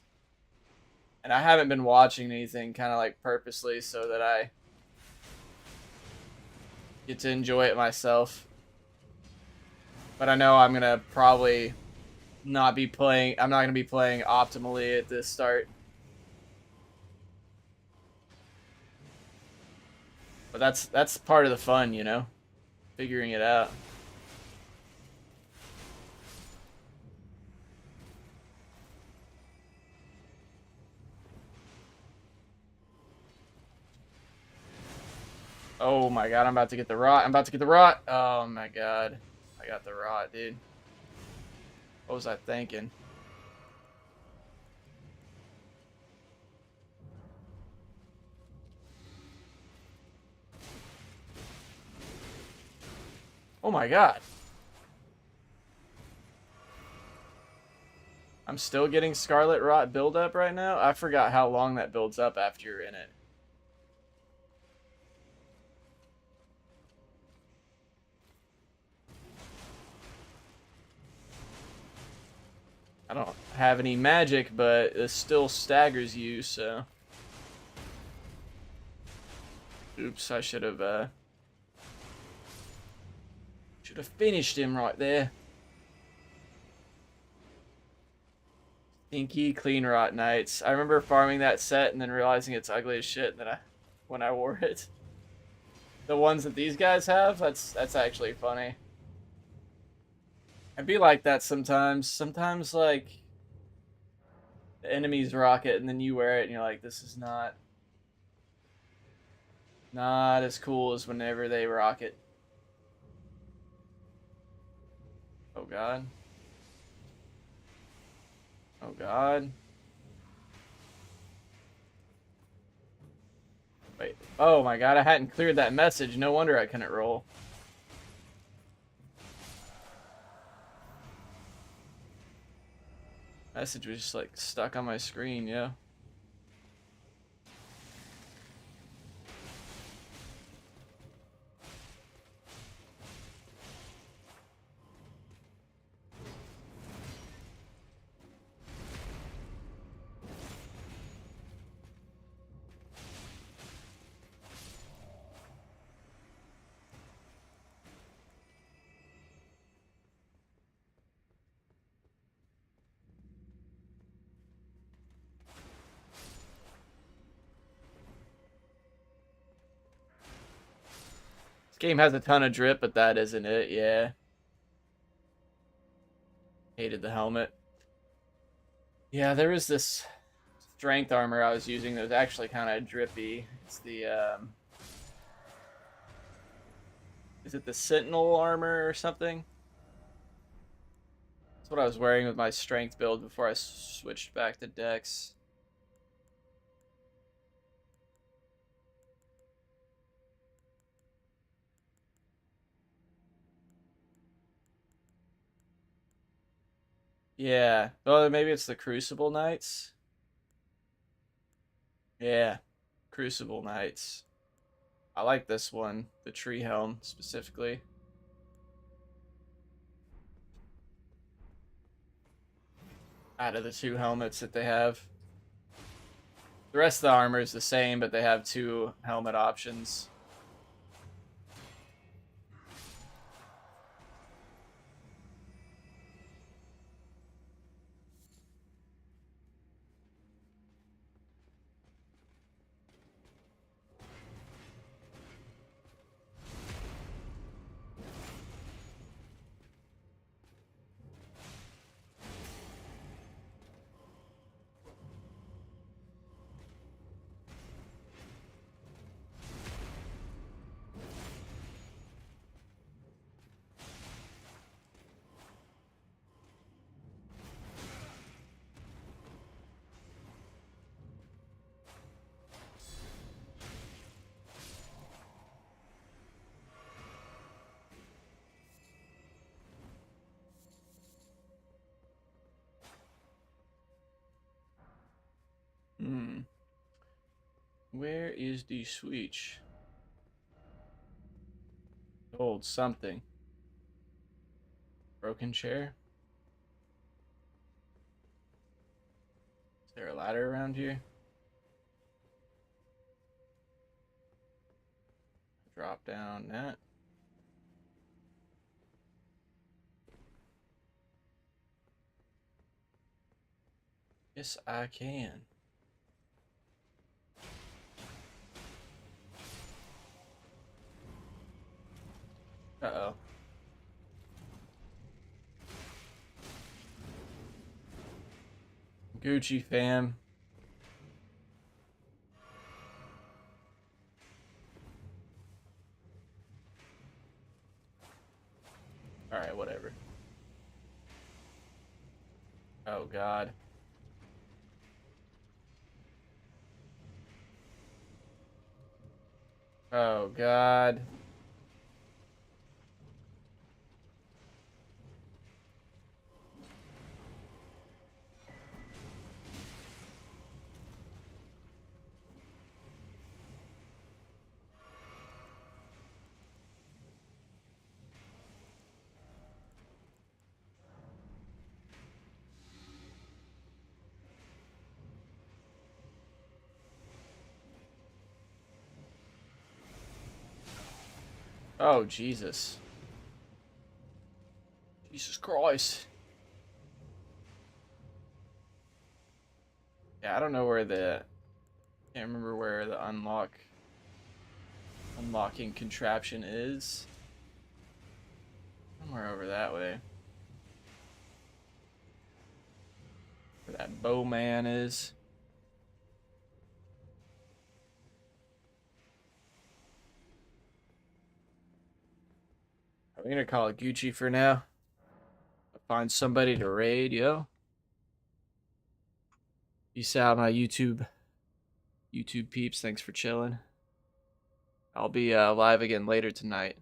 And I haven't been watching anything kind of like purposely so that I get to enjoy it myself. But I know I'm gonna probably not be playing. I'm not gonna be playing optimally at this start. But that's part of the fun, you know, figuring it out. Oh my god, I'm about to get the rot. I'm about to get the rot. Oh my god. I got the rot, dude. What was I thinking? Oh my god. I'm still getting Scarlet Rot buildup right now. I forgot how long that builds up after you're in it. I don't have any magic, but it still staggers you, so. Oops, I should have finished him right there. Inky Clean Rot Nights. I remember farming that set and then realizing it's ugly as shit when I wore it. The ones that these guys have, that's actually funny. I'd be like that sometimes. Sometimes like the enemies rock it and then you wear it and you're like, this is not as cool as whenever they rock it. Oh god. Oh god. Wait. Oh my god, I hadn't cleared that message. No wonder I couldn't roll. Message was just like stuck on my screen, yeah. This game has a ton of drip, but that isn't it, yeah. Hated the helmet. Yeah, there was this strength armor I was using that was actually kind of drippy. It's the, is it the Sentinel armor or something? That's what I was wearing with my strength build before I switched back to Dex. Yeah. Oh, maybe it's the Crucible Knights. Yeah. Crucible Knights. I like this one, the tree helm specifically. Out of the two helmets that they have. The rest of the armor is the same, but they have two helmet options. Hmm. Where is the switch? Old something. Broken chair? Is there a ladder around here? Drop down that. Yes, I can. Uh-oh. Gucci fam. Alright, whatever. Oh, God. Oh, God. Oh, Jesus. Jesus Christ. Yeah, I don't know where the... Can't remember where the unlocking contraption is. Somewhere over that way. Where that bowman is. Are we gonna call it Gucci for now? Find somebody to raid, yo. Peace out, my YouTube peeps. Thanks for chilling. I'll be live again later tonight.